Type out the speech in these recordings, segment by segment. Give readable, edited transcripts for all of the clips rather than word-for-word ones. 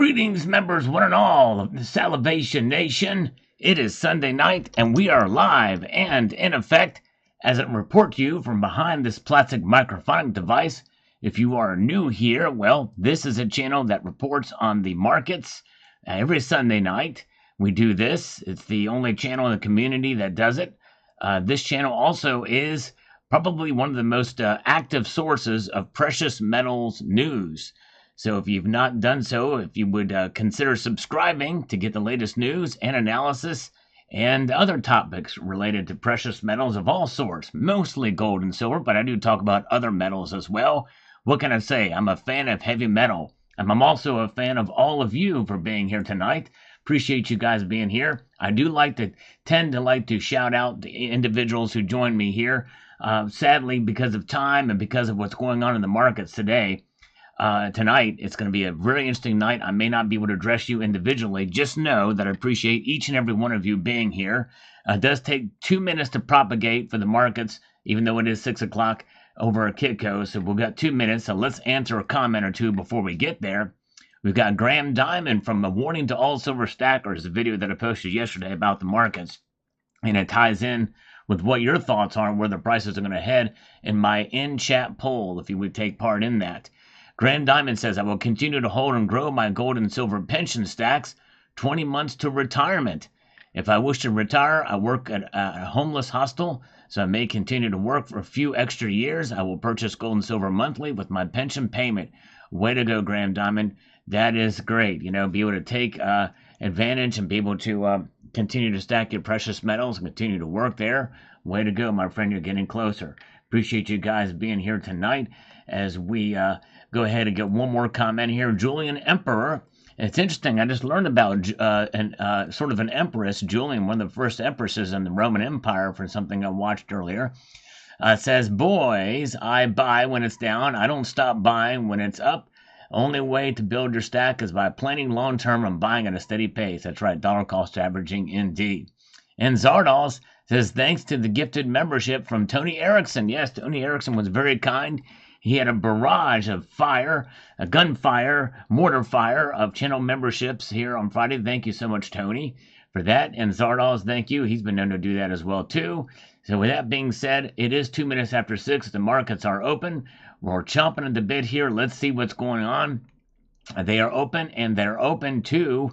Greetings, members, one and all of the Salivation Nation. It is Sunday night, and we are live and in effect as it report to you from behind this plastic microphonic device. If you are new here, well, this is a channel that reports on the markets every Sunday night. We do this. It's the only channel in the community that does it. This channel also is probably one of the most active sources of precious metals news. So if you've not done so, if you would consider subscribing to get the latest news and analysis and other topics related to precious metals of all sorts, mostly gold and silver, but I do talk about other metals as well. What can I say? I'm a fan of heavy metal, and I'm also a fan of all of you for being here tonight. Appreciate you guys being here. I do tend to shout out the individuals who join me here. Sadly, because of time and because of what's going on in the markets tonight, it's going to be a very interesting night. I may not be able to address you individually. Just know that I appreciate each and every one of you being here. It does take 2 minutes to propagate for the markets, even though it is 6 o'clock over at Kitco. So we've got 2 minutes. So let's answer a comment or two before we get there. We've got Graham Diamond from A Warning to All Silver Stackers, a video that I posted yesterday about the markets. And it ties in with what your thoughts are on where the prices are going to head in my in-chat poll, if you would take part in that. Grand Diamond says, I will continue to hold and grow my gold and silver pension stacks 20 months to retirement. If I wish to retire, I work at a homeless hostel, so I may continue to work for a few extra years. I will purchase gold and silver monthly with my pension payment. Way to go, Grand Diamond. That is great. You know, be able to take advantage and be able to continue to stack your precious metals and continue to work there. Way to go, my friend. You're getting closer. Appreciate you guys being here tonight as we go ahead and get one more comment here. Julian Emperor. It's interesting. I just learned about sort of an empress, Julian, one of the first empresses in the Roman Empire, for something I watched earlier. Says, boys, I buy when it's down. I don't stop buying when it's up. Only way to build your stack is by planning long term and buying at a steady pace. That's right, dollar cost averaging indeed. And Zardos says, thanks to the gifted membership from Tony Erickson. Yes, Tony Erickson was very kind. He had a barrage of fire, a gunfire, mortar fire of channel memberships here on Friday. Thank you so much, Tony, for that. And Zardos, thank you. He's been known to do that as well, too. So with that being said, it is 2 minutes after 6. The markets are open. We're chomping at the bit here. Let's see what's going on. They are open, and they're open to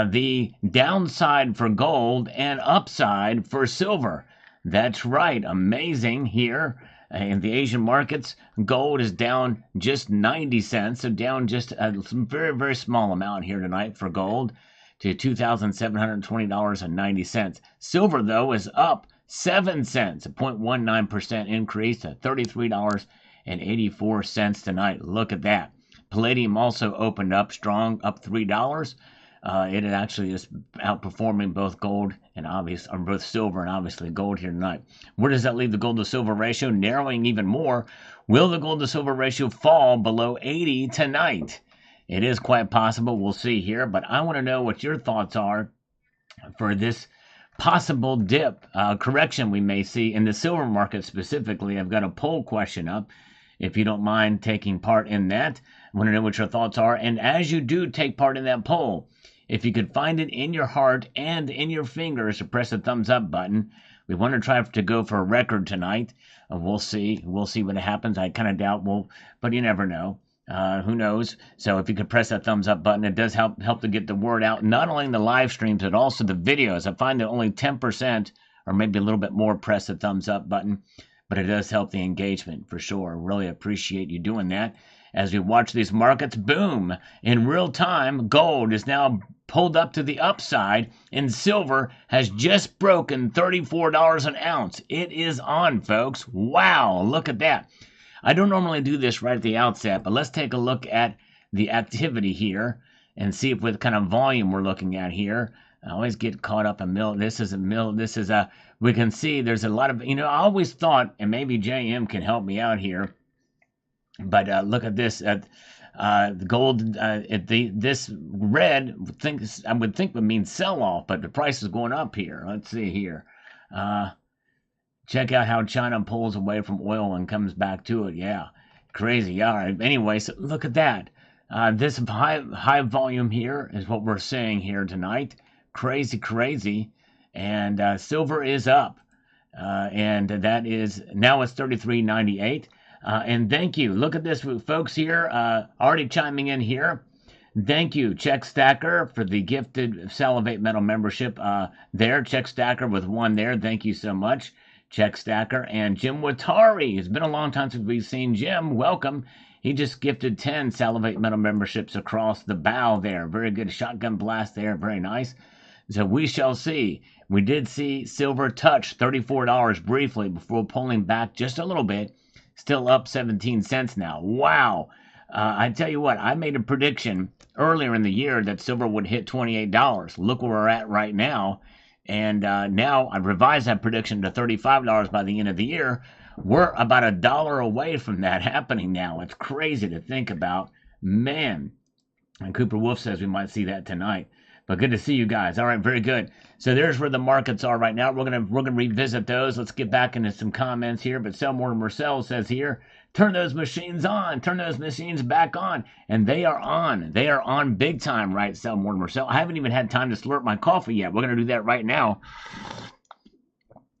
the downside for gold and upside for silver. That's right. Amazing here. In the Asian markets, gold is down just 90 cents, so down just a very, very small amount here tonight for gold to $2,720.90. Silver, though, is up 7 cents, a 0.19% increase to $33.84 tonight. Look at that. Palladium also opened up strong, up $3. It actually is outperforming both gold and both silver and obviously gold here tonight. Where does that leave the gold to silver ratio? Narrowing even more. Will the gold to silver ratio fall below 80 tonight? It is quite possible. We'll see here, but I want to know what your thoughts are for this possible dip, correction we may see in the silver market specifically. I've got a poll question up. If you don't mind taking part in that, I want to know what your thoughts are. And as you do take part in that poll, if you could find it in your heart and in your fingers to press the thumbs up button, we want to try to go for a record tonight. We'll see. We'll see what happens. I kind of doubt but you never know. Who knows? So if you could press that thumbs up button, it does help to get the word out, not only in the live streams, but also the videos. I find that only 10% or maybe a little bit more press the thumbs up button, but it does help the engagement for sure. Really appreciate you doing that. As we watch these markets boom in real time, gold is now pulled up to the upside, and silver has just broken $34 an ounce. It is on, folks. Wow, look at that. I don't normally do this right at the outset, but let's take a look at the activity here and see what kind of volume we're looking at here. I always get caught up in we can see there's a lot of, I always thought, and maybe JM can help me out here, but look at this. The gold, this red, I would think would mean sell-off, but the price is going up here. Let's see here. Check out how China pulls away from oil and comes back to it. Yeah, crazy. All right. Anyway, so look at that. This high volume here is what we're seeing here tonight. Crazy, crazy. And silver is up. And that is now it's 33.98. And thank you. Look at this, folks here already chiming in here. Thank you, Check Stacker, for the gifted Salivate Metal membership there. Check Stacker with one there. Thank you so much, Check Stacker. And Jim Watari. It's been a long time since we've seen Jim. Welcome. He just gifted 10 Salivate Metal memberships across the bow there. Very good shotgun blast there. Very nice. So we shall see. We did see silver touch $34 briefly before pulling back just a little bit. Still up 17 cents now. Wow. I tell you what, I made a prediction earlier in the year that silver would hit $28. Look where we're at right now. And now I revised that prediction to $35 by the end of the year. We're about $1 away from that happening now. It's crazy to think about. Man. And Cooper Wolf says we might see that tonight. But good to see you guys. All right, very good. So there's where the markets are right now. We're gonna revisit those. Let's get back into some comments here. But Selmore Marcel says here, turn those machines on. Turn those machines back on. And they are on. They are on big time, right, Selmore Marcel? I haven't even had time to slurp my coffee yet. We're gonna do that right now.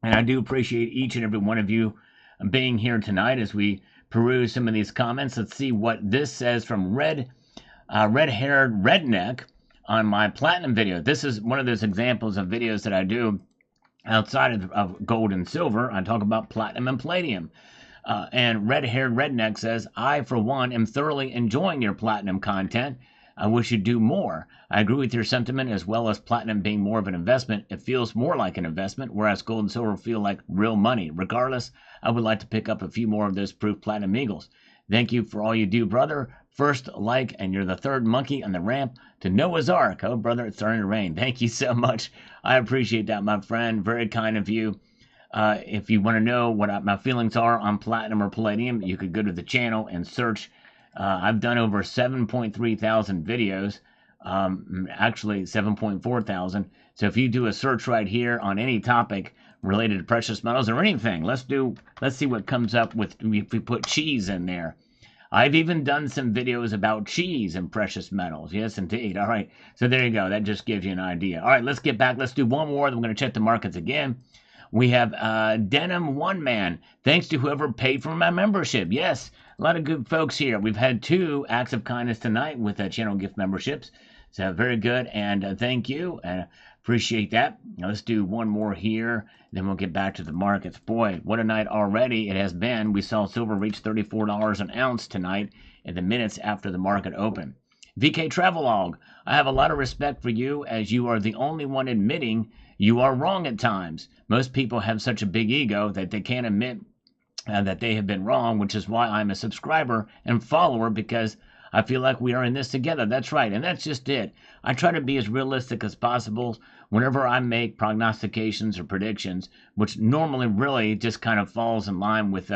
And I do appreciate each and every one of you being here tonight as we peruse some of these comments. Let's see what this says from red-haired redneck. On my platinum video. This is one of those examples of videos that I do outside of gold and silver. I talk about platinum and palladium. And red-haired redneck says, I, for one, am thoroughly enjoying your platinum content. I wish you'd do more. I agree with your sentiment, as well as platinum being more of an investment. It feels more like an investment, whereas gold and silver feel like real money. Regardless, I would like to pick up a few more of those proof platinum eagles. Thank you for all you do, brother. First like, and you're the third monkey on the ramp to Noah's Ark. Oh, brother, it's starting to rain. Thank you so much. I appreciate that, my friend. Very kind of you. If you want to know what my feelings are on platinum or palladium, you could go to the channel and search. I've done over 7.3 thousand videos, actually 7.4 thousand. So if you do a search right here on any topic related to precious metals or anything, let's see what comes up with if we put cheese in there. I've even done some videos about cheese and precious metals. Yes, indeed. All right. So there you go. That just gives you an idea. All right, let's get back. Let's do one more. Then we're going to check the markets again. We have Denim One Man. Thanks to whoever paid for my membership. Yes, a lot of good folks here. We've had 2 acts of kindness tonight with channel gift memberships. So very good. And thank you. Appreciate that. Now let's do one more here. Then we'll get back to the markets. Boy, what a night already it has been. We saw silver reach $34 an ounce tonight in the minutes after the market opened. VK Travelog, I have a lot of respect for you as you are the only one admitting you are wrong at times. Most people have such a big ego that they can't admit that they have been wrong, which is why I'm a subscriber and follower, because I feel like we are in this together. That's right. And that's just it. I try to be as realistic as possible whenever I make prognostications or predictions, which normally really just kind of falls in line with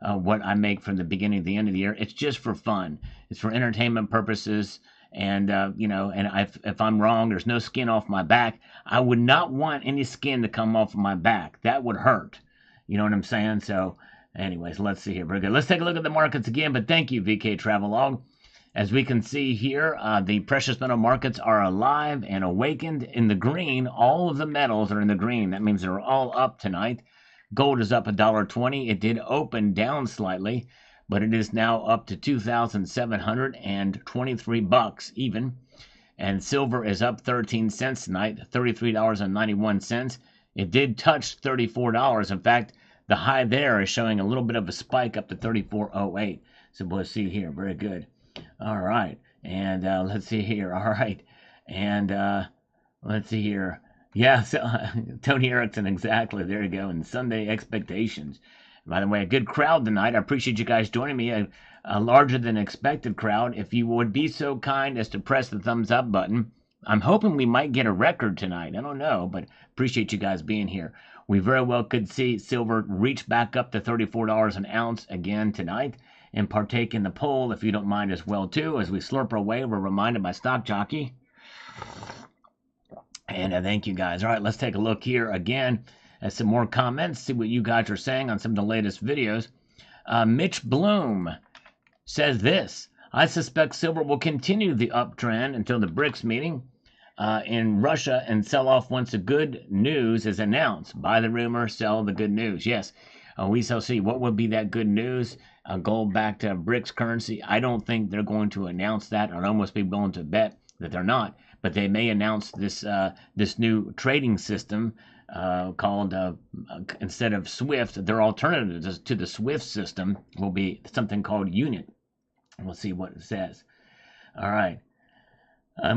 what I make from the beginning to the end of the year. It's just for fun. It's for entertainment purposes. And, if I'm wrong, there's no skin off my back. I would not want any skin to come off of my back. That would hurt. You know what I'm saying? So anyways, let's see here. Very good. Let's take a look at the markets again. But thank you, VK Travelog. As we can see here, the precious metal markets are alive and awakened in the green. All of the metals are in the green. That means they're all up tonight. Gold is up $1.20. It did open down slightly, but it is now up to $2,723 even. And silver is up 13 cents tonight, $33.91. It did touch $34. In fact, the high there is showing a little bit of a spike up to $34.08. So we'll see here. Very good. All right, and let's see here. All right, and let's see here. Yeah, so, Tony Erickson, exactly. There you go. And Sunday expectations. By the way, a good crowd tonight. I appreciate you guys joining me. A larger than expected crowd. If you would be so kind as to press the thumbs up button, I'm hoping we might get a record tonight. I don't know, but appreciate you guys being here. We very well could see silver reach back up to $34 an ounce again tonight. And partake in the poll if you don't mind as well too. As we slurp our way, we're reminded by Stock Jockey. And thank you guys. All right, let's take a look here again at some more comments. See what you guys are saying on some of the latest videos. Mitch Bloom says this. I suspect silver will continue the uptrend until the BRICS meeting in Russia and sell off once the good news is announced. Buy the rumor, sell the good news. Yes, we shall see. What would be that good news? Gold back to BRICS currency. I don't think they're going to announce that. I'd almost be willing to bet that they're not. But they may announce this new trading system called, instead of SWIFT, their alternative to the SWIFT system will be something called UNIT. We'll see what it says. All right.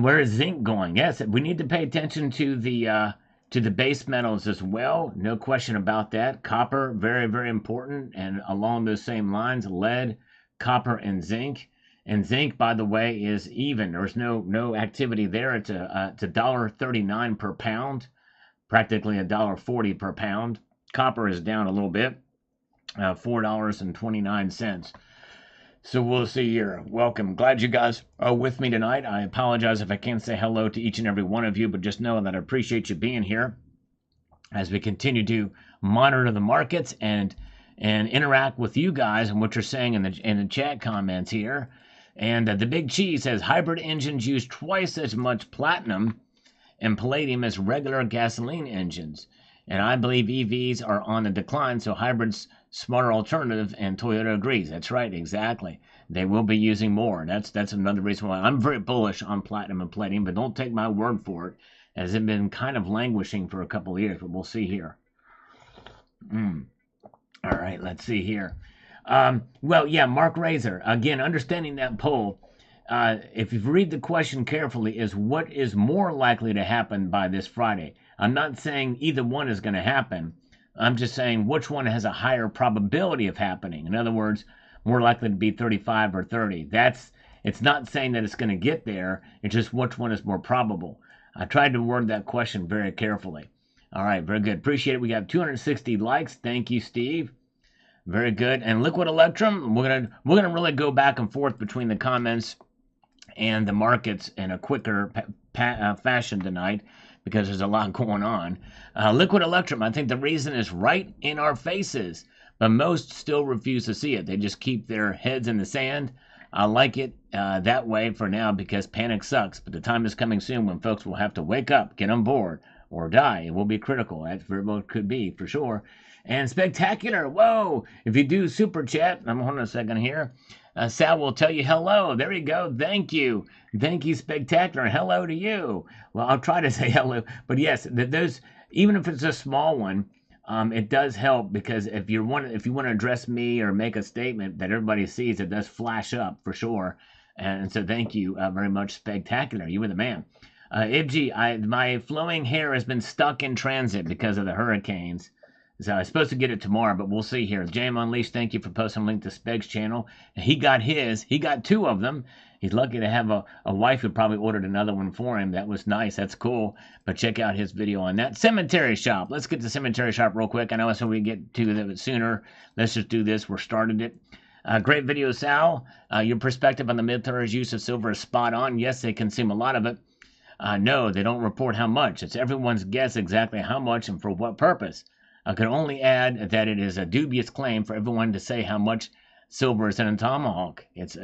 Where is zinc going? Yes, we need to pay attention to the base metals as well. No question about that. Copper, very, very important. And along those same lines, lead, copper, and zinc. And zinc, by the way, is even. There's no activity there. It's $1.39 per pound, practically $1.40 per pound. Copper is down a little bit, $4.29. So we'll see here. Welcome. Glad you guys are with me tonight. I apologize if I can't say hello to each and every one of you, but just know that I appreciate you being here as we continue to monitor the markets and interact with you guys and what you're saying in the chat comments here. And the Big Cheese says hybrid engines use twice as much platinum and palladium as regular gasoline engines. And I believe EVs are on the decline, so hybrids smarter alternative, and Toyota agrees. That's right, exactly. They will be using more. That's another reason why I'm very bullish on platinum and palladium, but don't take my word for it, as it's been kind of languishing for a couple of years, but we'll see here. All right, let's see here. Well, yeah, Mark Razor, again, understanding that poll, if you read the question carefully, is what is more likely to happen by this Friday? I'm not saying either one is going to happen. I'm just saying which one has a higher probability of happening. In other words, more likely to be 35 or 30. It's not saying that it's going to get there. It's just which one is more probable. I tried to word that question very carefully. All right, very good. Appreciate it. We got 260 likes. Thank you, Steve. Very good. And Liquid Electrum, we're gonna really go back and forth between the comments and the markets in a quicker fashion tonight, because there's a lot going on. Liquid Electrum, I think the reason is right in our faces, but most still refuse to see it. They just keep their heads in the sand. I like it that way for now, because panic sucks, but the time is coming soon when folks will have to wake up, get on board, or die. It will be critical. That very well could be, for sure. And Spectacular, whoa! If you do super chat, hold on a second here. Sal will tell you hello. There you go. Thank you. Thank you, Spectacular. Hello to you. Well, I'll try to say hello. But yes, those, even if it's a small one, it does help, because if you want to address me or make a statement that everybody sees, it does flash up for sure. And so thank you very much, Spectacular. You were the man. Ibji, my flowing hair has been stuck in transit because of the hurricanes. So I was supposed to get it tomorrow, but we'll see here. Jam Unleashed, thank you for posting a link to Speg's channel. He got his. He got 2 of them. He's lucky to have a wife who probably ordered another one for him. That was nice. That's cool. But check out his video on that. Cemetery Shop. Let's get to Cemetery Shop real quick. I know so we get to it sooner. Let's just do this. We're started it. Great video, Sal. Your perspective on the military's use of silver is spot on. Yes, they consume a lot of it. No, they don't report how much. It's everyone's guess exactly how much and for what purpose. I can only add that it is a dubious claim for everyone to say how much silver is in a tomahawk. It's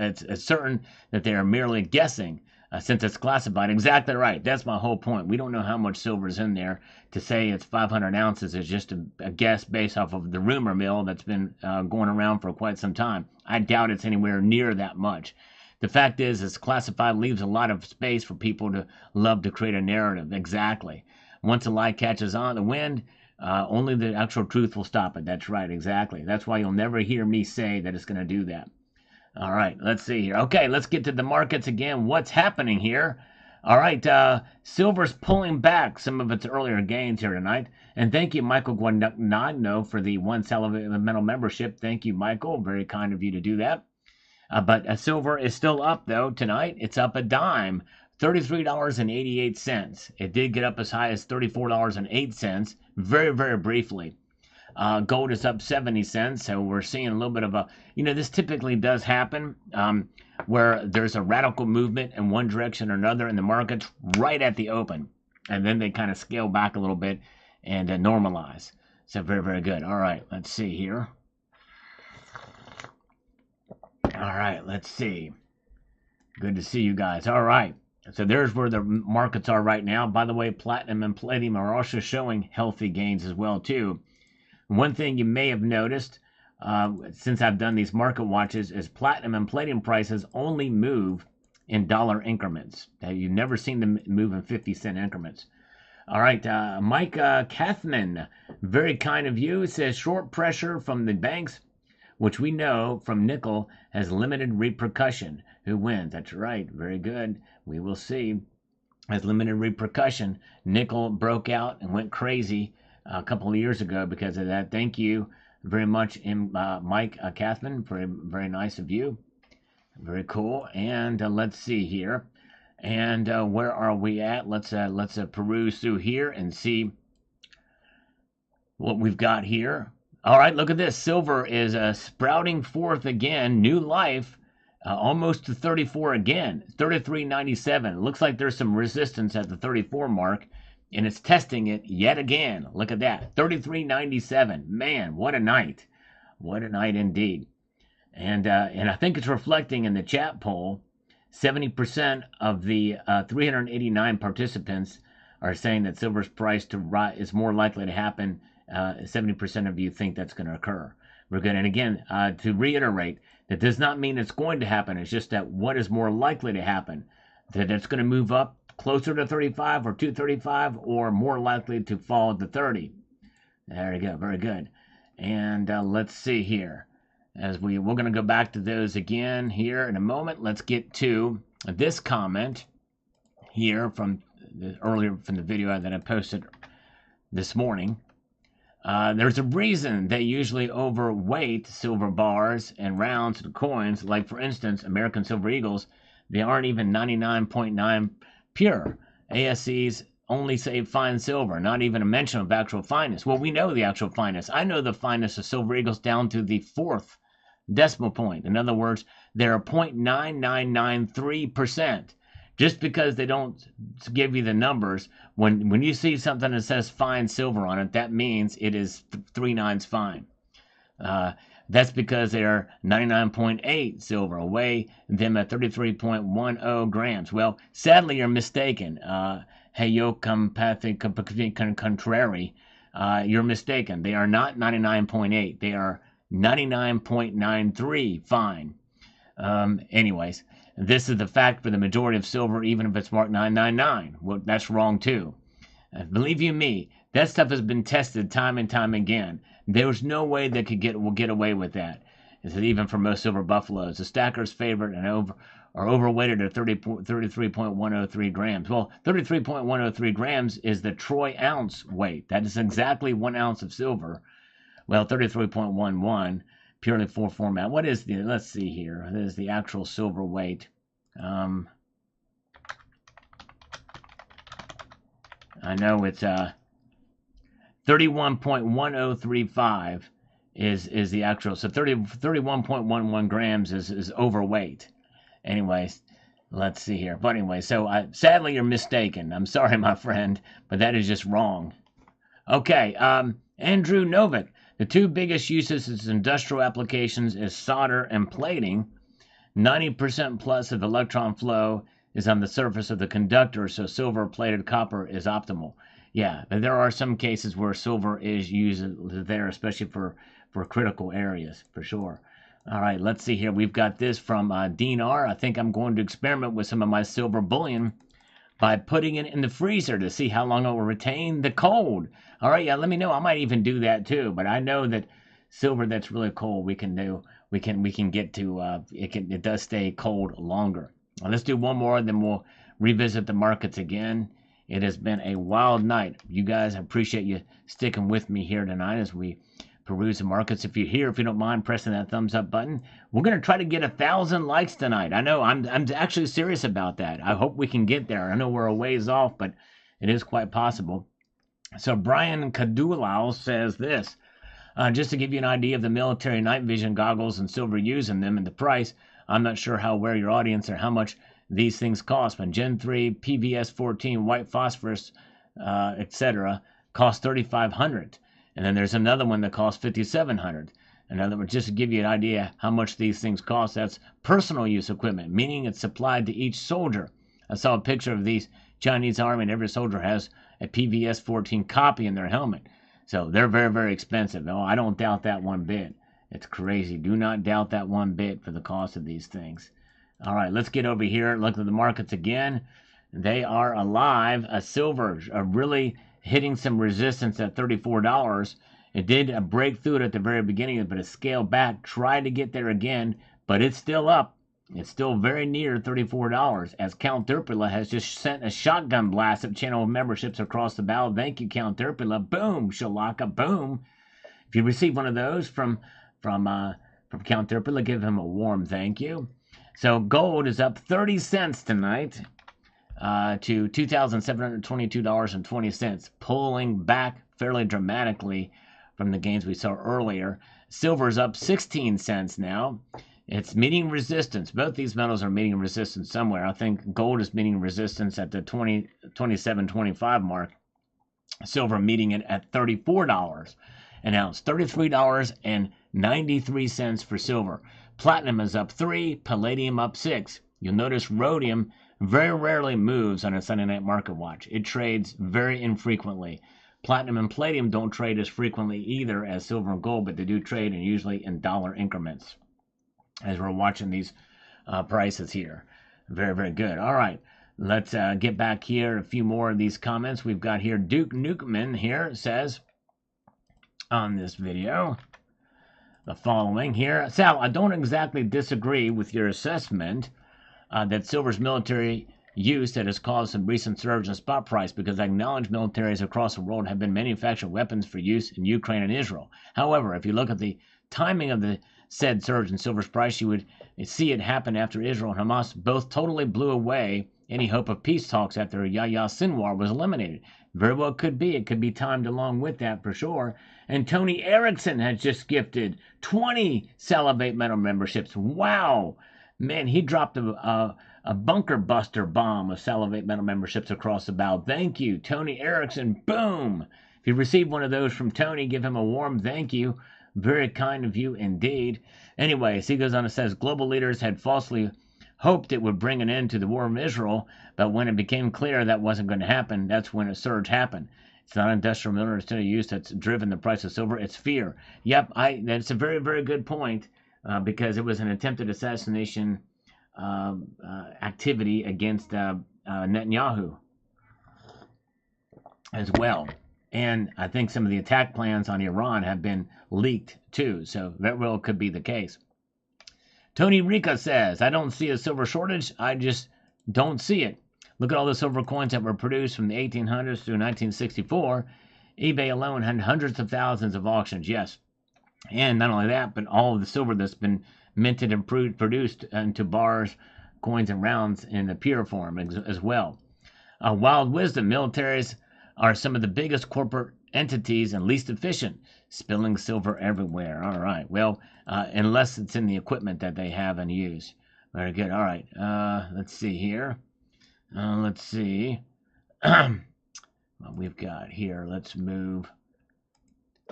certain that they are merely guessing, since it's classified. Exactly right. That's my whole point. We don't know how much silver is in there. To say it's 500 ounces is just a guess based off of the rumor mill that's been going around for quite some time. I doubt it's anywhere near that much. The fact is, it's classified, leaves a lot of space for people to love to create a narrative. Exactly. Once a lie catches on the wind, only the actual truth will stop it. That's right, exactly. That's why you'll never hear me say that it's going to do that. All right, let's see here. Okay, let's get to the markets again. What's happening here? All right, silver's pulling back some of its earlier gains here tonight. And thank you, Michael Guadagnino, for the 1 Salimental membership. Thank you, Michael. Very kind of you to do that. But silver is still up, though, tonight. It's up a dime. $33.88. It did get up as high as $34.08 very, very briefly. Gold is up 70 cents, so we're seeing a little bit of a, this typically does happen where there's a radical movement in one direction or another in the markets right at the open, and then they kind of scale back a little bit and normalize. So very, very good. All right, let's see here. All right, let's see. Good to see you guys. All right. So there's where the markets are right now. By the way, platinum and palladium are also showing healthy gains as well too. One thing you may have noticed since I've done these market watches is platinum and palladium prices only move in dollar increments. You've never seen them move in 50-cent increments. All right, Mike Kathman, very kind of you, says short pressure from the banks, which we know from nickel has limited repercussion. Who wins? That's right. Very good. We will see. Has limited repercussion. Nickel broke out and went crazy a couple of years ago because of that. Thank you very much, Mike Kathman. Very, very nice of you. Very cool. And let's see here. And where are we at? Let's peruse through here and see what we've got here. All right, look at this. Silver is sprouting forth again, new life, almost to 34 again, 33.97. Looks like there's some resistance at the 34 mark, and it's testing it yet again. Look at that, 33.97. Man, what a night! What a night indeed. And I think it's reflecting in the chat poll. 70% of the 389 participants are saying that silver's price to rise is more likely to happen. 70% of you think that's going to occur. We're good. And again, to reiterate, that does not mean it's going to happen. It's just that what is more likely to happen, that it's going to move up closer to 35 or 235, or more likely to fall to 30. There you go. Very good. And let's see here. As we're going to go back to those again here in a moment. Let's get to this comment here from earlier from the video that I posted this morning. There's a reason they usually overweight silver bars and rounds and coins. Like, for instance, American Silver Eagles, they aren't even 99.9 pure. ASCs only say fine silver, not even a mention of actual fineness. Well, we know the actual fineness. I know the fineness of Silver Eagles down to the 4th decimal point. In other words, they're 0.9993%. Just because they don't give you the numbers, when you see something that says fine silver on it, that means it is 3 nines fine. That's because they are 99.8 silver, away them at 33.10 grams. Well, sadly, you're mistaken. Heyopathically contrary, you're mistaken. They are not 99.8. They are 99.93 fine. Anyways, this is the fact for the majority of silver, even if it's marked 999. Well, that's wrong too. Believe you me, that stuff has been tested time and time again. There's no way they will get away with that. This is even for most silver buffaloes. The stacker's favorite and are overweighted at 33.103 grams. Well, 33.103 grams is the troy ounce weight. That is exactly 1 ounce of silver. Well, 33.11. Purely for format. What is the, let's see here. This is the actual silver weight. I know it's 31.1035 is the actual. So 31.11 grams is overweight. Anyways, let's see here. But anyway, so sadly you're mistaken. I'm sorry, my friend, but that is just wrong. Okay, Andrew Novik. The two biggest uses of industrial applications is solder and plating. 90% plus of electron flow is on the surface of the conductor, so silver-plated copper is optimal. Yeah, but there are some cases where silver is used there, especially for critical areas, for sure. All right, let's see here. We've got this from Dean R. I think I'm going to experiment with some of my silver bullion by putting it in the freezer to see how long it will retain the cold. All right, yeah, let me know. I might even do that too. But I know that silver that's really cold, we can get to. It does stay cold longer. Well, let's do one more, then we'll revisit the markets again. It has been a wild night. You guys, I appreciate you sticking with me here tonight as we peruse the markets. If you're here, if you don't mind pressing that thumbs up button, we're going to try to get 1,000 likes tonight. I know I'm actually serious about that. I hope we can get there. I know we're a ways off, but it is quite possible. So Brian Kadulao says this, just to give you an idea of the military night vision goggles and silver using them and the price. I'm not sure how aware your audience or how much these things cost, but Gen 3, PVS 14, white phosphorus, etc. cost $3,500. And then there's another one that costs $5,700. In other words, just to give you an idea how much these things cost, that's personal use equipment, meaning it's supplied to each soldier. I saw a picture of these Chinese army, and every soldier has a PVS-14 copy in their helmet. So they're very, very expensive. Oh, I don't doubt that one bit. It's crazy. Do not doubt that one bit for the cost of these things. All right, let's get over here. Look at the markets again. They are alive. Silver really hitting some resistance at $34. It did break through it at the very beginning, but it scaled back, tried to get there again, but it's still up. It's still very near $34, as Count Derpula has just sent a shotgun blast of channel memberships across the bow. Thank you, Count Derpula. Boom, Shalaka, boom. If you receive one of those from Count Derpula, give him a warm thank you. So gold is up 30 cents tonight to $2,722.20, pulling back fairly dramatically from the gains we saw earlier. Silver's up 16 cents now. It's meeting resistance. Both these metals are meeting resistance somewhere. I think gold is meeting resistance at the 27.25 mark. Silver meeting it at $34 an ounce. $33.93 for silver. Platinum is up 3, palladium up 6. You'll notice rhodium very rarely moves on a Sunday night market watch. It trades very infrequently. Platinum and palladium don't trade as frequently either as silver and gold, but they do trade, and usually in dollar increments, as we're watching these prices here. Very, very good. All right, let's get back here. A few more of these comments. We've got here Duke Nukeman here says on this video the following here. Sal, I don't exactly disagree with your assessment that silver's military use that has caused some recent surge in spot price, because I acknowledge militaries across the world have been manufacturing weapons for use in Ukraine and Israel. However, if you look at the timing of the said surge in silver's price, you would see it happen after Israel and Hamas both totally blew away any hope of peace talks after Yahya Sinwar was eliminated. Very well could be. It could be timed along with that for sure. And Tony Erickson has just gifted 20 Salivate Metal memberships. Wow. Man, he dropped a bunker buster bomb of Salivate Metal memberships across the bow. Thank you, Tony Erickson. Boom. If you receive one of those from Tony, give him a warm thank you. Very kind of you indeed. Anyways, he goes on and says, global leaders had falsely hoped it would bring an end to the war in Israel, but when it became clear that wasn't going to happen, that's when a surge happened. It's not industrial military use that's driven the price of silver. It's fear. Yep, that's a very, very good point, because it was an attempted assassination activity against Netanyahu as well. And I think some of the attack plans on Iran have been leaked too, so that well could be the case. Tony Rica says, I don't see a silver shortage. I just don't see it. Look at all the silver coins that were produced from the 1800s through 1964. eBay alone had hundreds of thousands of auctions, yes. And not only that, but all of the silver that's been minted and produced into bars, coins, and rounds in the pure form as well. Wild wisdom, militaries are some of the biggest corporate entities and least efficient, spilling silver everywhere. All right, well, unless it's in the equipment that they have and use. Very good. All right, let's see here. Let's see what we've got here. Let's move.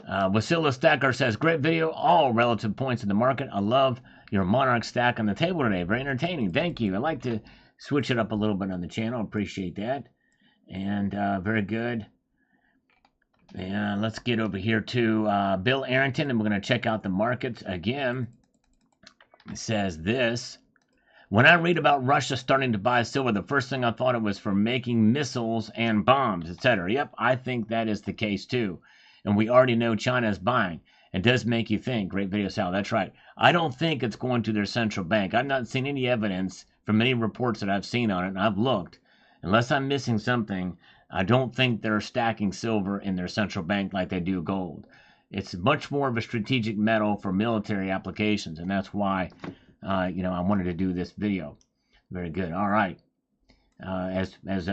Wasilla Stacker says, great video, all relative points in the market. I love your Monarch stack on the table today. Very entertaining. Thank you. I like to switch it up a little bit on the channel. Appreciate that. And very good. And let's get over here to Bill Arrington, and we're going to check out the markets again. It says this. When I read about Russia starting to buy silver, the first thing I thought it was for making missiles and bombs, etc. Yep, I think that is the case too. And we already know China is buying. It does make you think. Great video, Sal. That's right. I don't think it's going to their central bank. I've not seen any evidence from any reports that I've seen on it, and I've looked. Unless I'm missing something, I don't think they're stacking silver in their central bank like they do gold. It's much more of a strategic metal for military applications, and that's why, I wanted to do this video. Very good. All right. As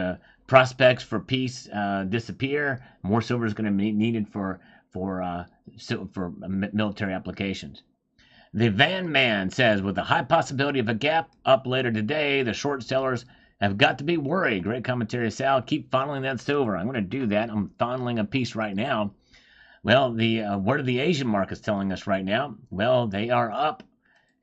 prospects for peace disappear, more silver is going to be needed for military applications. The Van Man says, with the high possibility of a gap up later today, the short sellers have got to be worried. Great commentary, Sal. Keep funneling that silver. I'm going to do that. I'm funneling a piece right now. Well, the what are the Asian markets telling us right now? Well, they are up,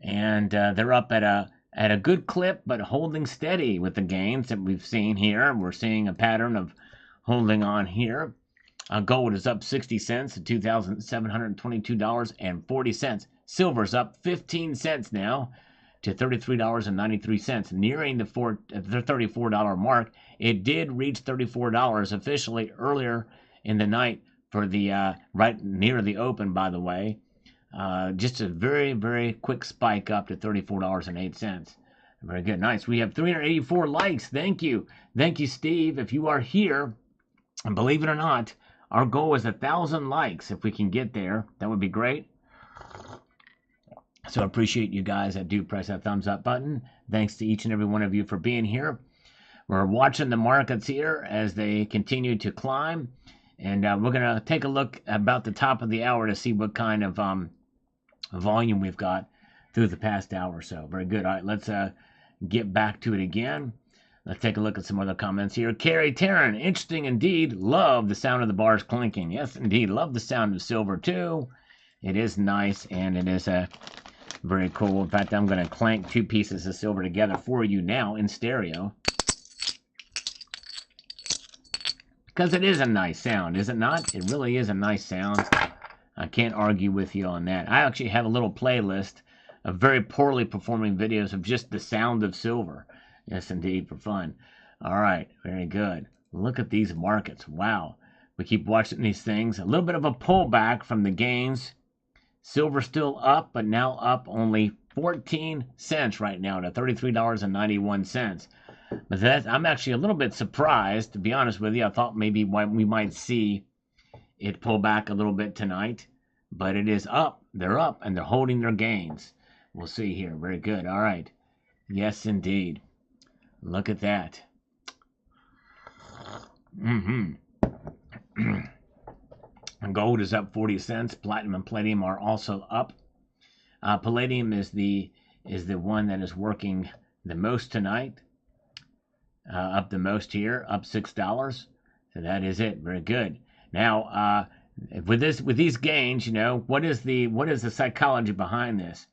and they're up at a good clip, but holding steady with the gains that we've seen here. We're seeing a pattern of holding on here. Gold is up 60 cents to $2,722.40. Silver's up 15 cents now to $33.93, nearing the $34 mark. It did reach $34 officially earlier in the night for the right near the open, by the way. Just a very, very quick spike up to $34.08. Very good. Nice. We have 384 likes. Thank you. Thank you, Steve. If you are here, and believe it or not, our goal is 1,000 likes. If we can get there, that would be great. So I appreciate you guys that do press that thumbs up button. Thanks to each and every one of you for being here. We're watching the markets here as they continue to climb. And we're going to take a look about the top of the hour to see what kind of volume we've got through the past hour or so. Very good. All right, let's get back to it again. Let's take a look at some other comments here. Carrie Taryn, interesting indeed. Love the sound of the bars clinking. Yes, indeed. Love the sound of silver, too. It is nice, and it is very cool. In fact, I'm going to clank 2 pieces of silver together for you now in stereo. Because it is a nice sound, is it not? It really is a nice sound. I can't argue with you on that. I actually have a little playlist of very poorly performing videos of just the sound of silver. Yes, indeed, for fun. All right, very good. Look at these markets. Wow. We keep watching these things. A little bit of a pullback from the gains. Silver still up, but now up only 14 cents right now to $33.91. But I'm actually a little bit surprised, to be honest with you. I thought maybe we might see it pull back a little bit tonight. But it is up. They're up, and they're holding their gains. We'll see here. Very good. All right. Yes, indeed. Look at that. Gold is up 40 cents. Platinum and palladium are also up. Palladium is the one that is working the most tonight. Up the most here, up $6. So that is it. Very good. Now, with these gains, you know, what is the psychology behind this,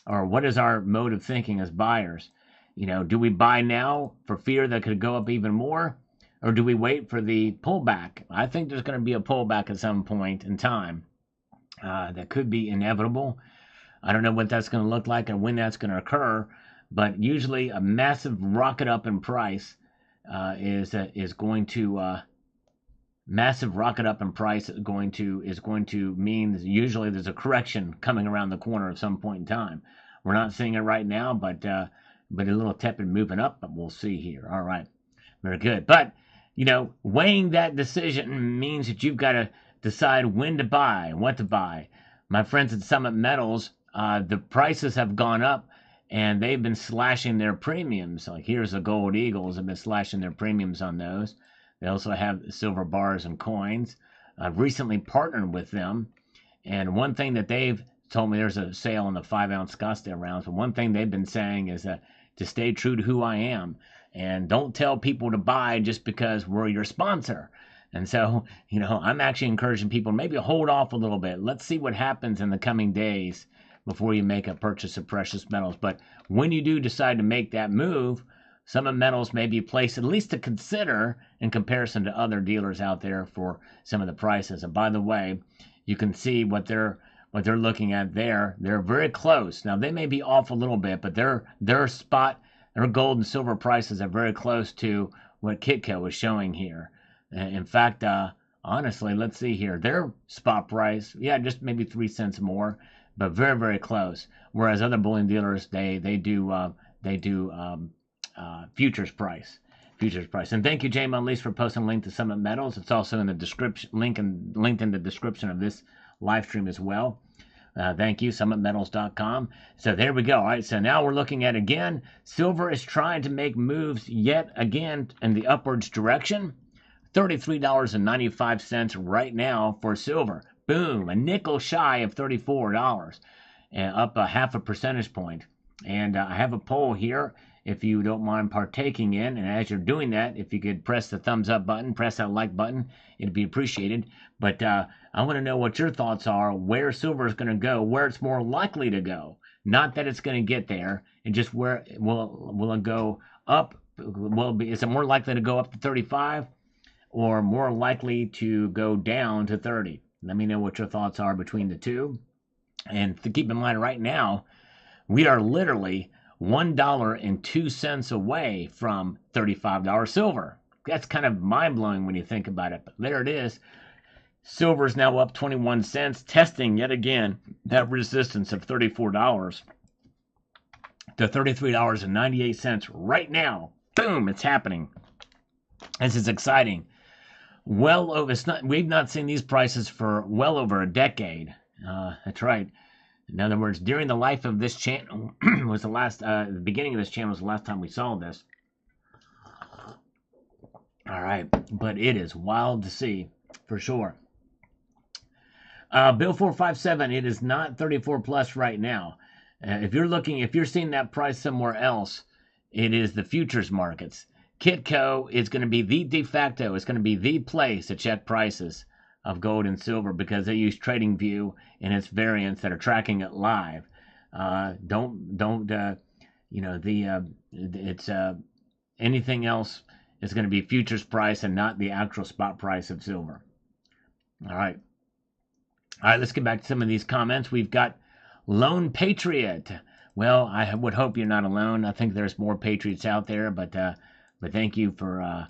or what is our mode of thinking as buyers? You know, do we buy now for fear that could go up even more, or do we wait for the pullback? I think there's going to be a pullback at some point in time that could be inevitable. I don't know what that's going to look like and when that's going to occur, but usually a massive rocket up in price is going to mean usually there's a correction coming around the corner at some point in time. We're not seeing it right now, but a little tepid moving up, but we'll see here. All right, very good. But you know, weighing that decision means that you've got to decide when to buy and what to buy. My friends at Summit Metals, the prices have gone up, and they've been slashing their premiums. Like here's the gold eagles have been slashing their premiums on those. They also have silver bars and coins. I've recently partnered with them, and one thing that they've told me, there's a sale on the 5-ounce Scottsdale rounds, but one thing they've been saying is to stay true to who I am, and don't tell people to buy just because we're your sponsor. And so, you know, I'm actually encouraging people to maybe hold off a little bit. Let's see what happens in the coming days before you make a purchase of precious metals. But when you do decide to make that move, some of metals may be placed at least to consider in comparison to other dealers out there for some of the prices. And by the way, you can see what they're looking at there. They're very close. Now they may be off a little bit, but their gold and silver prices are very close to what Kitco is showing here. In fact, honestly, let's see here. Their spot price, yeah, just maybe 3 cents more, but very, very close. Whereas other bullion dealers, they do futures price. And thank you, Jay Unleashed, for posting a link to Summit Metals. It's also in the description, linked in the description of this live stream as well. Thank you, summitmetals.com. So there we go. All right, so now we're looking at, again, silver is trying to make moves yet again in the upwards direction. $33.95 right now for silver. Boom, a nickel shy of $34, and up a half a percentage point. And I have a poll here. if you don't mind partaking in. And as you're doing that, if you could press the thumbs up button, press that like button, it'd be appreciated. But I want to know what your thoughts are, where silver is going to go, where it's more likely to go. Not that it's going to get there, and just where will it go up? Is it more likely to go up to 35 or more likely to go down to 30? Let me know what your thoughts are between the two. And to keep in mind, right now, we are literally $1.02 away from $35 silver. That's kind of mind-blowing when you think about it. But there it is. Silver is now up 21 cents, testing yet again that resistance of $34 to $33.98 right now. Boom, it's happening. This is exciting. We've not seen these prices for well over a decade. That's right. In other words, during the life of this channel was the beginning of this channel was the last time we saw this. All right, but it is wild to see for sure. Bill 457, it is not 34 plus right now. If you're seeing that price somewhere else, it is the futures markets. Kitco is going to be the de facto. It's going to be the place to check prices of gold and silver because they use TradingView and its variants that are tracking it live. Anything else is going to be futures price and not the actual spot price of silver. All right, let's get back to some of these comments. We've got Lone Patriot. Well, I would hope you're not alone. I think there's more patriots out there, but thank you for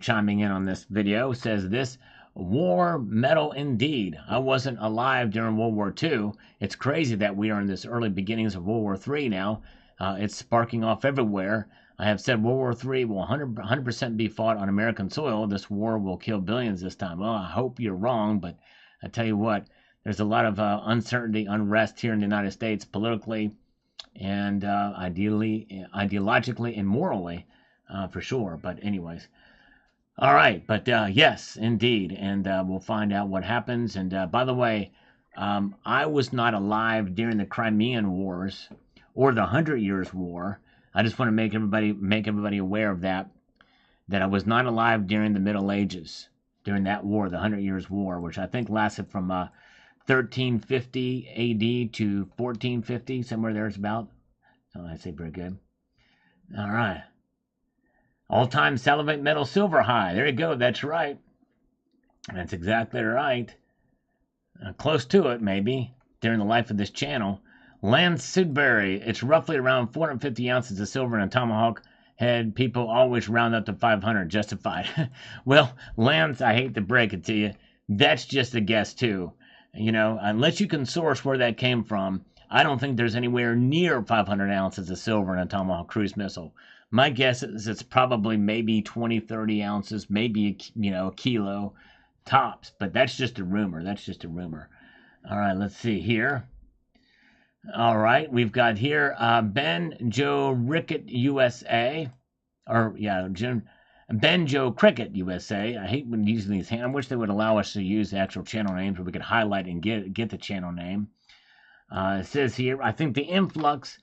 chiming in on this video. Says this: war metal indeed. I wasn't alive during World War II. It's crazy that we are in this early beginnings of World War III now. It's sparking off everywhere. I have said World War III will 100% be fought on American soil. This war will kill billions this time. Well, I hope you're wrong, but I tell you what, there's a lot of uncertainty, unrest here in the United States, politically and ideologically and morally, for sure. But anyways, all right. But yes, indeed, and we'll find out what happens. And by the way, I was not alive during the Crimean Wars or the 100 Years' War. I just want to make everybody aware of that I was not alive during the Middle Ages, during that war, the 100 Years' War, which I think lasted from 1350 AD to 1450, somewhere there's about. So I'd say pretty good. All right. All-time salivate metal silver high. There you go. That's right. That's exactly right. Close to it, maybe, during the life of this channel. Lance Sudbury. It's roughly around 450 ounces of silver in a tomahawk head. People always round up to 500. Justified. Well, Lance, I hate to break it to you. That's just a guess, too. You know, unless you can source where that came from, I don't think there's anywhere near 500 ounces of silver in a Tomahawk cruise missile. My guess is it's probably maybe 20, 30 ounces, maybe, a kilo tops. But that's just a rumor. All right, let's see here. All right, we've got here Ben Joe Rickett USA. Ben Joe Cricket USA. I hate when using these. I wish they would allow us to use the actual channel names where we could highlight and get the channel name. It says here, I think the influx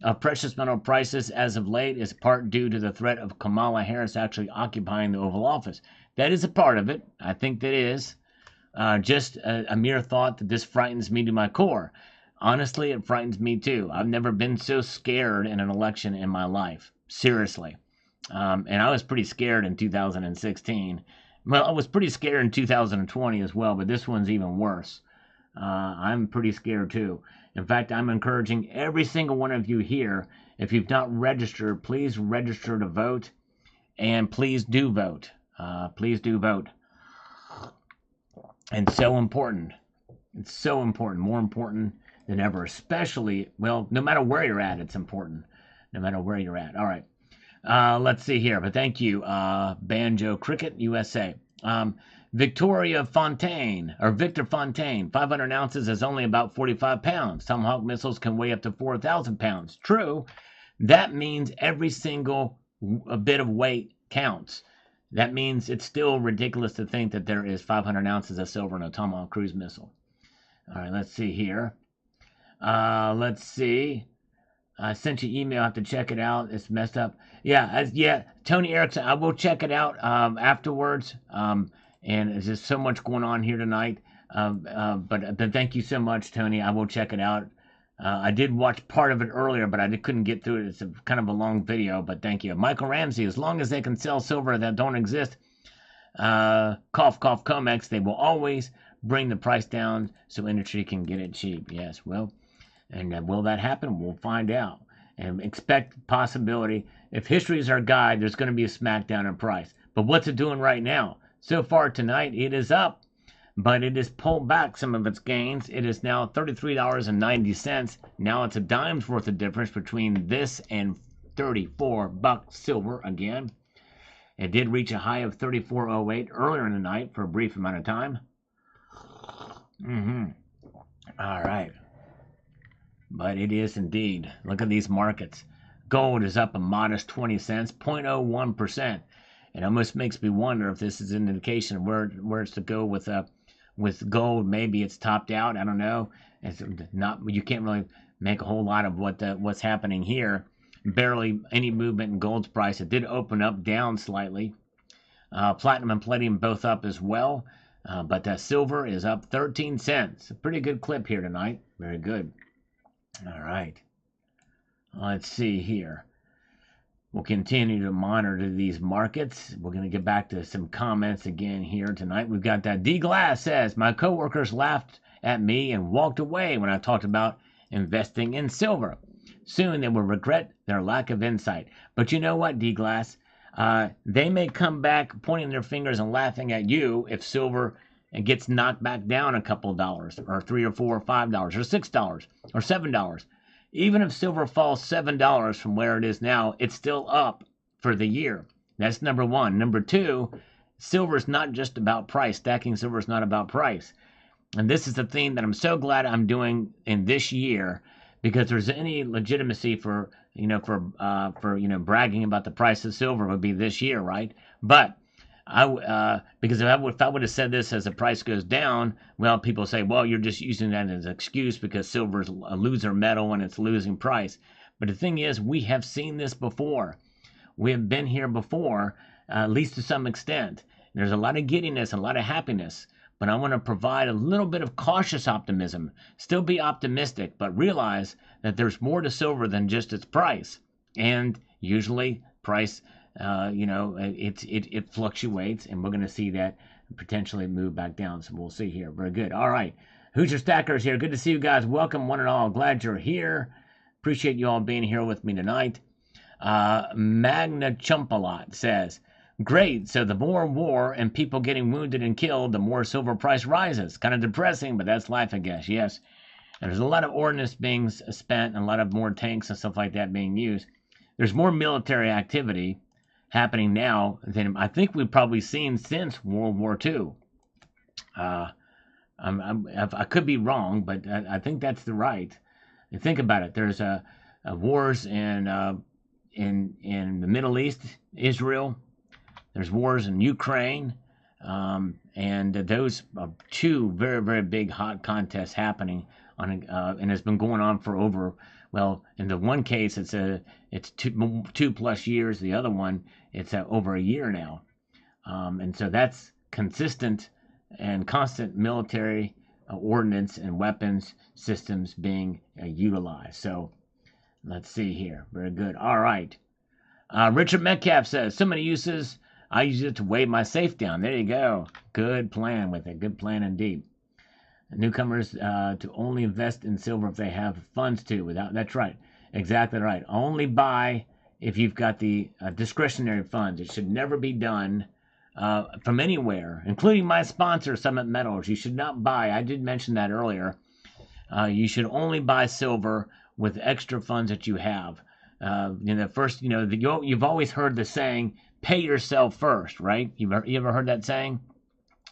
of precious metal prices as of late is part due to the threat of Kamala Harris actually occupying the Oval Office. That is a part of it. I think that is just a mere thought that this frightens me to my core. Honestly, it frightens me too. I've never been so scared in an election in my life. Seriously. And I was pretty scared in 2016. Well, I was pretty scared in 2020 as well, but this one's even worse. I'm pretty scared too. In fact, I'm encouraging every single one of you here, if you've not registered, please register to vote, and please do vote. Please do vote. It's so important. It's so important. More important than ever, especially, well, no matter where you're at, it's important. No matter where you're at. All right. Let's see here. But thank you, Banjo Cricket USA. Victor Fontaine, 500 ounces is only about 45 pounds. Tomahawk missiles can weigh up to 4,000 pounds. True. That means every single bit of weight counts. That means it's still ridiculous to think that there is 500 ounces of silver in a Tomahawk cruise missile. All right, let's see here. Let's see. I sent you email. I have to check it out. It's messed up. Yeah, Tony Erickson. I will check it out afterwards. And there's just so much going on here tonight. But thank you so much, Tony. I will check it out. I did watch part of it earlier, but I couldn't get through it. It's kind of a long video, but thank you. Michael Ramsey, as long as they can sell silver that don't exist, cough, cough, COMEX, they will always bring the price down so industry can get it cheap. Yes, well, and will that happen? We'll find out. And expect possibility. If history is our guide, there's going to be a smackdown in price. But what's it doing right now? So far tonight, it is up, but it has pulled back some of its gains. It is now $33.90. Now it's a dime's worth of difference between this and $34 silver again. It did reach a high of 34.08 earlier in the night for a brief amount of time. All right. But it is indeed. Look at these markets. Gold is up a modest 20 cents, 0.01%. It almost makes me wonder if this is an indication of where it's to go with gold. Maybe it's topped out. I don't know. It's not. You can't really make a whole lot of what's happening here. Barely any movement in gold's price. It did open up down slightly. Platinum and palladium both up as well. But silver is up 13 cents. A pretty good clip here tonight. Very good. All right. Let's see here. We'll continue to monitor these markets. We're going to get back to some comments again here tonight. We've got that D Glass says, my coworkers laughed at me and walked away when I talked about investing in silver. Soon they will regret their lack of insight. But you know what, D Glass? They may come back pointing their fingers and laughing at you if silver gets knocked back down a couple of dollars, or $3 or $4 or $5 or $6 or $7. Even if silver falls $7 from where it is now, it's still up for the year. That's number one. Number two, silver is not just about price. Stacking silver is not about price. And this is the theme that I'm so glad I'm doing in this year, because there's any legitimacy for bragging about the price of silver would be this year, right? But because if I would have said this as the price goes down, well, people say, well, you're just using that as an excuse because silver's a loser metal and it's losing price. But the thing is, we have seen this before. We have been here before, at least to some extent. There's a lot of giddiness, a lot of happiness, but I want to provide a little bit of cautious optimism. Still be optimistic, but realize that there's more to silver than just its price. And usually price, it fluctuates, and we're going to see that potentially move back down. So we'll see here. Very good. All right. Hoosier Stackers here. Good to see you guys. Welcome, one and all. Glad you're here. Appreciate you all being here with me tonight. Magna Chumpalot says, great. So the more war and people getting wounded and killed, the more silver price rises. Kind of depressing, but that's life, I guess. Yes. And there's a lot of ordnance being spent and a lot of more tanks and stuff like that being used. There's more military activity happening now than I think we've probably seen since World War II. I could be wrong, but I think that's the right. And think about it. There's wars in the Middle East, Israel. There's wars in Ukraine, and those are two very, very big hot contests happening and it's been going on for over. Well, in the one case, it's 2+ years. The other one, it's over a year now. And so that's consistent and constant military ordnance and weapons systems being utilized. So let's see here. Very good. All right. Richard Metcalf says, so many uses. I use it to weigh my safe down. There you go. Good plan with it. Good plan indeed. Newcomers to only invest in silver if they have funds to. That's right. Exactly right. Only buy if you've got the discretionary funds. It should never be done from anywhere, including my sponsor, Summit Metals. You should not buy. I did mention that earlier. You should only buy silver with extra funds that you have. You've always heard the saying, pay yourself first, right? You ever heard that saying?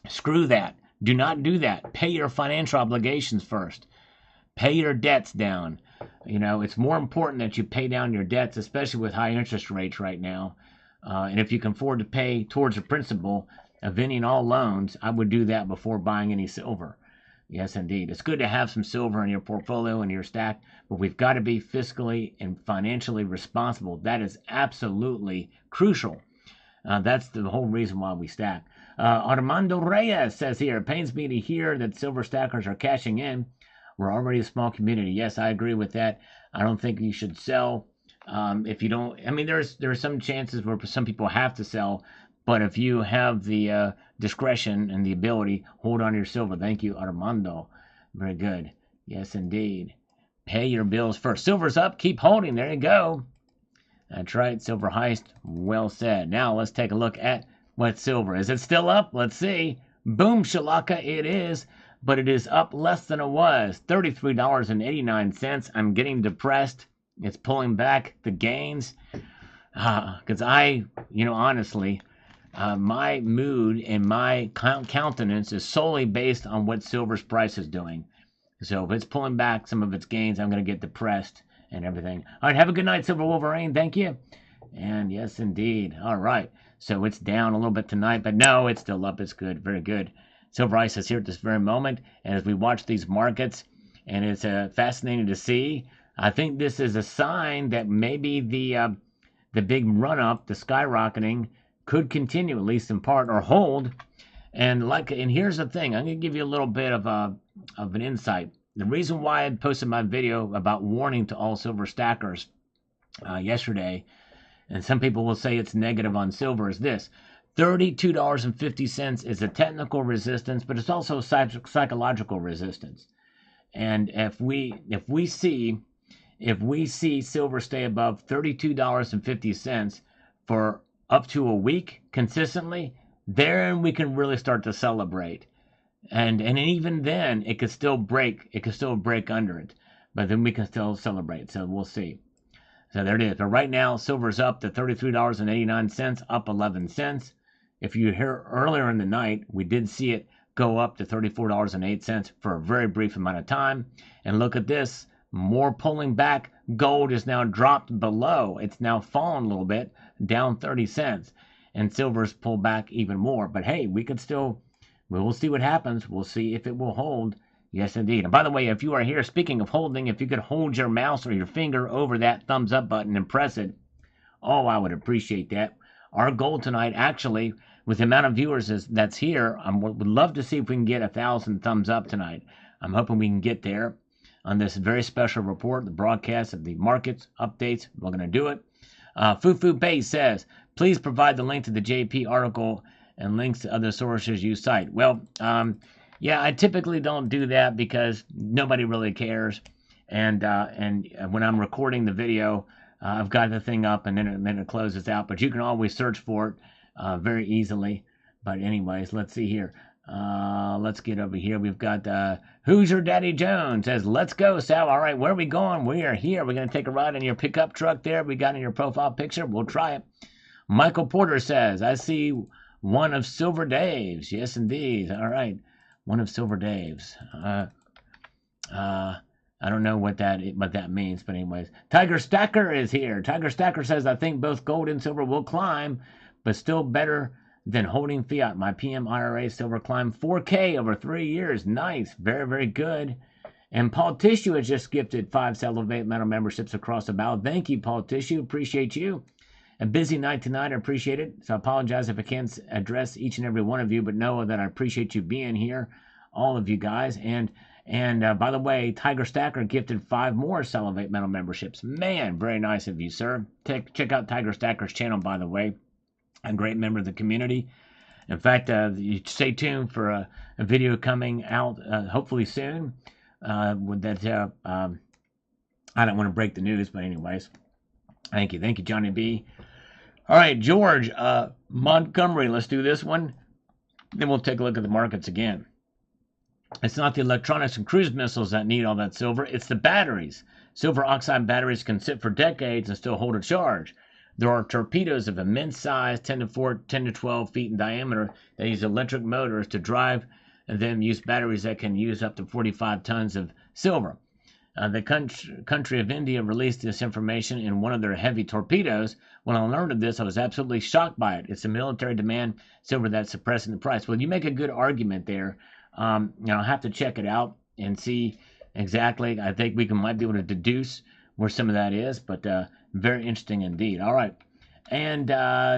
Screw that. Do not do that. Pay your financial obligations first. Pay your debts down. It's more important that you pay down your debts, especially with high interest rates right now. And if you can afford to pay towards the principal of any and all loans, I would do that before buying any silver. Yes, indeed. It's good to have some silver in your portfolio and your stack, but we've got to be fiscally and financially responsible. That is absolutely crucial. That's the whole reason why we stack. Armando Reyes says here, it pains me to hear that silver stackers are cashing in. We're already a small community. Yes, I agree with that. I don't think you should sell if you don't. I mean, there are some chances where some people have to sell, but if you have the discretion and the ability, hold on to your silver. Thank you, Armando. Very good. Yes, indeed. Pay your bills first. Silver's up. Keep holding. There you go. That's right, Silver Heist. Well said. Now let's take a look at what silver. Is it still up? Let's see. Boom shalaka, it is, but it is up less than it was. $33.89. I'm getting depressed. It's pulling back the gains. Because honestly, my mood and my countenance is solely based on what silver's price is doing. So if it's pulling back some of its gains, I'm going to get depressed and everything. All right, have a good night, Silver Wolverine. Thank you. And yes, indeed. All right. So it's down a little bit tonight, but no, it's still up. It's good. Very good. Silver Ice is here at this very moment. And as we watch these markets, and it's fascinating to see, I think this is a sign that maybe the big run-up, the skyrocketing, could continue, at least in part, or hold. And here's the thing. I'm going to give you a little bit of an insight. The reason why I posted my video about warning to all silver stackers yesterday, and some people will say it's negative on silver, is this. $32.50 is a technical resistance, but it's also psychological resistance. And if we see silver stay above $32.50 for up to a week consistently, then we can really start to celebrate. And even then, it could still break under it, but then we can still celebrate. So we'll see. So there it is. But right now, silver's up to $33.89, up 11 cents. If you hear earlier in the night, we did see it go up to $34.08 for a very brief amount of time. And look at this, more pulling back. Gold is now dropped below. It's now fallen a little bit, down 30 cents. And silver's pulled back even more. But hey, we will see what happens. We'll see if it will hold. Yes, indeed. And by the way, if you are here, speaking of holding, if you could hold your mouse or your finger over that thumbs up button and press it, oh, I would appreciate that. Our goal tonight, actually, with the amount of viewers that's here, I would love to see if we can get 1,000 thumbs up tonight. I'm hoping we can get there on this very special report, the broadcast of the markets updates. We're going to do it. Fufu Bay says, please provide the link to the JP article and links to other sources you cite. Well, yeah, I typically don't do that because nobody really cares. And when I'm recording the video, I've got the thing up and then it closes out. But you can always search for it very easily. But anyways, let's see here. Let's get over here. We've got Who's Your Daddy Jones says, let's go, Sal. All right, where are we going? We are here. We're going to take a ride in your pickup truck there. We got in your profile picture. We'll try it. Michael Porter says, I see one of Silver Dave's. Yes, indeed. All right. One of Silver Dave's. I don't know what that means, but anyways. Tiger Stacker is here. Tiger Stacker says, I think both gold and silver will climb, but still better than holding fiat. My PM IRA silver climbed 4K over 3 years. Nice. Very, very good. And Paul Tissue has just gifted 5 Celebrate Metal memberships across the bow. Thank you, Paul Tissue. Appreciate you. A busy night tonight. I appreciate it. So I apologize if I can't address each and every one of you, but know that I appreciate you being here, all of you guys. And by the way, Tiger Stacker gifted 5 more Celebrate Metal memberships. Man, very nice of you, sir. Check out Tiger Stacker's channel, by the way. A great member of the community. In fact, you stay tuned for a video coming out hopefully soon. I don't want to break the news, but anyways. Thank you, Johnny B. All right, George Montgomery, let's do this one. Then we'll take a look at the markets again. It's not the electronics and cruise missiles that need all that silver, it's the batteries. Silver oxide batteries can sit for decades and still hold a charge. There are torpedoes of immense size, 10 to 12 feet in diameter, that use electric motors to drive and then use batteries that can use up to 45 tons of silver. The country of India released this information in one of their heavy torpedoes. When I learned of this, I was absolutely shocked by it. It's a military demand silver that's suppressing the price. Well, you make a good argument there I'll have to check it out and see exactly. I think we might be able to deduce where some of that is, but very interesting indeed. All right. And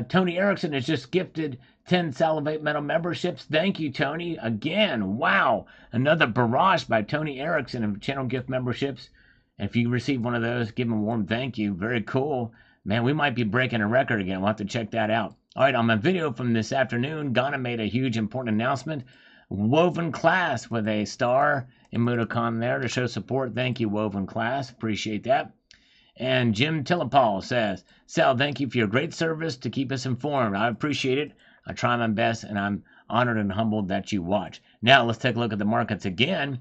Tony Erickson has just gifted 10 Salivate Metal memberships. Thank you, Tony. Again, wow. Another barrage by Tony Erickson of channel gift memberships. If you receive one of those, give him a warm thank you. Very cool. Man, we might be breaking a record again. We'll have to check that out. All right, on my video from this afternoon, Ghana made a huge important announcement. Woven Class with a star emoticon there to show support. Thank you, Woven Class. Appreciate that. And Jim Tillapal says, Sal, thank you for your great service to keep us informed. I appreciate it. I try my best, and I'm honored and humbled that you watch. Now, let's take a look at the markets again.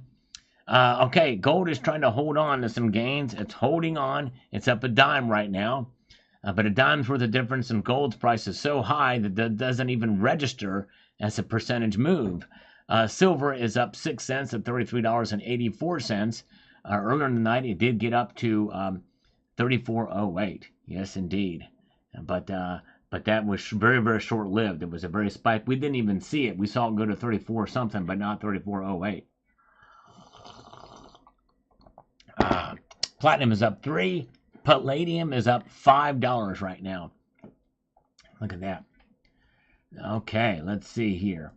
Okay, gold is trying to hold on to some gains. It's holding on. It's up a dime right now. But a dime's worth of difference in gold's price is so high that that doesn't even register as a percentage move. Silver is up 6 cents at $33.84. Earlier in the night, it did get up to 34.08. Yes, indeed. But that was very, very short-lived. It was a very spike. We didn't even see it. We saw it go to 34 something, but not 34.08. Platinum is up 3. Palladium is up $5 right now. Look at that. Okay, let's see here.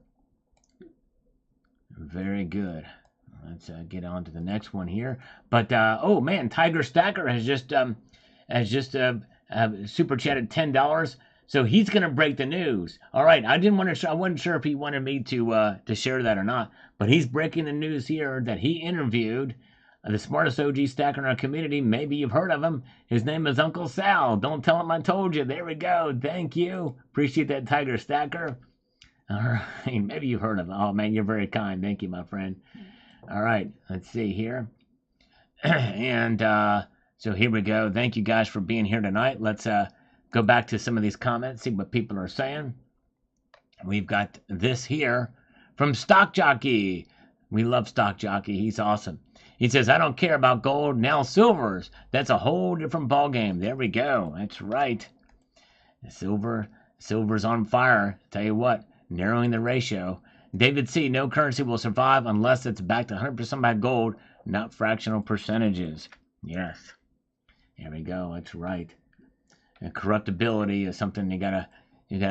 Very good. Let's get on to the next one here. But oh man, Tiger Stacker has just super chatted $10. So he's gonna break the news. All right, I wasn't sure if he wanted me to share that or not. But he's breaking the news here that he interviewed the smartest OG stacker in our community. Maybe you've heard of him. His name is Uncle Sal. Don't tell him I told you. There we go. Thank you. Appreciate that, Tiger Stacker. All right. Maybe you've heard of him. Oh, man, you're very kind. Thank you, my friend. All right. Let's see here. And so here we go. Thank you guys for being here tonight. Let's go back to some of these comments, see what people are saying. We've got this here from Stock Jockey. We love Stock Jockey. He's awesome. He says, I don't care about gold, now silvers. That's a whole different ballgame. There we go. That's right. Silver's on fire. Tell you what, narrowing the ratio. David C., no currency will survive unless it's backed 100% by gold, not fractional percentages. Yes. There we go. That's right. And corruptibility is something you gotta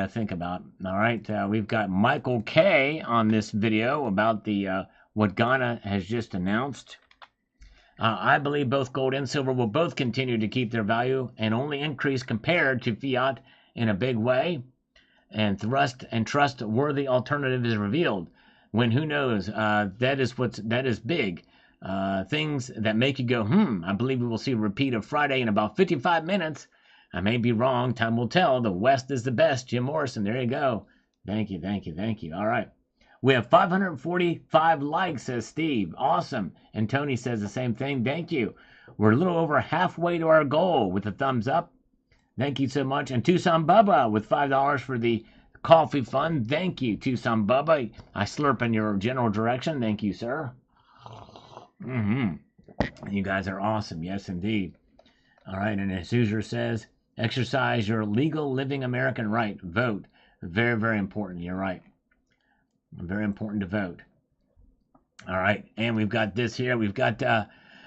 think about. All right. We've got Michael K. on this video about the what Ghana has just announced. I believe both gold and silver will both continue to keep their value and only increase compared to fiat in a big way. And trustworthy alternative is revealed. When who knows? That is big. Things that make you go, I believe we will see a repeat of Friday in about 55 minutes. I may be wrong. Time will tell. The West is the best. Jim Morrison. There you go. Thank you. All right. We have 545 likes, says Steve. Awesome. And Tony says the same thing. Thank you. We're a little over halfway to our goal with a thumbs up. Thank you so much. And Tucson Bubba with $5 for the coffee fund. Thank you, Tucson Bubba. I slurp in your general direction. Thank you, sir. You guys are awesome. Yes, indeed. All right. And as Hoosier says, exercise your legal living American right. Vote. Very, very important. You're right. Very important to vote. All right. And we've got this here. We've got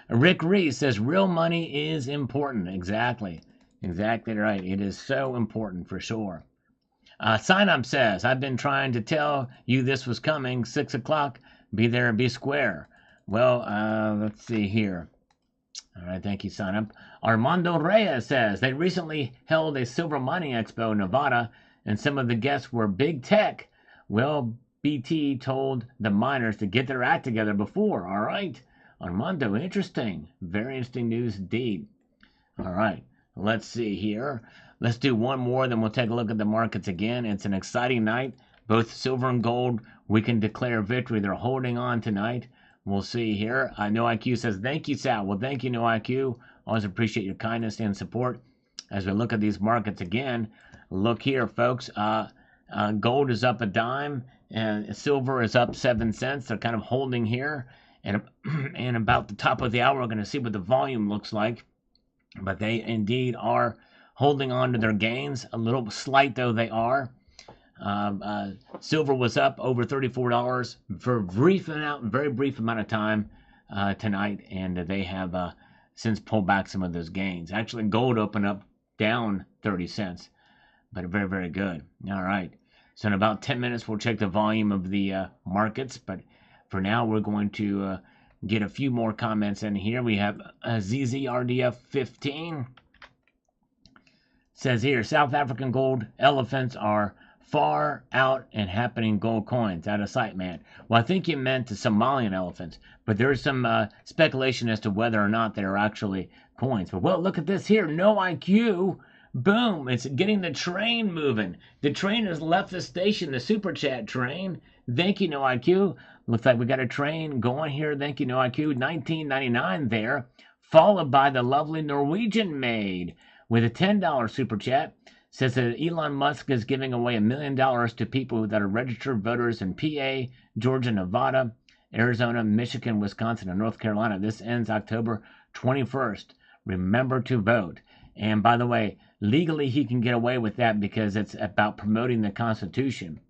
Rick Reese says real money is important. Exactly. Exactly right. It is so important for sure. Sign Up says, I've been trying to tell you this was coming. 6 o'clock. Be there and be square. Well, let's see here. All right. Thank you, Sign Up. Armando Reyes says they recently held a silver mining expo in Nevada, and some of the guests were big tech. Well, BT told the miners to get their act together before. All right. Armando, interesting. Very interesting news indeed. All right. Let's see here. Let's do one more, then we'll take a look at the markets again. It's an exciting night. Both silver and gold, we can declare victory. They're holding on tonight. We'll see here. No IQ says, thank you, Sal. Well, thank you, No IQ. Always appreciate your kindness and support. As we look at these markets again, look here, folks. Gold is up a dime, and silver is up 7 cents. They're kind of holding here. And about the top of the hour, we're going to see what the volume looks like. But they indeed are holding on to their gains. A little slight, though they are. Silver was up over $34 for a very brief amount of time tonight, and they have since pulled back some of those gains. Actually, gold opened up down 30 cents, but very, very good. All right. So in about 10 minutes, we'll check the volume of the markets, but for now, we're going to get a few more comments in here. We have ZZRDF 15. Says here, South African gold elephants are far out and happening gold coins out of sight, man. Well, I think you meant the Somalian elephants, but there's some speculation as to whether or not they're actually coins. But well, look at this here, no IQ. Boom, it's getting the train moving. The train has left the station, the super chat train. Thank you, no IQ. Looks like we got a train going here. Thank you, no IQ. 19.99 there, followed by the lovely Norwegian maid with a $10 super chat. Says that Elon Musk is giving away $1 million to people that are registered voters in PA, Georgia, Nevada, Arizona, Michigan, Wisconsin, and North Carolina. This ends October 21st. Remember to vote. And by the way, legally he can get away with that because it's about promoting the Constitution.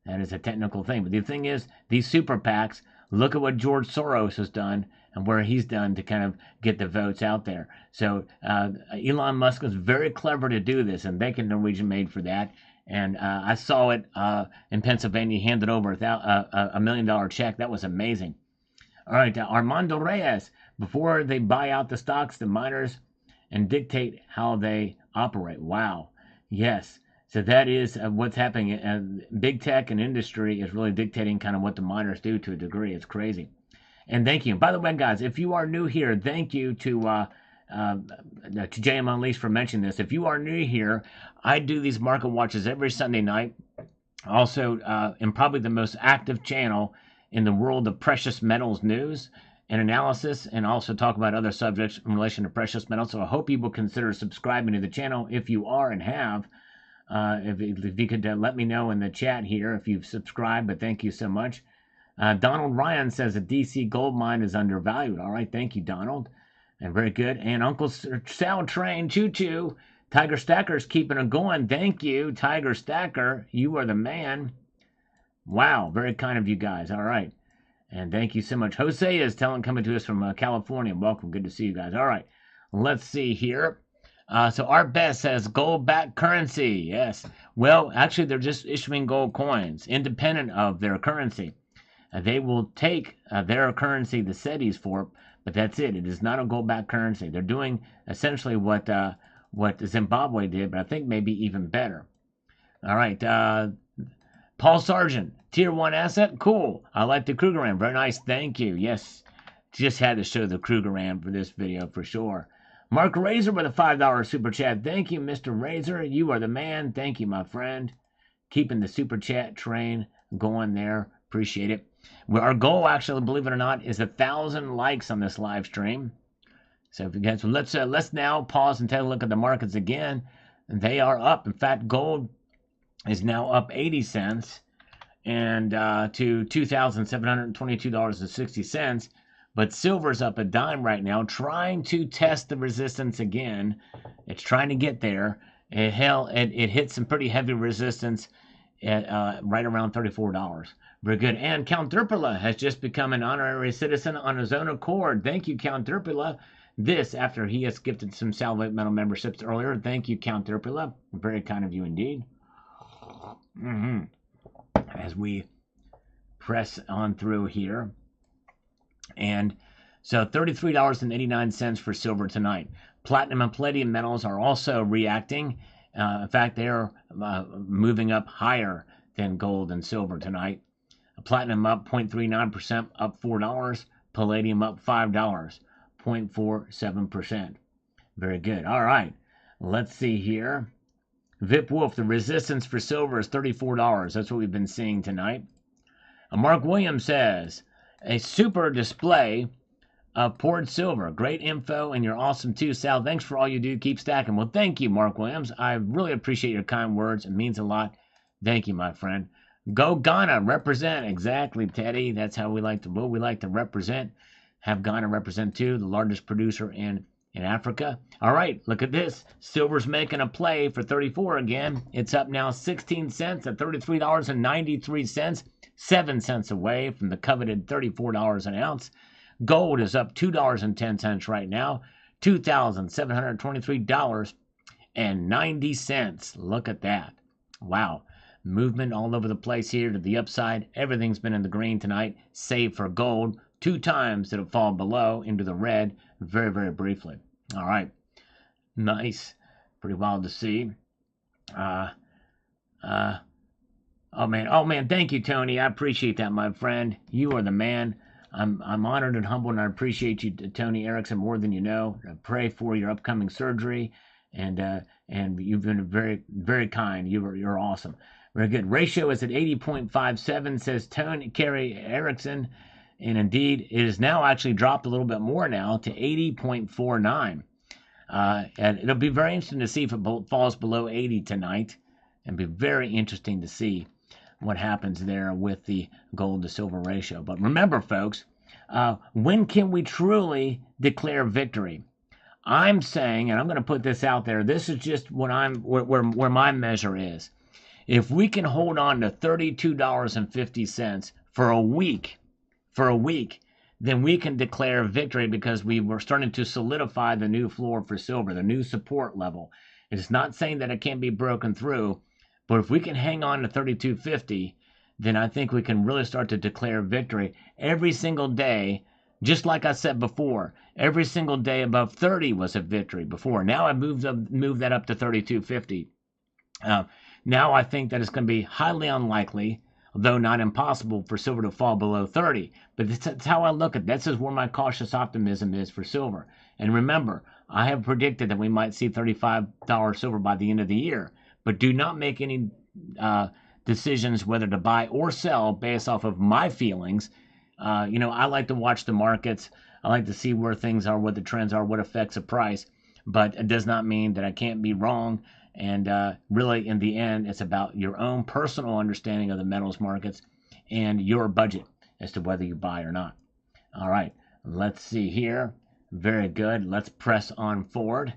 That is a technical thing. But the thing is, these super PACs, look at what George Soros has done and where he's done to kind of get the votes out there. So Elon Musk was very clever to do this, and thank you, Norwegian Maid, for that. And I saw it in Pennsylvania. He handed over a $1 million check. That was amazing. All right, Armando Reyes. Before they buy out the stocks, the miners, and dictate how they operate. Wow. Yes. So that is what's happening. Big tech and industry is really dictating kind of what the miners do to a degree. It's crazy. And thank you. By the way, guys, if you are new here, thank you to JM Unleashed for mentioning this. If you are new here, I do these market watches every Sunday night. Also, am probably the most active channel in the world of precious metals news and analysis, and also talk about other subjects in relation to precious metals. So I hope you will consider subscribing to the channel if you are and have. If you could let me know in the chat here if you've subscribed, but thank you so much. Donald Ryan says a DC gold mine is undervalued. All right, thank you, Donald. And very good. And Uncle Sal Train, choo-choo. Tiger Stacker's keeping it going. Thank you, Tiger Stacker. You are the man. Wow, very kind of you guys. All right. And thank you so much. Jose is coming to us from California. Welcome. Good to see you guys. All right. Let's see here. So Art Best says gold-backed currency. Yes. Well, actually, they're just issuing gold coins independent of their currency. They will take their currency, the CETIs, for, but that's it. It is not a gold-backed currency. They're doing essentially what Zimbabwe did, but I think maybe even better. All right. Paul Sargent, Tier 1 asset? Cool. I like the Krugerrand. Very nice. Thank you. Yes. Just had to show the Krugerrand for this video for sure. Mark Razor with a $5 super chat. Thank you, Mr. Razor. You are the man. Thank you, my friend. Keeping the super chat train going there. Appreciate it. Well, our goal, actually, believe it or not, is 1,000 likes on this live stream. So if you guys, let's now pause and take a look at the markets again. They are up. In fact, gold is now up 80 cents and to $2,722.60. But silver's up a dime right now, trying to test the resistance again. It's trying to get there. It hit some pretty heavy resistance at right around $34. Very good. And Count Derpula has just become an honorary citizen on his own accord. Thank you, Count Derpula. This after he has gifted some Salvate Metal memberships earlier. Thank you, Count Derpula. Very kind of you indeed. As we press on through here. And so $33.89 for silver tonight. Platinum and palladium metals are also reacting. In fact, they're moving up higher than gold and silver tonight. Platinum up 0.39%, up $4. Palladium up $5, 0.47%. Very good. All right. Let's see here. Vip Wolf, the resistance for silver is $34. That's what we've been seeing tonight. Mark Williams says, a super display of poured silver. Great info, and you're awesome too, Sal. Thanks for all you do. Keep stacking. Well, thank you, Mark Williams. I really appreciate your kind words. It means a lot. Thank you, my friend. Go Ghana, represent. Exactly, Teddy. That's how we like to represent. Have Ghana represent too, the largest producer in in Africa. All right, look at this. Silver's making a play for 34 again. It's up now 16 cents at $33.93, 7 cents away from the coveted $34 an ounce. Gold is up $2.10 right now, $2,723.90. Look at that. Wow. Movement all over the place here to the upside. Everything's been in the green tonight, save for gold. 2 times did it fall below into the red very, very briefly. All right. Nice. Pretty wild to see. Oh man, thank you, Tony. I appreciate that, my friend. You are the man. I'm honored and humbled, and I appreciate you, Tony Erickson, more than you know. I pray for your upcoming surgery, and you've been very, very kind. You're awesome. Very good. Ratio is at 80.57, says Tony Kerry Erickson, and indeed it is now actually dropped a little bit more now to 80.49. And it'll be very interesting to see if it falls below 80 tonight, and be very interesting to see what happens there with the gold to silver ratio. But remember, folks, when can we truly declare victory? I'm saying, and I'm going to put this out there, this is just what where my measure is. If we can hold on to $32.50 for a week, then we can declare victory, because we were starting to solidify the new floor for silver, the new support level. It's not saying that it can't be broken through, but if we can hang on to 32.50, then I think we can really start to declare victory every single day. Just like I said before, every single day above 30 was a victory before. Now I moved that up to 32.50. Now I think that it's going to be highly unlikely, though not impossible, for silver to fall below 30. But that's how I look at it. This is where my cautious optimism is for silver. And remember, I have predicted that we might see $35 silver by the end of the year. But do not make any decisions whether to buy or sell based off of my feelings. I like to watch the markets. I like to see where things are, what the trends are, what affects a price. But it does not mean that I can't be wrong. And really, in the end, it's about your own personal understanding of the metals markets and your budget as to whether you buy or not. All right, let's see here. Very good. Let's press on forward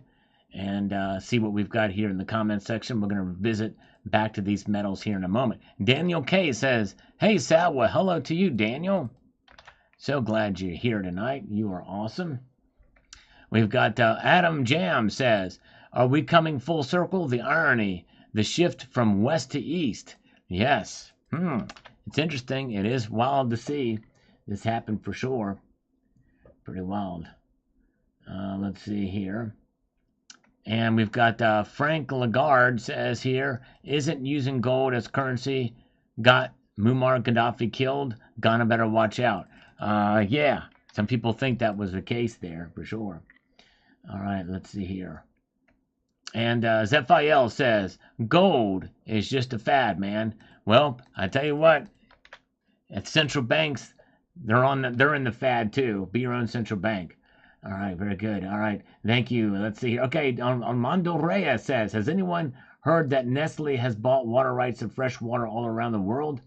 and see what we've got here in the comment section. We're going to visit back to these metals here in a moment. Daniel K says, hey, Sal. Well, hello to you, Daniel. So glad you're here tonight. You are awesome. We've got Adam Jam says, are we coming full circle? The irony, the shift from west to east. Yes. It's interesting. It is wild to see this happen for sure. Pretty wild. Let's see here. And we've got Frank Lagarde says here, isn't using gold as currency got Muammar Gaddafi killed? Ghana better watch out. Yeah, some people think that was the case there for sure. All right, let's see here. And Zephiel says, gold is just a fad, man. Well, I tell you what, at central banks, they're in the fad too. Be your own central bank. All right, very good. All right, thank you. Let's see here. Okay, Armando Reyes says, has anyone heard that Nestle has bought water rights of fresh water all around the world?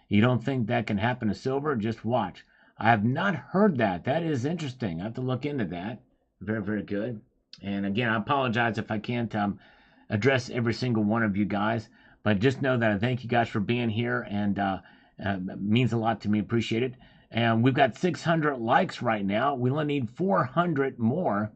You don't think that can happen to silver? Just watch. I have not heard that. That is interesting. I have to look into that. Very, very good. And again, I apologize if I can't address every single one of you guys, but just know that I thank you guys for being here, and it means a lot to me. Appreciate it. And we've got 600 likes right now. We only need 400 more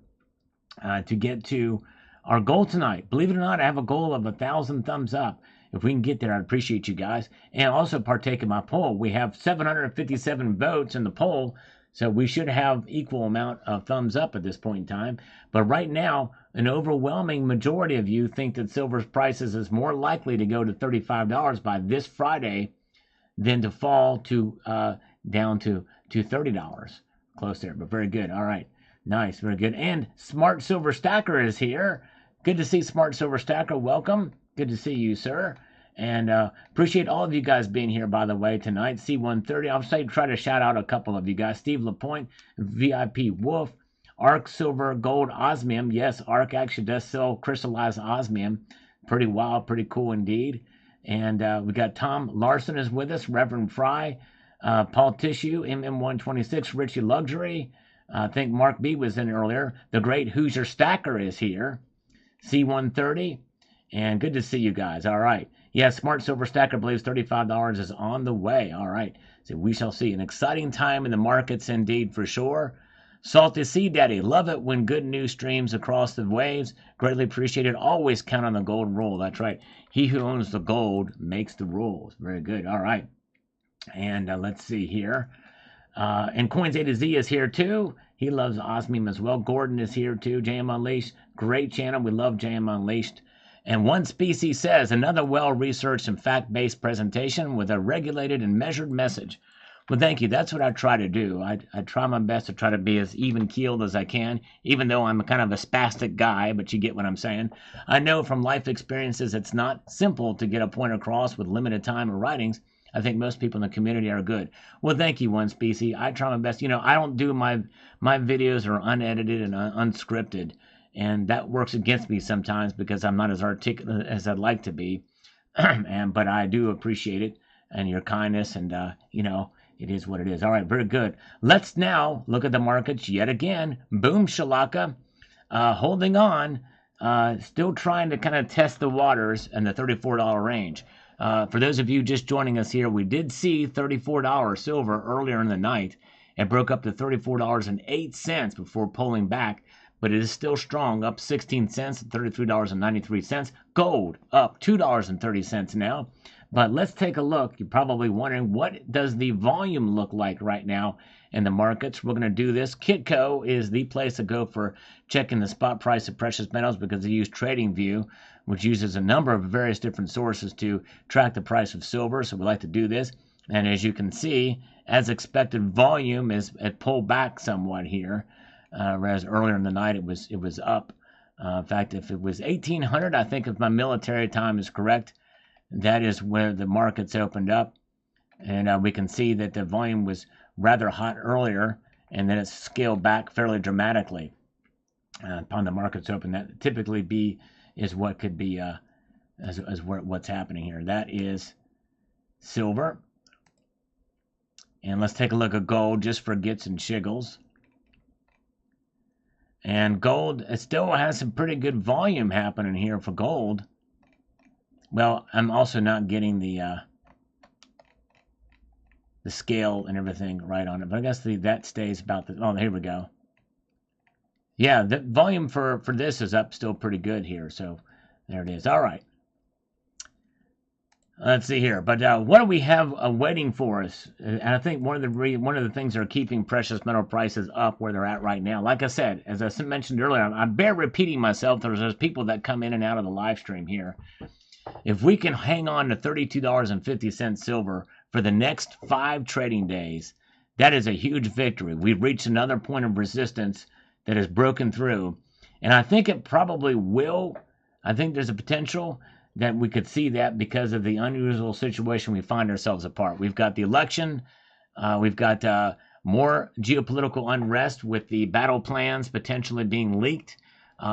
to get to our goal tonight. Believe it or not, I have a goal of 1,000 thumbs up. If we can get there, I'd appreciate you guys. And also partake in my poll. We have 757 votes in the poll, so we should have equal amount of thumbs up at this point in time. But right now, an overwhelming majority of you think that silver's prices is more likely to go to $35 by this Friday than to fall to down to $30. Close there, but very good. All right. Nice. Very good. And Smart Silver Stacker is here. Good to see Smart Silver Stacker. Welcome. Good to see you, sir. And appreciate all of you guys being here, by the way, tonight. C130. I'll try to shout out a couple of you guys. Steve LaPointe, VIP Wolf, ARC Silver Gold Osmium. Yes, ARC actually does sell crystallized osmium. Pretty wild, pretty cool indeed. And we got Tom Larson is with us, Reverend Fry, Paul Tissue, MM126, Richie Luxury, I think Mark B was in earlier. The great Hoosier Stacker is here. C130. And good to see you guys. All right. Yeah, Smart Silver Stacker believes $35 is on the way. All right. So we shall see. An exciting time in the markets indeed for sure. Salty Sea Daddy, love it when good news streams across the waves. Greatly appreciated. Always count on the golden rule. That's right. He who owns the gold makes the rules. Very good. All right. And let's see here. And Coins A to Z is here too. He loves Osmium as well. Gordon is here too. JM Unleashed. Great channel. We love JM Unleashed. And One Species says, another well-researched and fact-based presentation with a regulated and measured message. Well, thank you. That's what I try to do. I try my best to try to be as even-keeled as I can, even though I'm kind of a spastic guy, but you get what I'm saying. I know from life experiences it's not simple to get a point across with limited time or writings. I think most people in the community are good. Well, thank you, One Species. I try my best. You know, I don't do my videos are unedited and unscripted, and that works against me sometimes because I'm not as articulate as I'd like to be. But I do appreciate it and your kindness, and you know, it is what it is. All right, very good. Let's now look at the markets yet again. Boom shalaka, holding on, still trying to kind of test the waters in the $34 range. For those of you just joining us here, we did see $34 silver earlier in the night. It broke up to $34.08 before pulling back, but it is still strong, up 16 cents at $33.93. Gold up $2.30 now. But let's take a look. You're probably wondering, what does the volume look like right now in the markets? We're going to do this. Kitco is the place to go for checking the spot price of precious metals because they use TradingView, which uses a number of various different sources to track the price of silver. So we like to do this. And as you can see, as expected, volume is pulled back somewhat here. Whereas earlier in the night, it was up. In fact, if it was 1800, I think if my military time is correct, that is where the markets opened up. And we can see that the volume was rather hot earlier, and then it's scaled back fairly dramatically upon the markets open. That typically is what could be what's happening here. That is silver. And let's take a look at gold just for gits and shiggles. And gold, it still has some pretty good volume happening here for gold. Well, I'm also not getting the scale and everything right on it, but I guess that stays about the. Oh, here we go. Yeah, the volume for this is up still pretty good here, so there it is. All right. Let's see here, but what do we have waiting for us? And I think one of the things that are keeping precious metal prices up where they're at right now. Like I said, as I mentioned earlier, I bear repeating myself. There's people that come in and out of the live stream here. If we can hang on to $32.50 silver for the next 5 trading days, that is a huge victory. We've reached another point of resistance that is broken through, and I think it probably will. I think there's a potential that we could see that because of the unusual situation we find ourselves apart. We've got the election. We've got more geopolitical unrest with the battle plans potentially being leaked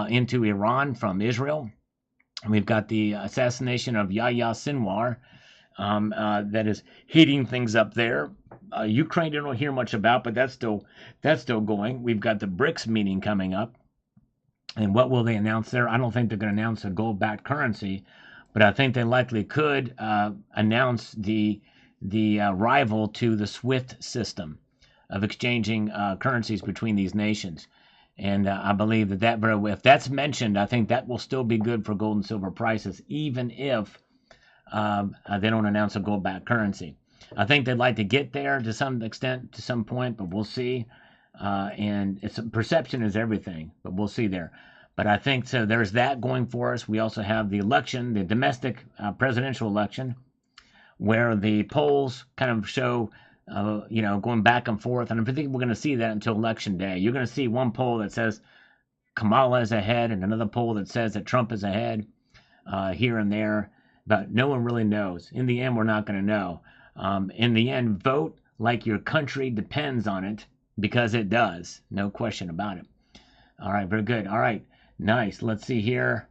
into Iran from Israel. We've got the assassination of Yahya Sinwar that is heating things up there. Ukraine don't hear much about, but that's still going. We've got the BRICS meeting coming up. And what will they announce there? I don't think they're going to announce a gold-backed currency, but I think they likely could announce the rival to the SWIFT system of exchanging currencies between these nations. And I believe that if that's mentioned, I think that will still be good for gold and silver prices, even if they don't announce a gold-backed currency. I think they'd like to get there to some extent, to some point, but we'll see. And perception is everything, but we'll see there. But I think so. There's that going for us. We also have the election, the domestic presidential election, where the polls kind of show, going back and forth. And I think we're going to see that until election day. You're going to see one poll that says Kamala is ahead and another poll that says that Trump is ahead here and there. But no one really knows. In the end, we're not going to know. In the end, vote like your country depends on it, because it does. No question about it. All right, very good. All right, nice. Let's see here.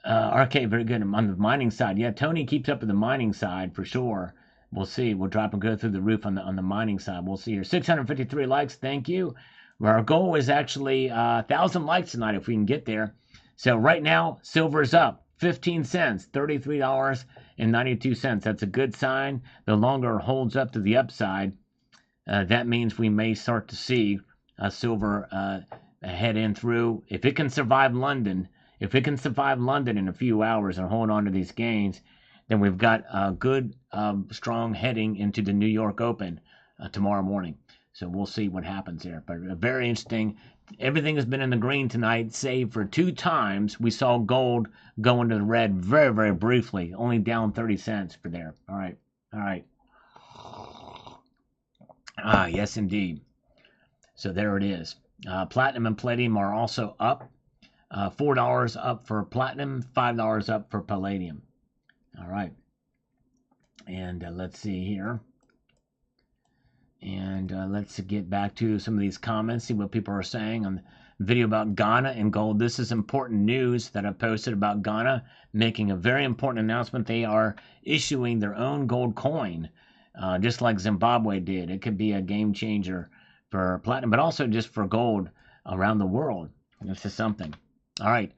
RK, very good. On the mining side, yeah, Tony keeps up with the mining side for sure. We'll see. We'll drop and go through the roof on the mining side. We'll see here. 653 likes. Thank you. Our goal is actually 1,000 likes tonight if we can get there. So right now, silver's up 15 cents, $33.92. That's a good sign. The longer it holds up to the upside, that means we may start to see silver head in through. If it can survive London, in a few hours and hold on to these gains, then we've got a good, strong heading into the New York Open tomorrow morning. So we'll see what happens there. But very interesting. Everything has been in the green tonight, save for 2 times we saw gold go into the red very, very briefly, only down 30 cents for there. All right. Yes, indeed. So there it is. Platinum and palladium are also up. $4 up for platinum, $5 up for palladium. All right. And let's see here. And let's get back to some of these comments, see what people are saying on the video about Ghana and gold. This is important news that I posted about Ghana making a very important announcement. They are issuing their own gold coin, just like Zimbabwe did. It could be a game changer for platinum, but also just for gold around the world. This is something. All right.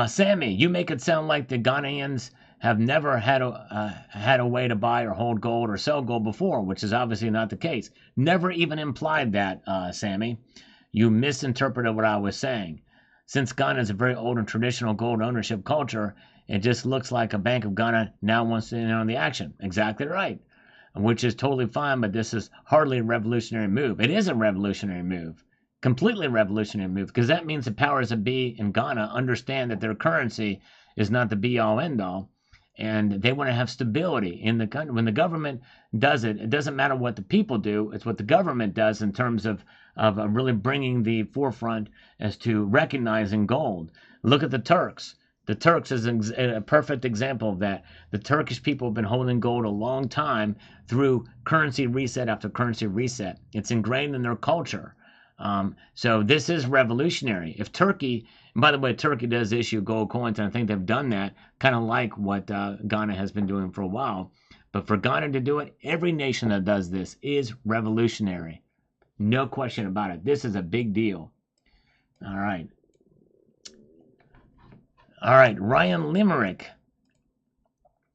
Sammy, you make it sound like the Ghanaians have never had a way to buy or hold gold or sell gold before, which is obviously not the case. Never even implied that, Sammy. You misinterpreted what I was saying. Since Ghana is a very old and traditional gold ownership culture, it just looks like a Bank of Ghana now wants to in on the action. Exactly right. Which is totally fine, but this is hardly a revolutionary move. It is a revolutionary move. Completely revolutionary move, because that means the powers that be in Ghana understand that their currency is not the be-all, end-all, and they want to have stability in the country. When the government does it, it doesn't matter what the people do. It's what the government does in terms of really bringing the forefront as to recognizing gold. Look at the Turks. The Turks is a perfect example of that. The Turkish people have been holding gold a long time through currency reset after currency reset. It's ingrained in their culture. So this is revolutionary. If Turkey, and by the way, Turkey does issue gold coins, and I think they've done that kind of like what Ghana has been doing for a while. But for Ghana to do it, every nation that does this is revolutionary. No question about it. This is a big deal. All right. Ryan Limerick,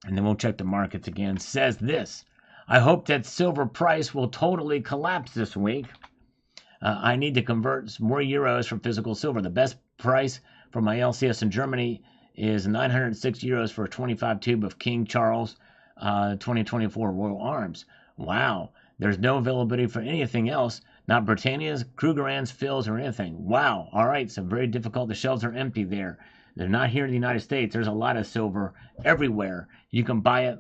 and then we'll check the markets again, says this: I hope that silver price will totally collapse this week. I need to convert more euros for physical silver. The best price for my LCS in Germany is 906 euros for a 25 tube of King Charles 2024 Royal Arms. Wow. There's no availability for anything else. Not Britannia's, Krugerrands, Phil's, or anything. Wow. All right. So very difficult. The shelves are empty there. They're not here in the United States. There's a lot of silver everywhere. You can buy it,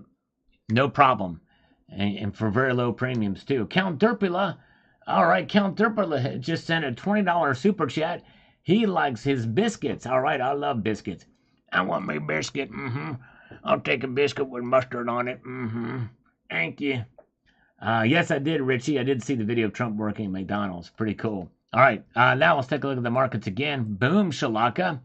no problem. And for very low premiums, too. Count Derpula. All right, Count Derpula just sent a $20 super chat. He likes his biscuits. All right, I love biscuits. I want my biscuit. I'll take a biscuit with mustard on it. Thank you. Yes, I did, Richie. I did see the video of Trump working at McDonald's. Pretty cool. All right, now let's take a look at the markets again. Boom, shalaka.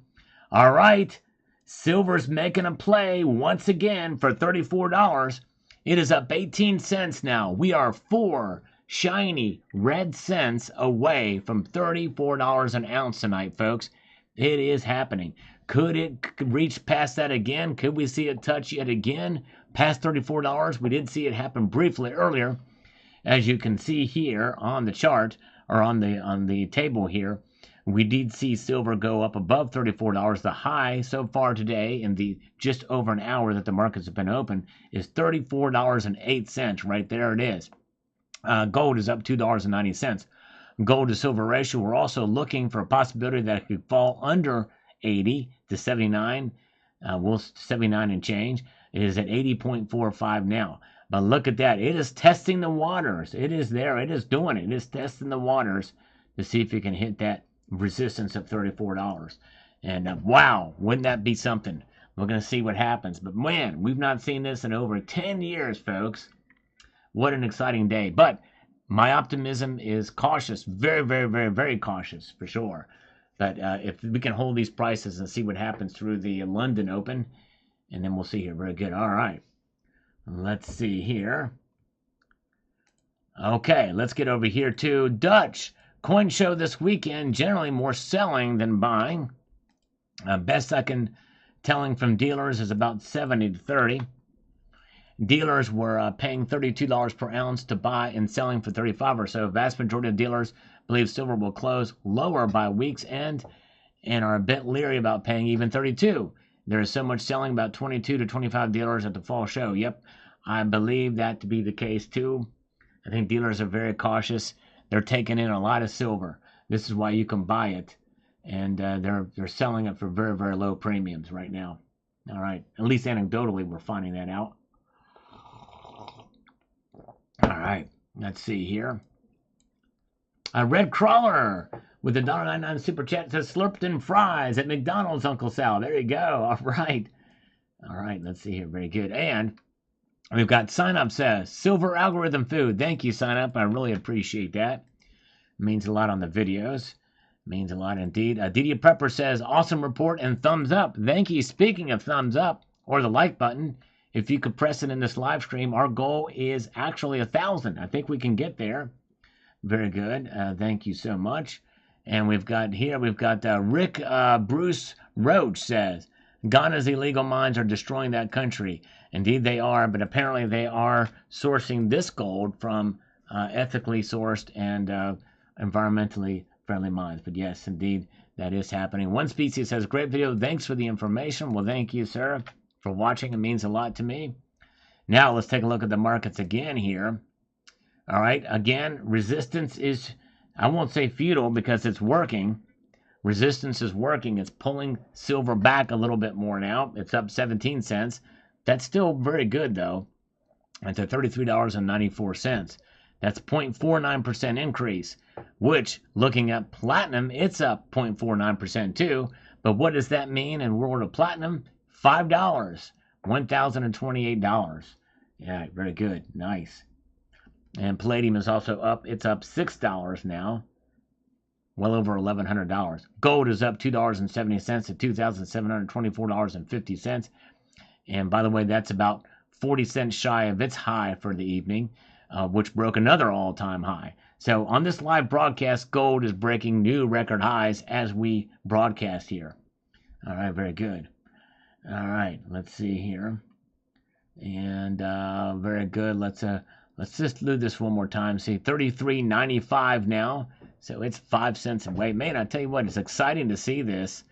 All right, silver's making a play once again for $34. It is up 18 cents now. We are 4 shiny red cents away from $34 an ounce tonight, folks. It is happening. Could it reach past that again? Could we see it touch yet again past $34? We did see it happen briefly earlier. As you can see here on the chart, or on the table here, we did see silver go up above $34. The high so far today, in the just over an hour that the markets have been open, is $34.08. Right there it is. Gold is up $2.90. Gold to silver ratio, we're also looking for a possibility that it could fall under 80 to 79. 79 and change. It is at 80.45 now. But look at that. It is testing the waters. It is there. It is doing it. It is testing the waters to see if it can hit that resistance of $34. And wow, wouldn't that be something? We're going to see what happens. But man, we've not seen this in over 10 years, folks. What an exciting day. But my optimism is cautious. Very, very, very, very cautious, for sure. But if we can hold these prices and see what happens through the London Open, and then we'll see here. Very good. All right. Let's see here. Okay, let's get over here to Dutch. Coin show this weekend, generally more selling than buying. Best I can telling from dealers is about 70 to 30. Dealers were paying $32 per ounce to buy and selling for 35 or so. Vast majority of dealers believe silver will close lower by week's end and are a bit leery about paying even 32. There is so much selling, about 22 to 25 dealers at the fall show. Yep, I believe that to be the case too. I think dealers are very cautious. They're taking in a lot of silver. This is why you can buy it, and they're selling it for very, very low premiums right now. All right, at least anecdotally, we're finding that out. All right, let's see here. Red Crawler with the $1.99 super chat says Slurped fries at McDonald's, Uncle Sal. There you go. All right. All right, let's see here. Very good. And we've got Sign Up says Silver Algorithm Food. Thank you, Sign Up. I really appreciate that. It means a lot on the videos. It means a lot indeed. Didier Prepper says awesome report and thumbs up. Thank you. Speaking of thumbs up or the like button, if you could press it in this live stream, our goal is actually 1,000. I think we can get there. Very good. Thank you so much. And we've got Rick Bruce Roach says, Ghana's illegal mines are destroying that country. Indeed they are, but apparently they are sourcing this gold from ethically sourced and environmentally friendly mines. But yes, indeed, that is happening. One Species says, great video. Thanks for the information. Well, thank you, sir, for watching. It means a lot to me. Now let's take a look at the markets again here. All right, again, resistance is, I won't say futile because it's working. Resistance is working. It's pulling silver back a little bit more now. It's up 17 cents. That's still very good, though. It's at $33.94. That's 0.49% increase, which, looking at platinum, it's up 0.49% too. But what does that mean in world of platinum? $5, $1,028. Yeah, very good. Nice. And palladium is also up. It's up $6 now. Well over $1,100. Gold is up $2.70 to $2,724.50. And by the way, that's about 40 cents shy of its high for the evening, which broke another all-time high. So on this live broadcast, gold is breaking new record highs as we broadcast here. All right, very good. All right, let's see here. And very good. Let's just do this one more time. See, $33.95 now. So it's 5 cents away. Man, I tell you what, it's exciting to see this.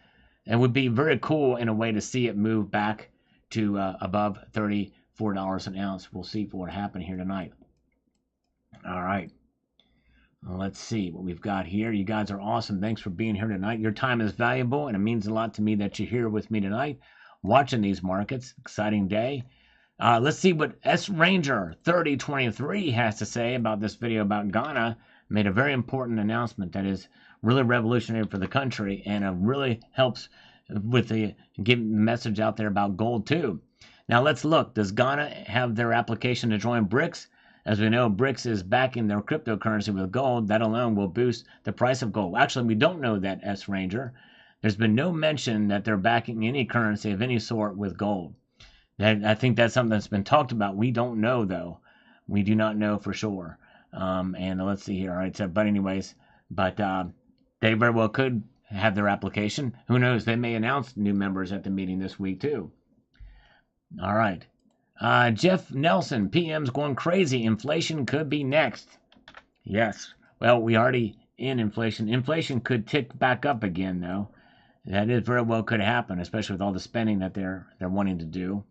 It would be very cool in a way to see it move back to above $34 an ounce. We'll see what happened here tonight. All right. Well, let's see what we've got here. You guys are awesome. Thanks for being here tonight. Your time is valuable, and it means a lot to me that you're here with me tonight, watching these markets. Exciting day. Let's see what S Ranger 3023 has to say about this video about Ghana. Made a very important announcement that is really revolutionary for the country, and it really helps with the getting the message out there about gold too. Now let's look. Does Ghana have their application to join BRICS? As we know, BRICS is backing their cryptocurrency with gold. That alone will boost the price of gold. Actually, we don't know that, S Ranger. There's been no mention that they're backing any currency of any sort with gold. I think that's something that's been talked about. We don't know, though. We do not know for sure. And let's see here. All right, so, but anyways, they very well could have their application. Who knows? They may announce new members at the meeting this week, too. All right. Jeff Nelson, PM's going crazy. Inflation could be next. Yes. Well, we already in inflation. Inflation could tick back up again, though. That is very well could happen, especially with all the spending that they're wanting to do.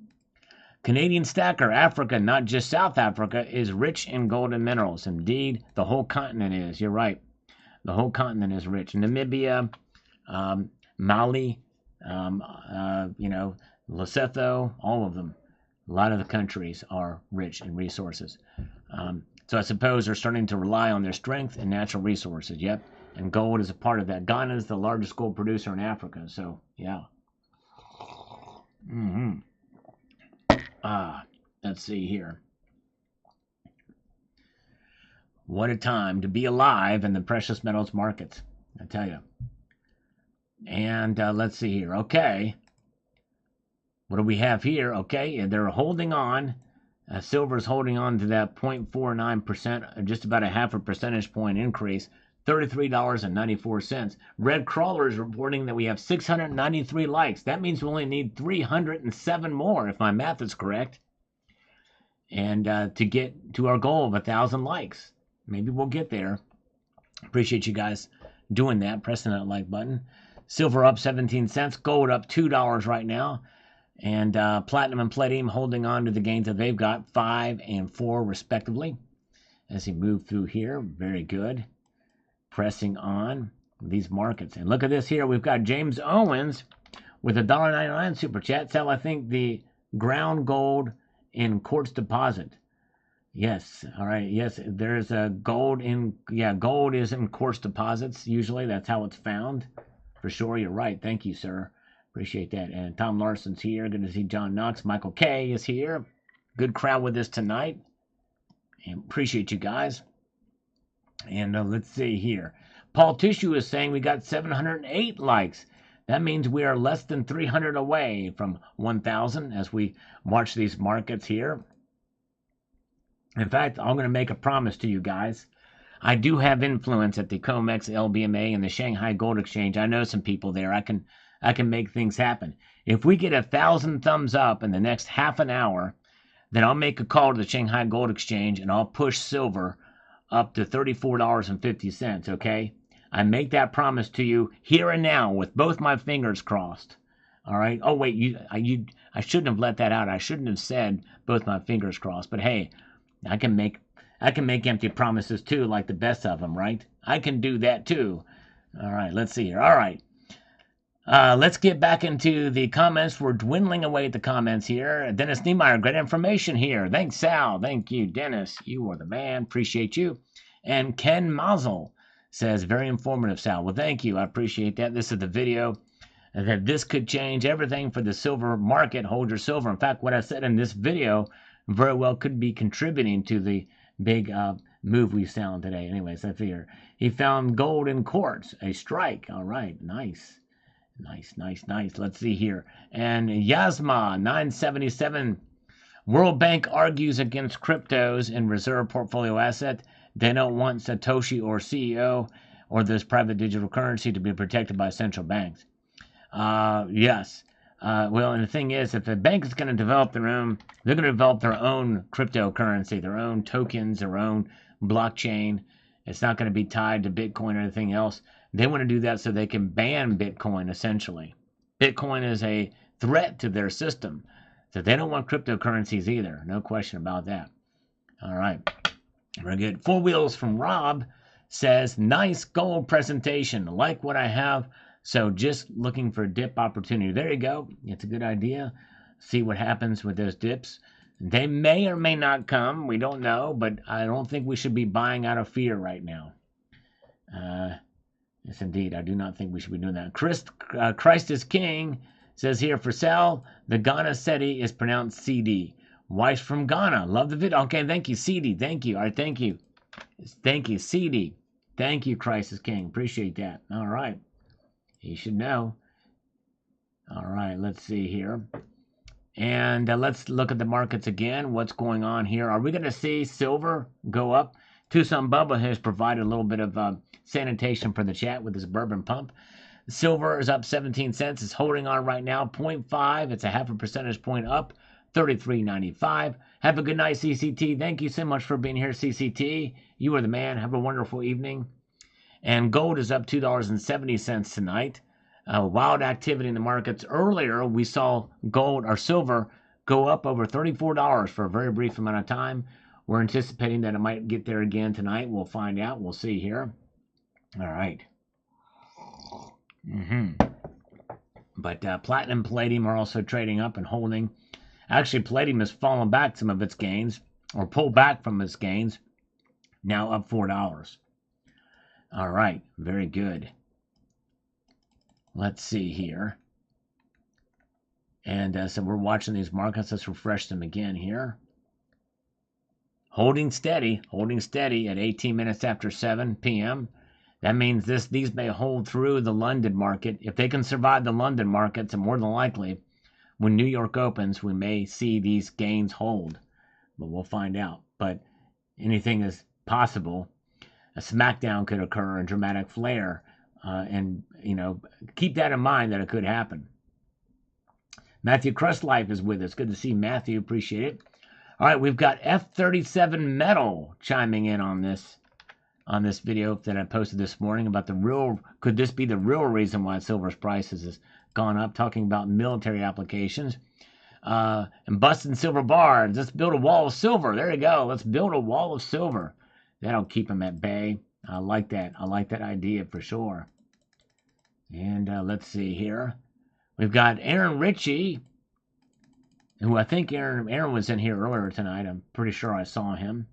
Canadian Stacker, Africa, not just South Africa, is rich in gold and minerals. Indeed, the whole continent is. You're right. The whole continent is rich. Namibia, Mali, Lesotho, all of them. A lot of the countries are rich in resources. So I suppose they're starting to rely on their strength and natural resources. Yep. And gold is a part of that. Ghana is the largest gold producer in Africa. So, yeah. Let's see here. What a time to be alive in the precious metals markets, I tell you. And let's see here. Okay. What do we have here? Okay, they're holding on. Silver's holding on to that 0.49%, just about a half a percentage point increase, $33.94. Red Crawler is reporting that we have 693 likes. That means we only need 307 more, if my math is correct, and to get to our goal of 1,000 likes. Maybe we'll get there. Appreciate you guys doing that, pressing that like button. Silver up 17 cents, gold up $2 right now. And platinum and palladium holding on to the gains that they've got, 5 and 4 respectively. As he moved through here, very good. Pressing on these markets. And look at this here. We've got James Owens with a $1.99 super chat. Sell, I think, the ground gold in quartz deposit. Yes. All right. Yes, there's a gold in, gold is in quartz deposits. Usually that's how it's found. For sure. You're right. Thank you, sir. Appreciate that. And Tom Larson's here. Good to see John Knox. Michael K is here. Good crowd with us tonight. And appreciate you guys. And let's see here. Paul Tissue is saying we got 708 likes. That means we are less than 300 away from 1,000 as we march these markets here. In fact, I'm going to make a promise to you guys. I do have influence at the COMEX, LBMA, and the Shanghai Gold Exchange. I know some people there. I can make things happen. If we get 1,000 thumbs up in the next half an hour, then I'll make a call to the Shanghai Gold Exchange and I'll push silver up to $34.50, okay? I make that promise to you here and now with both my fingers crossed. All right? Oh, wait, I shouldn't have let that out. I shouldn't have said both my fingers crossed. But hey, I can make empty promises too, like the best of them, right? I can do that too. All right, let's see here. All right. Let's get back into the comments. We're dwindling away at the comments here. Dennis Niemeyer, great information here. Thanks, Sal. Thank you, Dennis. You are the man. Appreciate you. And Ken Mazel says, very informative, Sal. Well, thank you. I appreciate that. This is the video that this could change everything for the silver market. Hold your silver. In fact, what I said in this video very well could be contributing to the big move we found today. Anyways, that's here. He found gold in quartz, a strike. All right, nice. Nice. Let's see here. And Yasma 977. World Bank argues against cryptos in reserve portfolio asset. They don't want Satoshi or CEO or this private digital currency to be protected by central banks. Yes. Well, and the thing is, if a bank is going to develop their own, they're going to develop their own cryptocurrency, their own tokens, their own blockchain. It's not going to be tied to Bitcoin or anything else. They want to do that so they can ban Bitcoin, essentially. Bitcoin is a threat to their system. So they don't want cryptocurrencies either. No question about that. All right. Very good. Four Wheels from Rob says, nice gold presentation. Like what I have. So just looking for dip opportunity. There you go. It's a good idea. See what happens with those dips. They may or may not come. We don't know. But I don't think we should be buying out of fear right now. Yes, indeed. I do not think we should be doing that. Christ is King says here, for sale, the Ghana Seti is pronounced CD. Wife's from Ghana. Love the video. Okay, thank you, CD. Thank you. All right, thank you. Thank you, CD. Thank you, Christ is King. Appreciate that. All right. You should know. All right, let's see here. And let's look at the markets again. What's going on here? Are we going to see silver go up? Tucson Bubba has provided a little bit of sanitation for the chat with his bourbon pump. Silver is up 17 cents. It's holding on right now, 0.5. It's a half a percentage point up, $33.95. Have a good night, CCT. Thank you so much for being here, CCT. You are the man. Have a wonderful evening. And gold is up $2.70 tonight. Wild activity in the markets. Earlier, we saw gold or silver go up over $34 for a very brief amount of time. We're anticipating that it might get there again tonight. We'll find out. We'll see here. All right. But platinum and palladium are also trading up and holding. Actually, palladium has fallen back some of its gains, or pulled back from its gains. Now up $4. All right. Very good. Let's see here. And so we're watching these markets. Let's refresh them again here. Holding steady at 18 minutes after 7 p.m. That means these may hold through the London market. If they can survive the London markets, and more than likely, when New York opens, we may see these gains hold but we'll find out. But anything is possible. A smackdown could occur, a dramatic flare, and keep that in mind that it could happen. Matthew Crustlife is with us. Good to see Matthew. Appreciate it. All right, we've got F37 Metal chiming in on this video that I posted this morning about could this be the real reason why silver's prices has gone up, talking about military applications. And busting silver bars. Let's build a wall of silver. There you go. Let's build a wall of silver. That'll keep them at bay. I like that. I like that idea for sure. And let's see here. We've got Aaron Ritchie, who I think Aaron was in here earlier tonight. I'm pretty sure I saw him.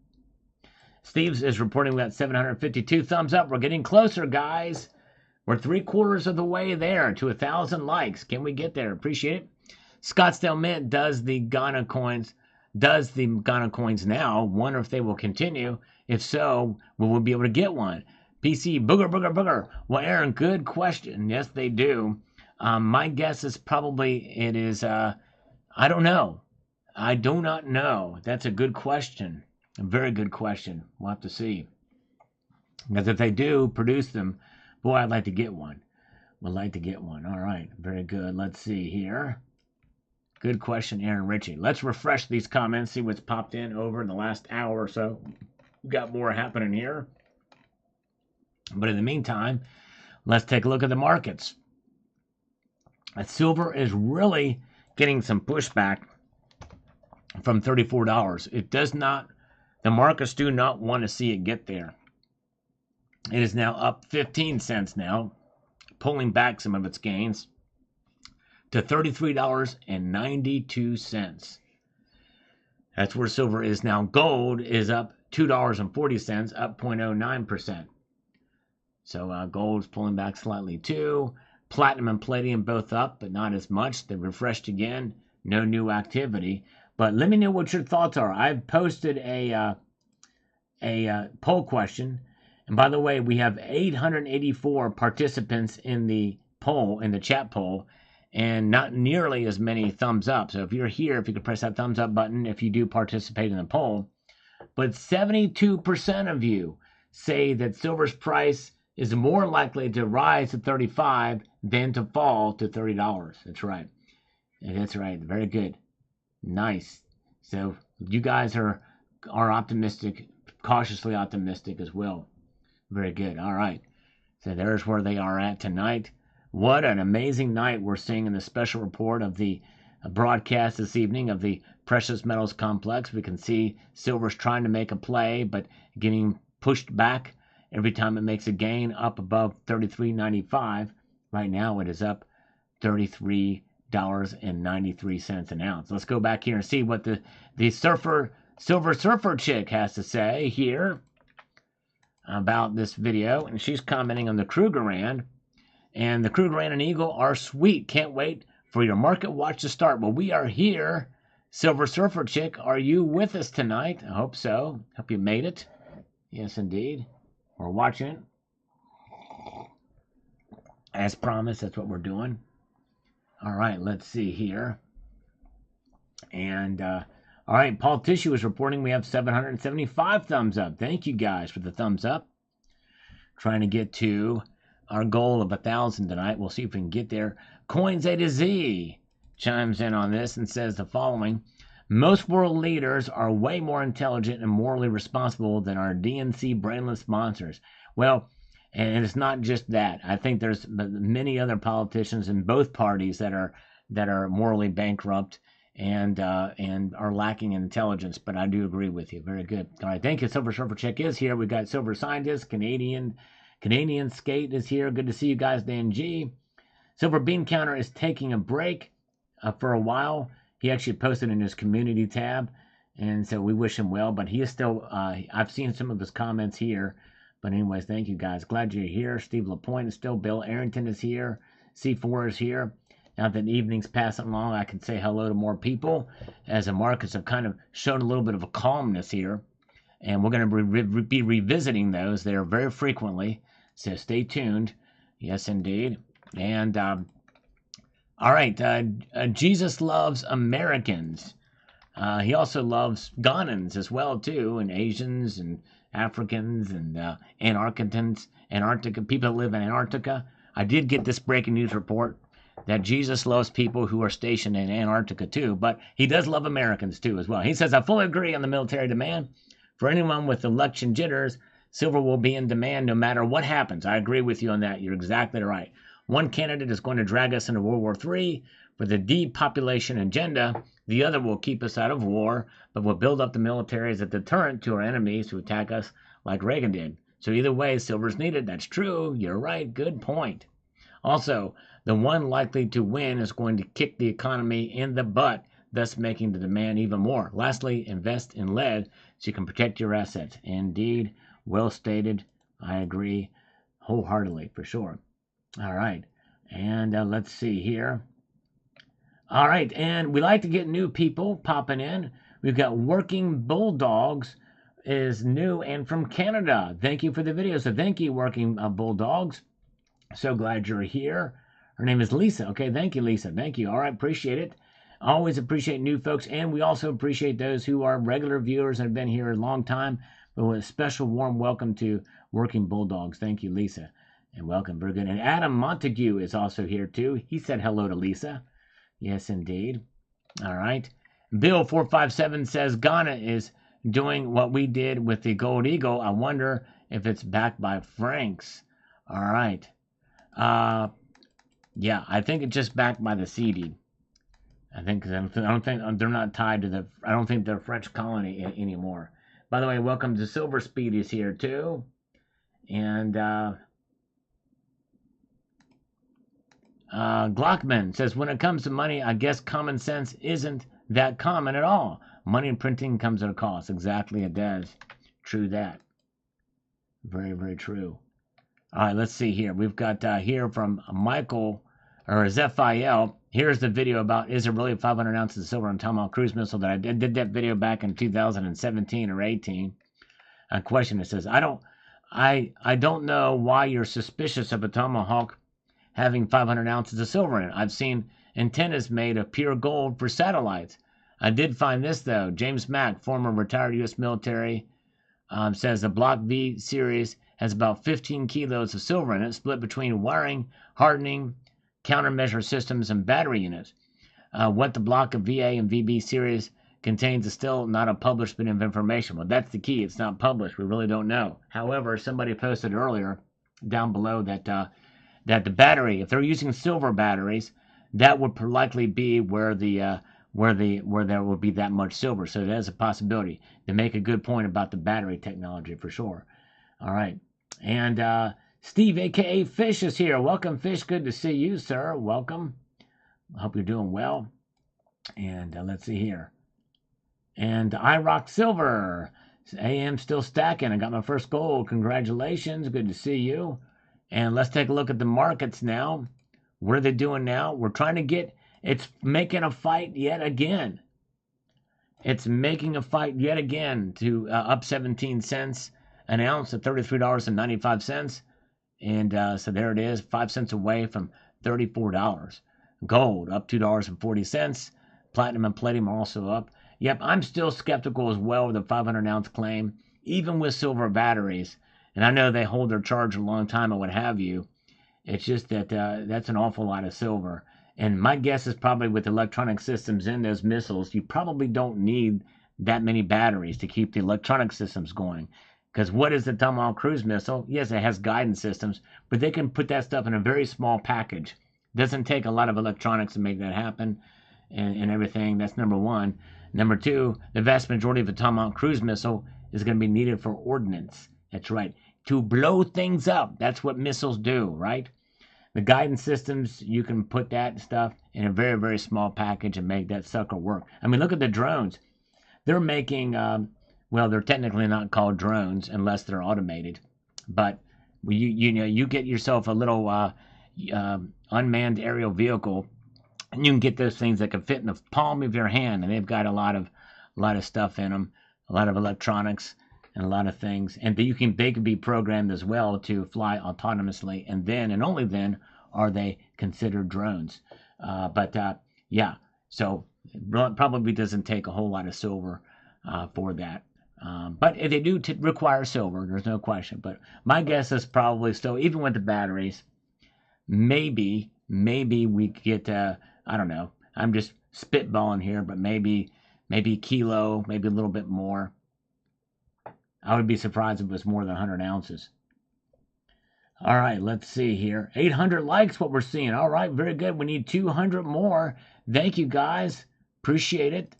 Steve's is reporting we got 752 thumbs up. We're getting closer, guys. We're 3/4 of the way there to 1,000 likes. Can we get there? Appreciate it. Scottsdale Mint does the Ghana coins now. Wonder if they will continue. If so, will we be able to get one? PC booger. Well, Aaron, good question. Yes, they do. My guess is probably it is. I don't know. I do not know. That's a good question. A very good question. We'll have to see. Because if they do produce them, boy, I'd like to get one. Would like to get one. All right. Very good. Let's see here. Good question, Aaron Ritchie. Let's refresh these comments, see what's popped in over the last hour or so. We've got more happening here. But in the meantime, let's take a look at the markets. Silver is really getting some pushback from $34. The markets do not want to see it get there. It is now up 15 cents now, pulling back some of its gains to $33.92. That's where silver is now. Gold is up $2.40, up 0.09%. So gold's pulling back slightly too. Platinum and palladium both up, but not as much. They refreshed again. No new activity. But let me know what your thoughts are. I've posted a poll question. And by the way, we have 884 participants in the poll, in the chat poll, and not nearly as many thumbs up. So if you're here, if you could press that thumbs up button if you do participate in the poll. But 72% of you say that silver's price is more likely to rise to $35 than to fall to $30. That's right. That's right. Very good. Nice. So you guys are optimistic, cautiously optimistic as well. Very good. All right. So there's where they are at tonight. What an amazing night we're seeing in the special report of the broadcast this evening of the precious metals complex. We can see silver's trying to make a play, but getting pushed back every time it makes a gain up above $33.95. Right now it is up $33.93 an ounce. Let's go back here and see what the silver surfer chick has to say here about this video. And she's commenting on the Krugerrand. And the Krugerrand and Eagle are sweet. Can't wait for your market watch to start. Well, we are here. Silver Surfer Chick, are you with us tonight? I hope so. Hope you made it. Yes, indeed. We're watching it. As promised, that's what we're doing. All right, let's see here. And, all right, Paul Tissue is reporting we have 775 thumbs up. Thank you guys for the thumbs up. Trying to get to our goal of 1,000 tonight. We'll see if we can get there. Coins A to Z chimes in on this and says the following. Most world leaders are way more intelligent and morally responsible than our DNC brainless monsters. Well, and it's not just that. I think there's many other politicians in both parties that are morally bankrupt and are lacking in intelligence. But I do agree with you. Very good. All right, thank you. Silver Surfer Chick is here. We got Silver Scientist, Canadian Skate is here. Good to see you guys, Dan G. Silver Bean Counter is taking a break for a while. He actually posted in his community tab, and so we wish him well. But he is still, I've seen some of his comments here. But anyways, thank you guys. Glad you're here. Steve LaPointe is still. Bill Arrington is here. C4 is here. Now that the evening's passing along, I can say hello to more people as the markets have kind of shown a little bit of a calmness here. And we're going to be revisiting those there very frequently. So stay tuned. Yes, indeed. And, all right. Jesus Loves Americans He also loves Ghanans as well too, and Asians and Africans and Antarctica people that live in Antarctica. I did get this breaking news report that Jesus loves people who are stationed in Antarctica too, but he does love Americans too as well. He says, I fully agree on the military demand. For anyone with election jitters, silver will be in demand no matter what happens. I agree with you on that. You're exactly right. One candidate is going to drag us into World War III for the depopulation agenda. The other will keep us out of war, but will build up the military as a deterrent to our enemies who attack us like Reagan did. So either way, silver's needed. That's true. You're right. Good point. Also, the one likely to win is going to kick the economy in the butt, thus making the demand even more. Lastly, invest in lead so you can protect your assets. Indeed, well stated. I agree wholeheartedly, for sure. All right, and let's see here. All right, and we like to get new people popping in. We've got Working Bulldogs is new and from Canada. Thank you for the video. So thank you, Working Bulldogs. So glad you're here. Her name is Lisa. Okay, thank you, Lisa. Thank you. All right, appreciate it. Always appreciate new folks, and we also appreciate those who are regular viewers and have been here a long time. But with a special warm welcome to Working Bulldogs. Thank you, Lisa, and welcome, very good. And Adam Montague is also here too. He said hello to Lisa. Yes, indeed. All right. Bill 457 says Ghana is doing what we did with the Gold Eagle. I wonder if it's backed by francs. All right. Yeah, I think it's just backed by the CD. I think I don't think they're not tied to the. I don't think they're a French colony anymore. By the way, welcome to Silver Speed is here too, and Glockman says when it comes to money, I guess common sense isn't that common at all. Money and printing comes at a cost. Exactly, it does. True that. Very, very true. All right, let's see here. We've got here from Michael or Zephiel. Here's the video about is it really 500 ounces of silver on Tomahawk cruise missile that I did that video back in 2017 or 18. A question that says I don't know why you're suspicious of a Tomahawk having 500 ounces of silver in it. I've seen antennas made of pure gold for satellites. I did find this though. James Mack, former retired U.S. military, says the Block V series has about 15 kilos of silver in it, split between wiring, hardening, countermeasure systems, and battery units. What the Block of VA and VB series contains is still not a published bit of information. Well, that's the key. It's not published. We really don't know. However, somebody posted earlier down below that the battery, if they're using silver batteries, that would likely be where there would be that much silver. So that is a possibility. They make a good point about the battery technology for sure. All right. And Steve, a.k.a. Fish, is here. Welcome, Fish. Good to see you, sir. Welcome. I hope you're doing well. And let's see here. And I Rock Silver. AM still stacking. I got my first gold. Congratulations. Good to see you. And let's take a look at the markets now. What are they doing now? We're trying to get, it's making a fight yet again. It's making a fight yet again to up 17 cents an ounce at $33.95. And so there it is, 5 cents away from $34. Gold up $2.40. Platinum and palladium are also up. Yep, I'm still skeptical as well with the 500 ounce claim, even with silver batteries. And I know they hold their charge a long time and what have you. It's just that that's an awful lot of silver. And my guess is probably with electronic systems in those missiles, you probably don't need that many batteries to keep the electronic systems going. Because what is the Tomahawk cruise missile? Yes, it has guidance systems, but they can put that stuff in a very small package. Doesn't take a lot of electronics to make that happen and everything. That's number one. Number two, the vast majority of a Tomahawk cruise missile is going to be needed for ordnance. That's right. To blow things up. That's what missiles do, right? The guidance systems, you can put that stuff in a very, very small package and make that sucker work. I mean, look at the drones. They're making, well, they're technically not called drones unless they're automated. But you get yourself a little unmanned aerial vehicle, and you can get those things that can fit in the palm of your hand, and they've got a lot of stuff in them, a lot of electronics and a lot of things, and they can be programmed as well to fly autonomously, and then and only then are they considered drones. Yeah, so It probably doesn't take a whole lot of silver for that. But they do require silver, there's no question. But my guess is probably still, even with the batteries, maybe we get, I don't know, I'm just spitballing here, but maybe kilo, maybe a little bit more. I would be surprised if it was more than 100 ounces. All right, let's see here. 800 likes, what we're seeing. All right, very good. We need 200 more. Thank you, guys. Appreciate it.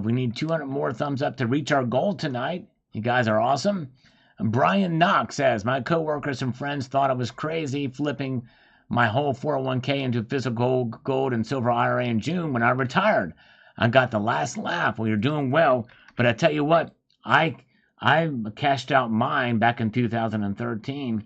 We need 200 more thumbs up to reach our goal tonight. You guys are awesome. Brian Knox says, my coworkers and friends thought I was crazy flipping my whole 401k into physical gold and silver IRA in June when I retired. I got the last laugh. Well, you're doing well. But I tell you what, I cashed out mine back in 2013.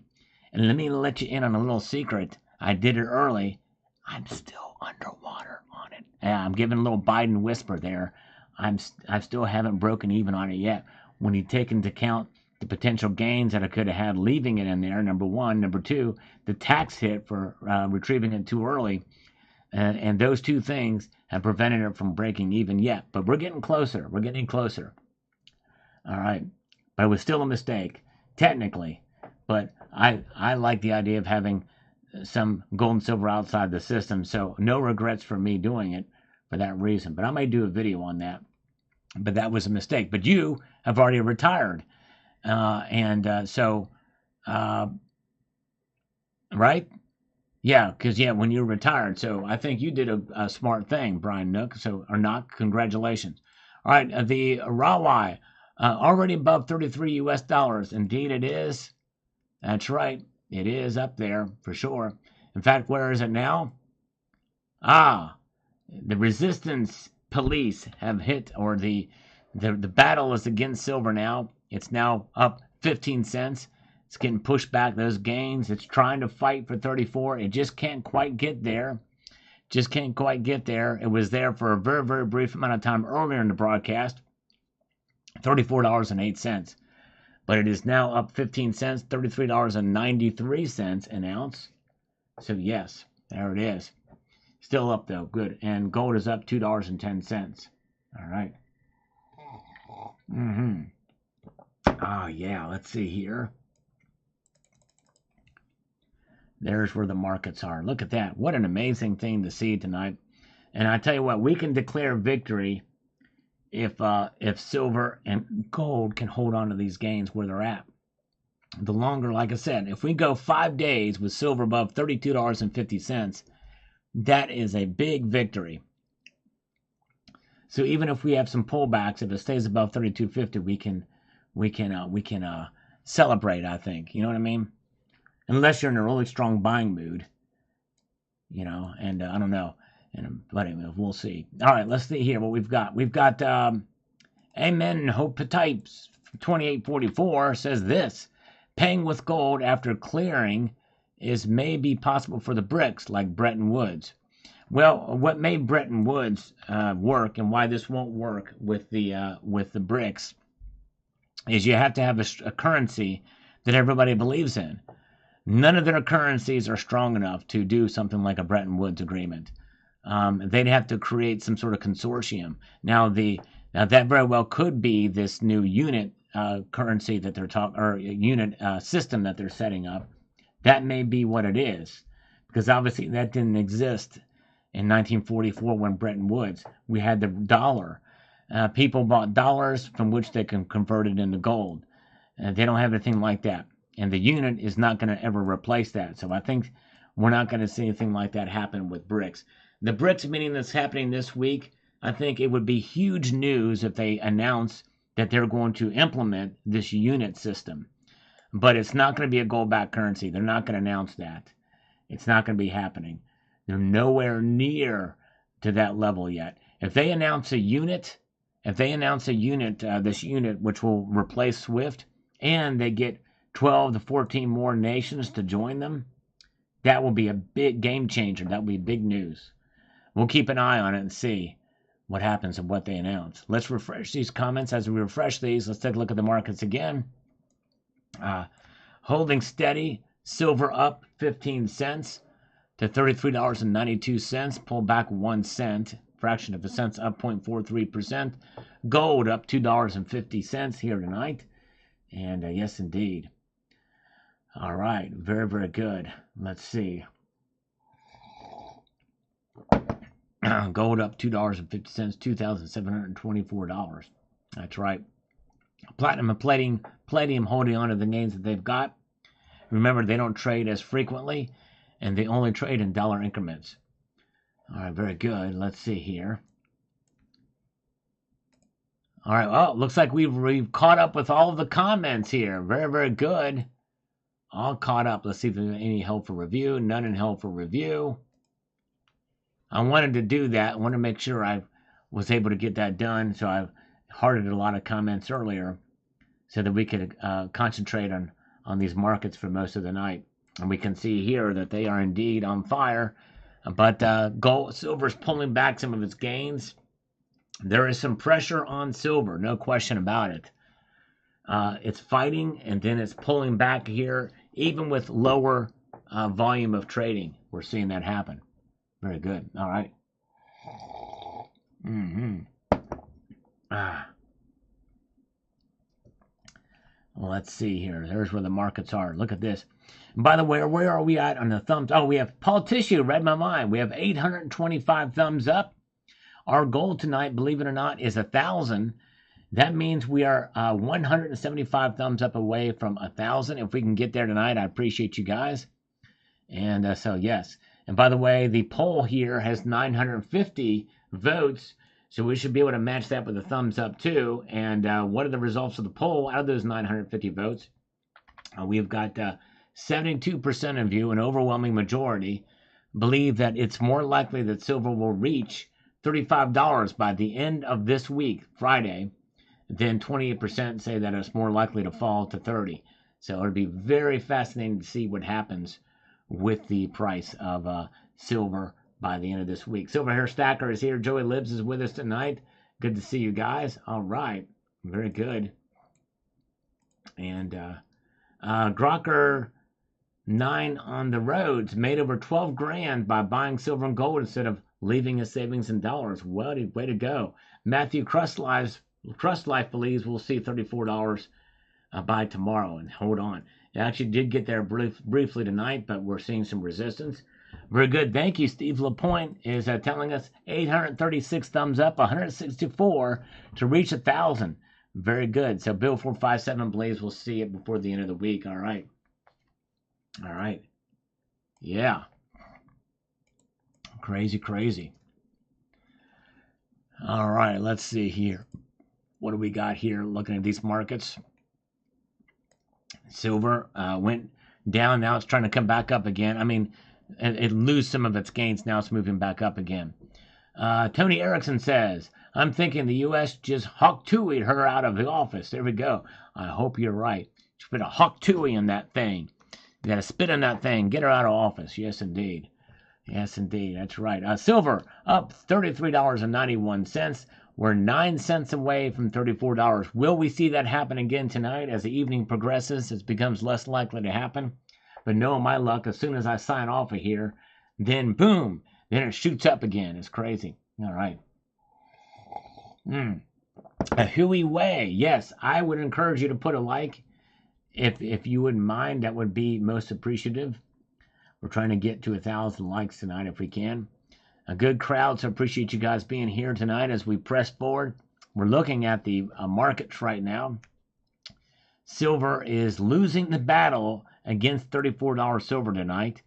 And let me let you in on a little secret. I did it early. I'm still underwater on it. Yeah, I'm giving a little Biden whisper there. I still haven't broken even on it yet. When you take into account the potential gains that I could have had leaving it in there, number one. Number two, the tax hit for retrieving it too early. And those two things have prevented it from breaking even yet. But we're getting closer. We're getting closer. All right. But it was still a mistake, technically. But I like the idea of having some gold and silver outside the system, so no regrets for me doing it for that reason. But I may do a video on that. But that was a mistake. But you have already retired, right? Yeah, because when you retired, so I think you did a smart thing, Brian Nook. So or not, congratulations. All right, the RAWI already above 33 US dollars. Indeed, it is. That's right. It is up there for sure. In fact, where is it now? The resistance police have hit, or the battle is against silver now. It's now up 15 cents. It's getting pushed back those gains. It's trying to fight for 34. It just can't quite get there. It was there for a very, very brief amount of time earlier in the broadcast. $34.08. But it is now up 15 cents, $33.93 an ounce. So yes, there it is. Still up though, good. And gold is up $2.10. All right. Yeah, let's see here. There's where the markets are. Look at that. What an amazing thing to see tonight. And I tell you what, we can declare victory if silver and gold can hold on to these gains where they're at. The longer, like I said, if we go 5 days with silver above $32.50, that is a big victory. So even if we have some pullbacks, if it stays above 32.50, we can celebrate, I think. You know what I mean? Unless you're in a really strong buying mood, and I don't know. But anyway, we'll see. All right, let's see here what we've got. We've got Amen Hope Types 2844 says this: paying with gold after clearing is maybe possible for the BRICS, like Bretton Woods. Well, what made Bretton Woods work, and why this won't work with the BRICS, is you have to have a currency that everybody believes in. None of their currencies are strong enough to do something like a Bretton Woods agreement. They'd have to create some sort of consortium. Now that very well could be this new unit currency that they're talking, or unit system that they're setting up. That may be what it is, because obviously that didn't exist in 1944 when Bretton Woods. We had the dollar. People bought dollars from which they can convert it into gold. They don't have anything like that, and the unit is not going to ever replace that. So I think we're not going to see anything like that happen with BRICS. The BRICS meeting that's happening this week, I think it would be huge news if they announce that they're going to implement this unit system. But it's not going to be a gold-backed currency. They're not going to announce that. It's not going to be happening. They're nowhere near to that level yet. If they announce a unit, this unit which will replace SWIFT, and they get 12 to 14 more nations to join them, that will be a big game changer. That will be big news. We'll keep an eye on it and see what happens and what they announce. Let's refresh these comments. As we refresh these, let's take a look at the markets again. Holding steady, silver up 15 cents to $33.92, pulled back 1 cent fraction of a cent, up 0.43%. Gold up $2.50 here tonight. And yes, indeed. All right, very, very good. Let's see. Gold up $2.50, $2,724. That's right. Platinum and palladium holding on to the gains that they've got. Remember, they don't trade as frequently, and they only trade in dollar increments. All right, very good. Let's see here. All right, well, looks like we've caught up with all of the comments here. Very, very good. All caught up. Let's see if there's any held for review. None in held for review. I wanted to do that. I wanted to make sure I was able to get that done, so I hearted a lot of comments earlier so that we could concentrate on these markets for most of the night. And we can see here that they are indeed on fire. But silver's pulling back some of its gains. There is some pressure on silver, no question about it. It's fighting, and then it's pulling back here, even with lower volume of trading. We're seeing that happen. Very good. All right. Well, let's see here. There's where the markets are. Look at this. And by the way, where are we at on the thumbs? Oh, we have Paul Tissue, read my mind. We have 825 thumbs up. Our goal tonight, believe it or not, is 1,000. That means we are 175 thumbs up away from 1,000. If we can get there tonight, I appreciate you guys. And so, yes. And by the way, the poll here has 950 votes. So we should be able to match that with a thumbs up too. And what are the results of the poll out of those 950 votes? We've got 72% of you, an overwhelming majority, believe that it's more likely that silver will reach $35 by the end of this week, Friday, then 28% say that it's more likely to fall to 30. So it'll be very fascinating to see what happens with the price of silver by the end of this week. Silver Hair Stacker is here. Joey Libs is with us tonight. Good to see you guys. All right. Very good. And Grocker 9 on the roads made over 12 grand by buying silver and gold instead of leaving his savings in dollars. Way to go. Matthew Crust Life believes we'll see $34 by tomorrow. And hold on. It actually did get there briefly tonight, but we're seeing some resistance. Very good. Thank you. Steve LaPointe is telling us 836 thumbs up, 164 to reach 1,000. Very good. So Bill 457 believes we'll see it before the end of the week. All right. All right. Yeah. Crazy. All right. Let's see here. What do we got here looking at these markets? Silver went down. Now it's trying to come back up again. I mean, it lose some of its gains. Now it's moving back up again. Tony Erickson says, I'm thinking the U.S. just Hawk Tui'd her out of the office. There we go. I hope you're right. Just put a Hawk Tui'd in that thing. You got to spit on that thing. Get her out of office. Yes, indeed. Yes, indeed. That's right. Silver up $33.91. We're 9 cents away from $34. Will we see that happen again tonight as the evening progresses? It becomes less likely to happen. But no, my luck, as soon as I sign off of here, then boom, then it shoots up again. It's crazy. All right. A Huey Way. Yes, I would encourage you to put a like. If you wouldn't mind, that would be most appreciative. We're trying to get to 1,000 likes tonight if we can. A good crowd, so appreciate you guys being here tonight as we press forward. We're looking at the markets right now. Silver is losing the battle against $34 silver tonight.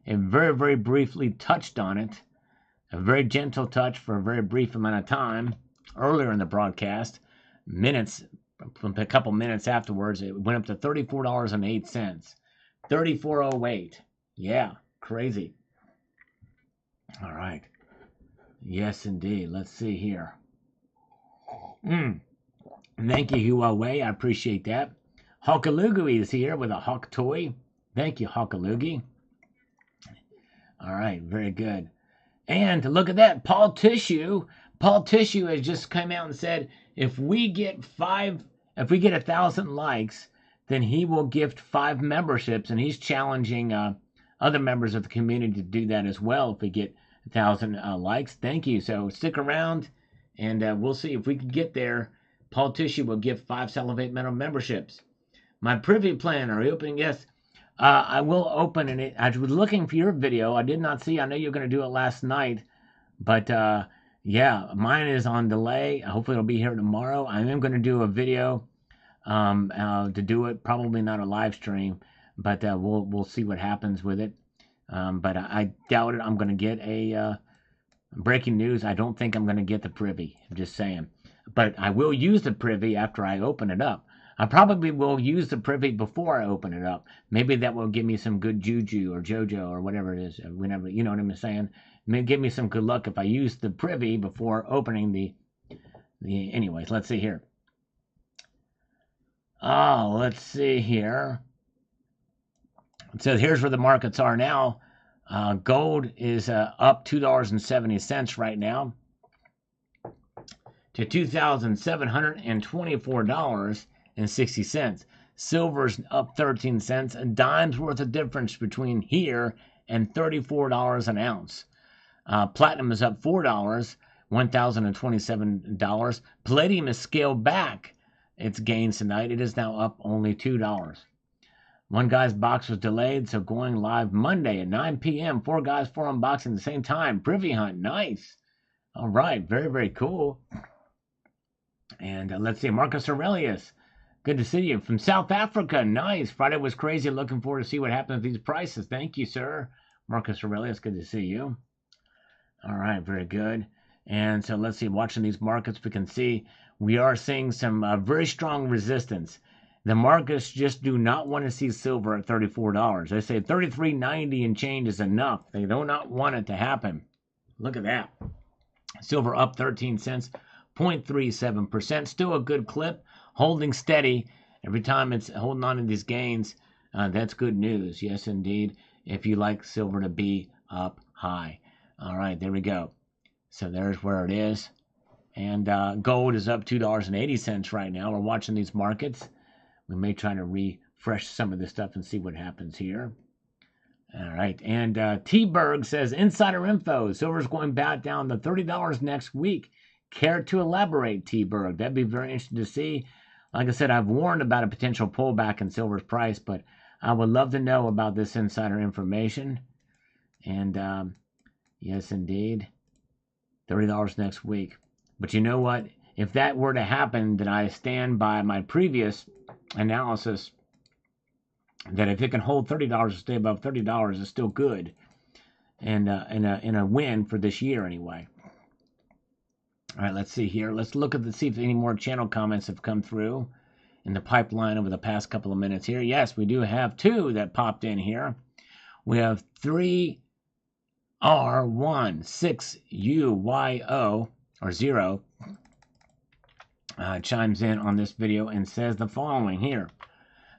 And very, very briefly touched on it. A very gentle touch for a very brief amount of time earlier in the broadcast. A couple minutes afterwards, it went up to $34.08. $34.08. Yeah, crazy. All right. Yes, indeed. Let's see here. Thank you, Huawei. I appreciate that. Hawkaloogie is here with a Hawk toy. Thank you, Hawkaloogie. All right, very good. And look at that, Paul Tissue has just come out and said if we get 1,000 likes, then he will gift 5 memberships, and he's challenging other members of the community to do that as well if we get 1,000 likes. Thank you. So stick around, and we'll see if we can get there. Paul Tishy will give 5 Salivate Metal memberships. My privy plan, are you opening? Yes. I will open it. I was looking for your video. I did not see. I know you were going to do it last night, but yeah, mine is on delay. Hopefully, it'll be here tomorrow. I am going to do a video to do it. Probably not a live stream, but we'll see what happens with it. But I doubt it. I'm going to get a breaking news. I don't think I'm going to get the privy. I'm just saying. But I will use the privy after I open it up. I probably will use the privy before I open it up. Maybe that will give me some good juju or JoJo or whatever it is. Whenever, you know what I'm saying? May give me some good luck if I use the privy before opening the. Anyways, let's see here. Oh, let's see here. So here's where the markets are now. Gold is up $2.70 right now to $2,724.60. Silver's up 13 cents. A dime's worth of difference between here and $34 an ounce. Platinum is up $4, $1,027. Palladium is scaled back its gains tonight. It is now up only $2. One guy's box was delayed, so going live Monday at 9 p.m. 4 guys, 4 unboxing at the same time. Privy hunt, nice. All right, very, very cool. And let's see, Marcus Aurelius, good to see you. From South Africa, nice. Friday was crazy. Looking forward to see what happens with these prices. Thank you, sir. Marcus Aurelius, good to see you. All right, very good. And so let's see, watching these markets, we can see we are seeing some very strong resistance. The markets just do not want to see silver at $34. They say $33.90 and change is enough. They do not want it to happen. Look at that. Silver up 13 cents, 0.37%. Still a good clip, holding steady. Every time it's holding on to these gains, that's good news. Yes, indeed, if you like silver to be up high. All right, there we go. So there's where it is. And gold is up $2.80 right now. We're watching these markets. We may try to refresh some of this stuff and see what happens here. All right. And T-Berg says, insider info, silver's going back down to $30 next week. Care to elaborate, T-Berg? That'd be very interesting to see. Like I said, I've warned about a potential pullback in silver's price, but I would love to know about this insider information. And yes, indeed, $30 next week. But you know what? If that were to happen, then I stand by my previous analysis that if it can hold $30 stay above $30 is still good, and in a win for this year anyway. All right, let's see here. Let's look at see if any more channel comments have come through in the pipeline over the past couple of minutes here. Yes, we do have 2 that popped in here. We have 3R16UYO or 0. Chimes in on this video and says the following here.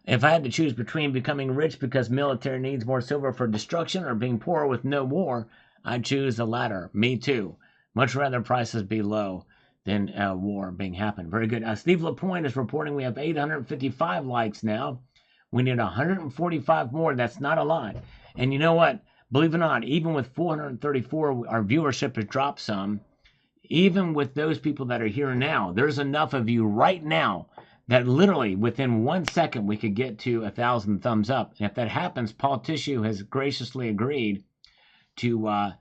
If I had to choose between becoming rich because military needs more silver for destruction or being poor with no war, I'd choose the latter. Me too. Much rather prices be low than war being happen. Very good. Steve LaPointe is reporting we have 855 likes now. We need 145 more. That's not a lot. And you know what? Believe it or not, even with 434, our viewership has dropped some. Even with those people that are here now, there's enough of you right now that literally within 1 second we could get to 1,000 thumbs up. And if that happens, Paul Tissue has graciously agreed to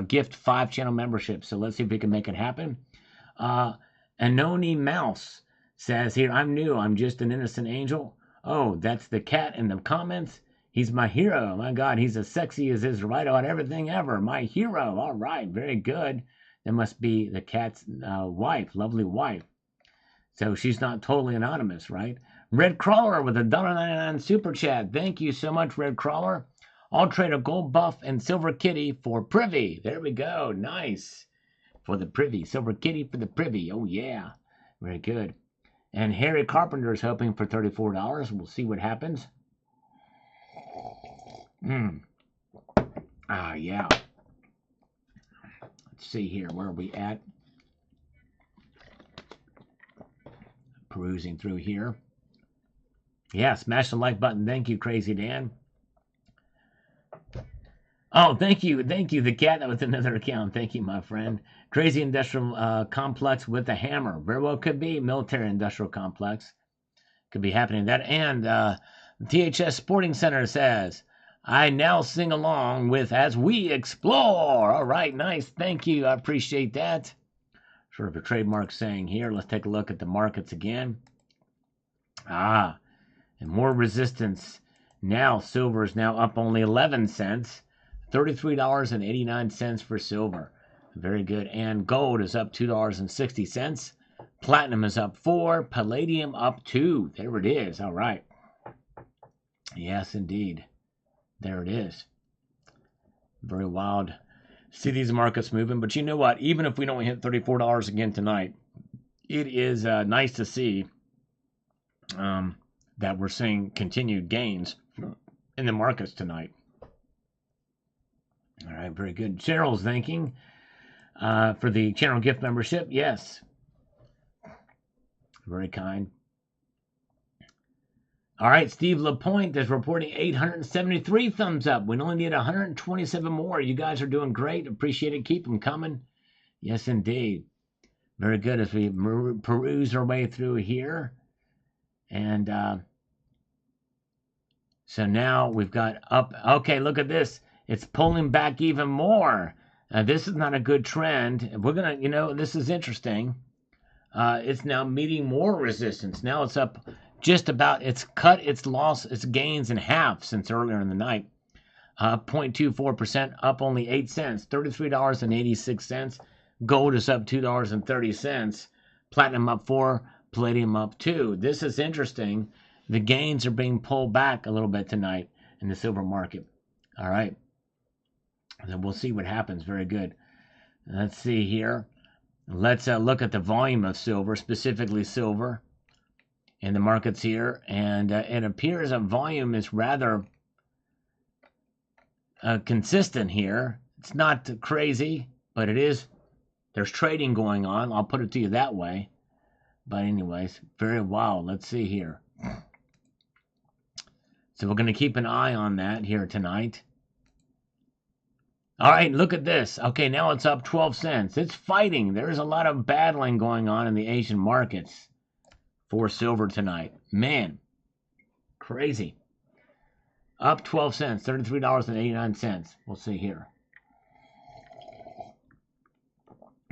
gift 5 channel memberships. So let's see if we can make it happen. Anoni Mouse says here, I'm new. I'm just an innocent angel. Oh, that's the cat in the comments. He's my hero. My God, he's as sexy as his right on everything ever. My hero. All right, very good. That must be the cat's wife, lovely wife. So she's not totally anonymous, right? Red Crawler with a $1.99 super chat. Thank you so much, Red Crawler. I'll trade a gold buff and silver kitty for privy. There we go. Nice. For the privy. Silver kitty for the privy. Oh, yeah. Very good. And Harry Carpenter is hoping for $34. We'll see what happens. Yeah. Let's see here. Where are we at? Perusing through here. Yeah, smash the like button. Thank you, Crazy Dan. Oh, thank you. Thank you. The cat that was another account. Thank you, my friend. Crazy industrial complex with a hammer. Very well could be military industrial complex. Could be happening that. And THS Sporting Center says, I now sing along with As We Explore. All right, nice. Thank you. I appreciate that. Sort of a trademark saying here. Let's take a look at the markets again. Ah, and more resistance. Now silver is now up only 11 cents. $33.89 for silver. Very good. And gold is up $2.60. Platinum is up 4. Palladium up 2. There it is. All right. Yes, indeed. There it is. Very wild. See these markets moving. But you know what? Even if we don't hit $34 again tonight, it is nice to see that we're seeing continued gains in the markets tonight. All right, very good. Cheryl's thanking for the channel gift membership. Yes. Very kind. All right, Steve Lapointe is reporting 873 thumbs up. We only need 127 more. You guys are doing great. Appreciate it. Keep them coming. Yes, indeed. Very good as we peruse our way through here. And so now we've got up. Okay, look at this. It's pulling back even more. This is not a good trend. We're going to, this is interesting. It's now meeting more resistance. Now it's up just about, it's cut its loss, its gains in half since earlier in the night. 0.24%, up only 8 cents, $33.86. Gold is up $2.30. Platinum up 4, palladium up 2. This is interesting. The gains are being pulled back a little bit tonight in the silver market. All right. Then we'll see what happens. Very good. Let's see here. Let's look at the volume of silver, specifically silver in the markets here. And it appears that volume is rather consistent here. It's not crazy, but it is. There's trading going on. I'll put it to you that way. But anyways, very wild. Let's see here. So we're going to keep an eye on that here tonight. All right, look at this. Okay, now it's up 12 cents. It's fighting. There's a lot of battling going on in the Asian markets for silver tonight. Man, crazy. Up 12 cents, $33.89. We'll see here.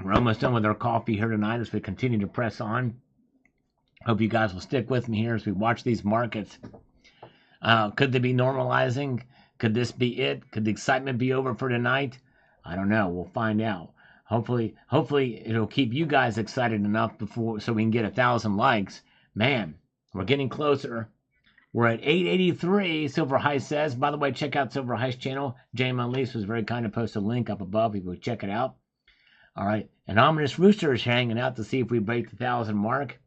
We're almost done with our coffee here tonight as we continue to press on. Hope you guys will stick with me here as we watch these markets. Could they be normalizing? Could this be it? Could the excitement be over for tonight? I don't know. We'll find out. Hopefully it'll keep you guys excited enough so we can get 1,000 likes. Man, we're getting closer. We're at 883. Silver Heist says. By the way, check out Silver Heist channel. James Unleashed was very kind to post a link up above if you would check it out. All right. An Ominous Rooster is hanging out to see if we break the 1,000 mark.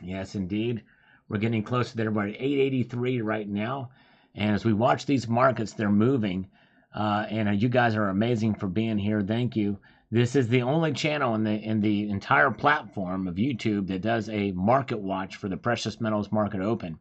Yes, indeed. We're getting closer there. We're at 883 right now. And as we watch these markets, they're moving. And you guys are amazing for being here. Thank you. This is the only channel in the entire platform of YouTube that does a market watch for the precious metals market open.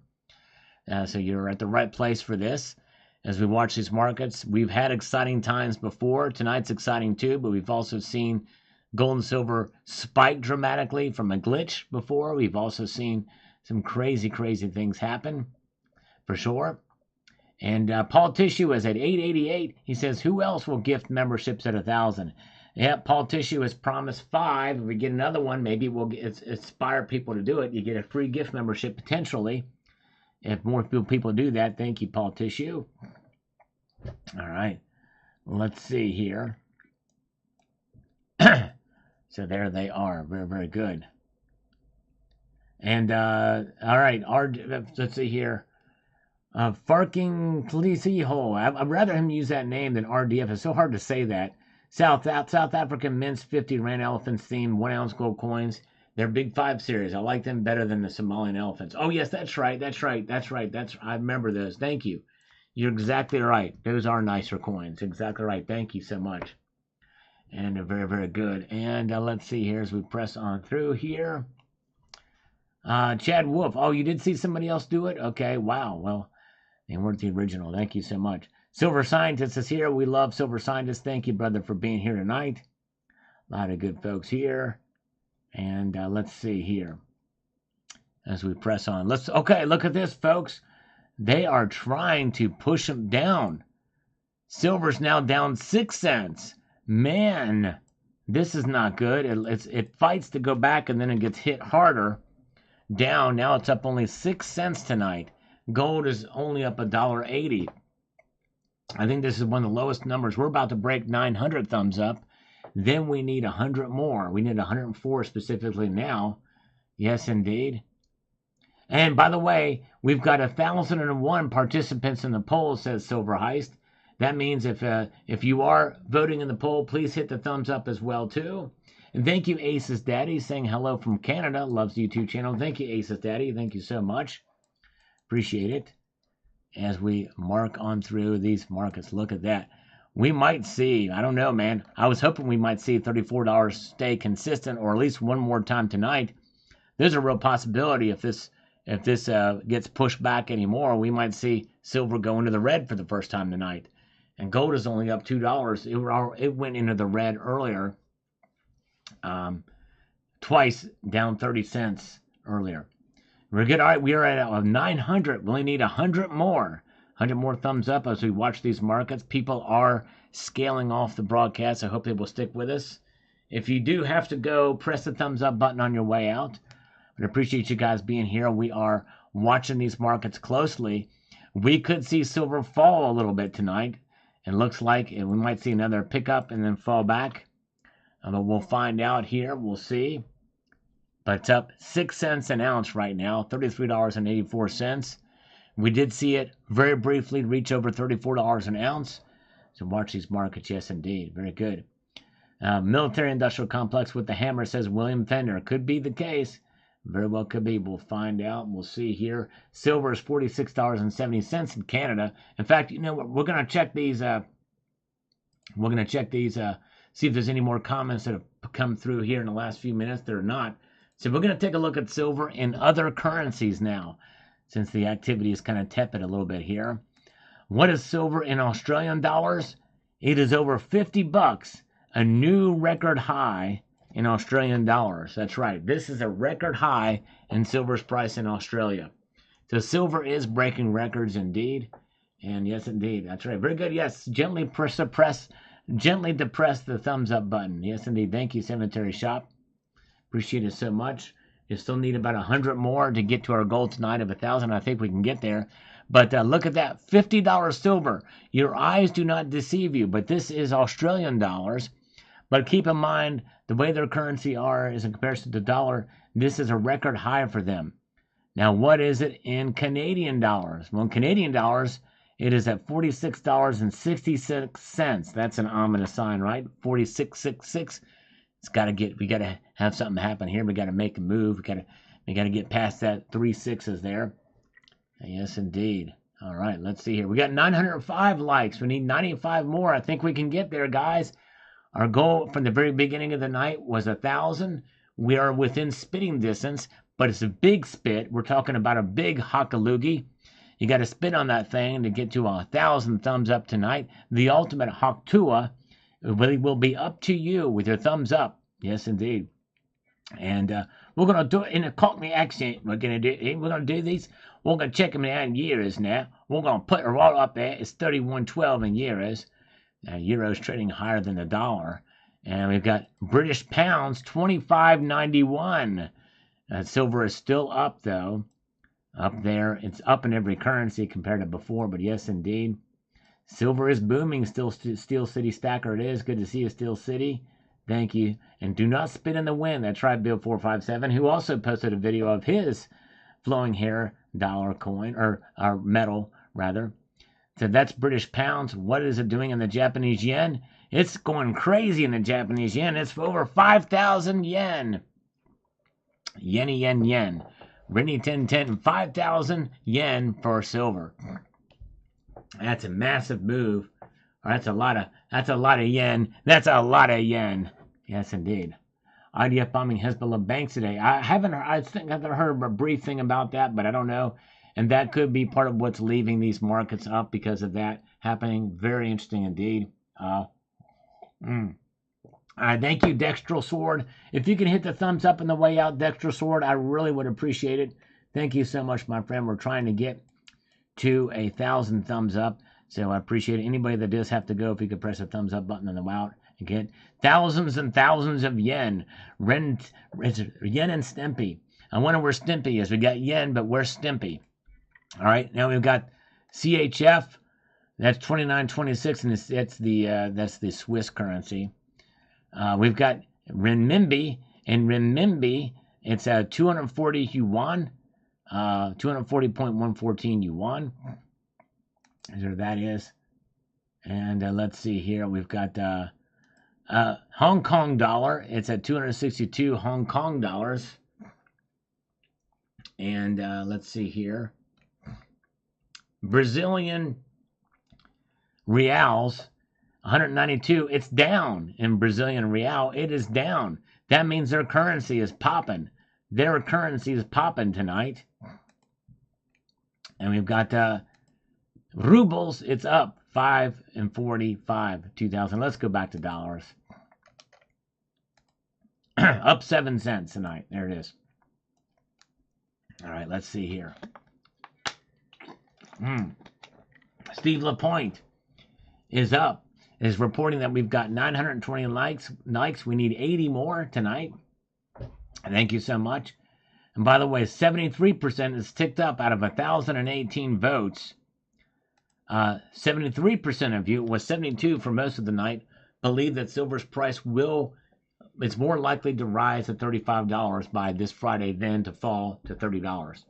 So you're at the right place for this. As we watch these markets, we've had exciting times before. Tonight's exciting too, but we've also seen gold and silver spike dramatically from a glitch before. We've also seen some crazy things happen, for sure. And Paul Tissue is at 888. He says, who else will gift memberships at 1,000? Yeah, Paul Tissue has promised 5. If we get another one, maybe we'll inspire people to do it. You get a free gift membership potentially. If more people do that, thank you, Paul Tissue. All right, let's see here. So there they are. Very good. And all right, let's see here. Farking Tlisiho. I'd rather him use that name than RDF. It's so hard to say that. South African Mints 50 Rand Elephants themed 1 ounce gold coins. They're Big 5 series. I like them better than the Somalian elephants. Oh, yes, that's right. I remember those. Thank you. You're exactly right. Those are nicer coins. Exactly right. Thank you so much. And they're very good. And let's see here as we press on through here. Chad Wolf. Oh, you did see somebody else do it? Okay, wow. Well, they weren't the original. Thank you so much. Silver Scientist is here. We love Silver Scientist. Thank you, brother, for being here tonight. A lot of good folks here. And let's see here as we press on. Okay, look at this, folks. They are trying to push them down. Silver's now down 6 cents. Man, this is not good. It fights to go back, and then it gets hit harder. Down. Now it's up only 6 cents tonight. Gold is only up $1.80. I think this is one of the lowest numbers. We're about to break 900 thumbs up. Then we need 100 more. We need 104 specifically now. Yes, indeed. And by the way, we've got 1,001 participants in the poll, says Silver Heist. That means if you are voting in the poll, please hit the thumbs up as well, too. And thank you, Ace's Daddy, saying hello from Canada. Loves the YouTube channel. Thank you, Ace's Daddy. Thank you so much. Appreciate it. As we mark on through these markets, look at that. We might see, I don't know, man. I was hoping we might see $34 stay consistent, or at least one more time tonight. There's a real possibility if this gets pushed back anymore, we might see silver go into the red for the first time tonight. And gold is only up $2. It went into the red earlier. Twice, down 30 cents earlier. We're good. All right, we are at 900. We only need 100 more. 100 more thumbs up as we watch these markets. People are scaling off the broadcast. I hope they will stick with us. If you do have to go, press the thumbs up button on your way out. I appreciate you guys being here. We are watching these markets closely. We could see silver fall a little bit tonight. It looks like we might see another pickup and then fall back. But we'll find out here. We'll see. But it's up 6 cents an ounce right now, $33.84. We did see it very briefly reach over $34 an ounce. So watch these markets. Yes, indeed. Very good. Military industrial complex with the hammer, says William Fender. Could be the case. Very well could be. We'll find out. We'll see here. Silver is $46.70 in Canada. In fact, you know what? We're going to check these. See if there's any more comments that have come through here in the last few minutes. There are not. So we're going to take a look at silver in other currencies now, since the activity is kind of tepid a little bit here. What is silver in Australian dollars? It is over $50, a new record high in Australian dollars. That's right. This is a record high in silver's price in Australia. So silver is breaking records indeed. And yes, indeed. That's right. Very good. Yes. Gently depress the thumbs up button. Yes, indeed. Thank you, Cemetery Shop. Appreciate it so much. You still need about 100 more to get to our goal tonight of 1,000. I think we can get there. But look at that. $50 silver. Your eyes do not deceive you. But this is Australian dollars. But keep in mind, the way their currency is in comparison to the dollar, this is a record high for them. Now, what is it in Canadian dollars? Well, in Canadian dollars, it is at $46.66. That's an ominous sign, right? 46.66. We got to have something happen here. We got to make a move. We got to get past that 3 6s there. Yes, indeed. All right, let's see here. We got 905 likes. We need 95 more. I think we can get there, guys. Our goal from the very beginning of the night was 1,000. We are within spitting distance, but it's a big spit. We're talking about a big hockaloogie. You got to spit on that thing to get to 1,000 thumbs up tonight. The ultimate Hoktua will be up to you with your thumbs up. Yes, indeed. And we're going to do it in a Cockney accent. We're going to do these. We're going to check them out in euros now. We're going to put it right up there. It's 31.12 in euros. Euro's trading higher than the dollar. And we've got British pounds, 25.91. Silver is still up, though. Up there. It's up in every currency compared to before, but yes, indeed. Silver is booming. Still Steel City Stacker it is. Good to see you, Steel City. Thank you. And do not spit in the wind. That's right, Bill457, who also posted a video of his flowing hair dollar coin, or metal, rather. So that's British pounds. What is it doing in the Japanese yen? It's going crazy in the Japanese yen. It's for over 5,000 yen. Yenny yen yen. Renny 1010, 5,000 yen for silver. That's a massive move. That's a lot of yen. That's a lot of yen. Yes, indeed. IDF bombing Hezbollah banks today. I think I've heard a brief thing about that, but I don't know. And that could be part of what's leaving these markets up because of that. happening. Very interesting indeed. Thank you, Dextral Sword. If you can hit the thumbs up on the way out, Dextral Sword, I really would appreciate it. Thank you so much, my friend. We're trying to get to 1,000 thumbs up, so I appreciate it. Anybody that does have to go, if you could press the thumbs up button on the way out and get thousands and thousands of yen. Yen and Stimpy. I wonder where Stimpy is. We got yen, but where's Stimpy? All right, now we've got CHF. That's 29.26, and that's the Swiss currency. We've got renminbi, and renminbi, it's 240 yuan, 240.114 yuan. There that is. And let's see here. We've got Hong Kong dollar. It's at 262 Hong Kong dollars. And let's see here. Brazilian reals, 192. It's down in Brazilian real. It is down. That means their currency is popping. Their currency is popping tonight. And we've got rubles. It's up 5.45. 2000. Let's go back to dollars. Up 7 cents tonight. There it is. All right, let's see here. Steve Lapointe is up. Is reporting that we've got 920 likes. We need 80 more tonight. Thank you so much. And by the way, 73% is ticked up out of 1,018 votes. 73% of you, was 72 for most of the night, believe that silver's price it's more likely to rise to $35 by this Friday than to fall to $30.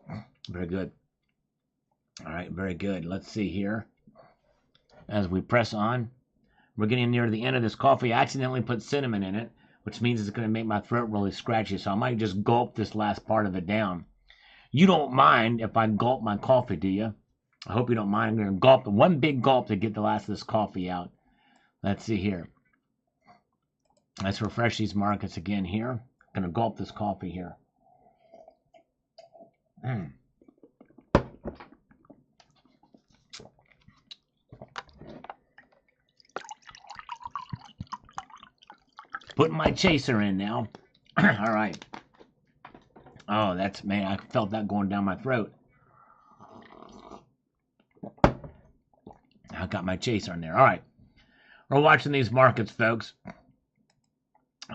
Very good. All right, very good. Let's see here. As we press on, we're getting near the end of this coffee. I accidentally put cinnamon in it, which means it's going to make my throat really scratchy, so I might just gulp this last part of it down. You don't mind if I gulp my coffee, do you? I hope you don't mind. I'm going to gulp one big gulp to get the last of this coffee out. Let's see here. Let's refresh these markets again here. I'm going to gulp this coffee here. Putting my chaser in now. All right. Oh, man, I felt that going down my throat. I got my chaser in there. All right. We're watching these markets, folks.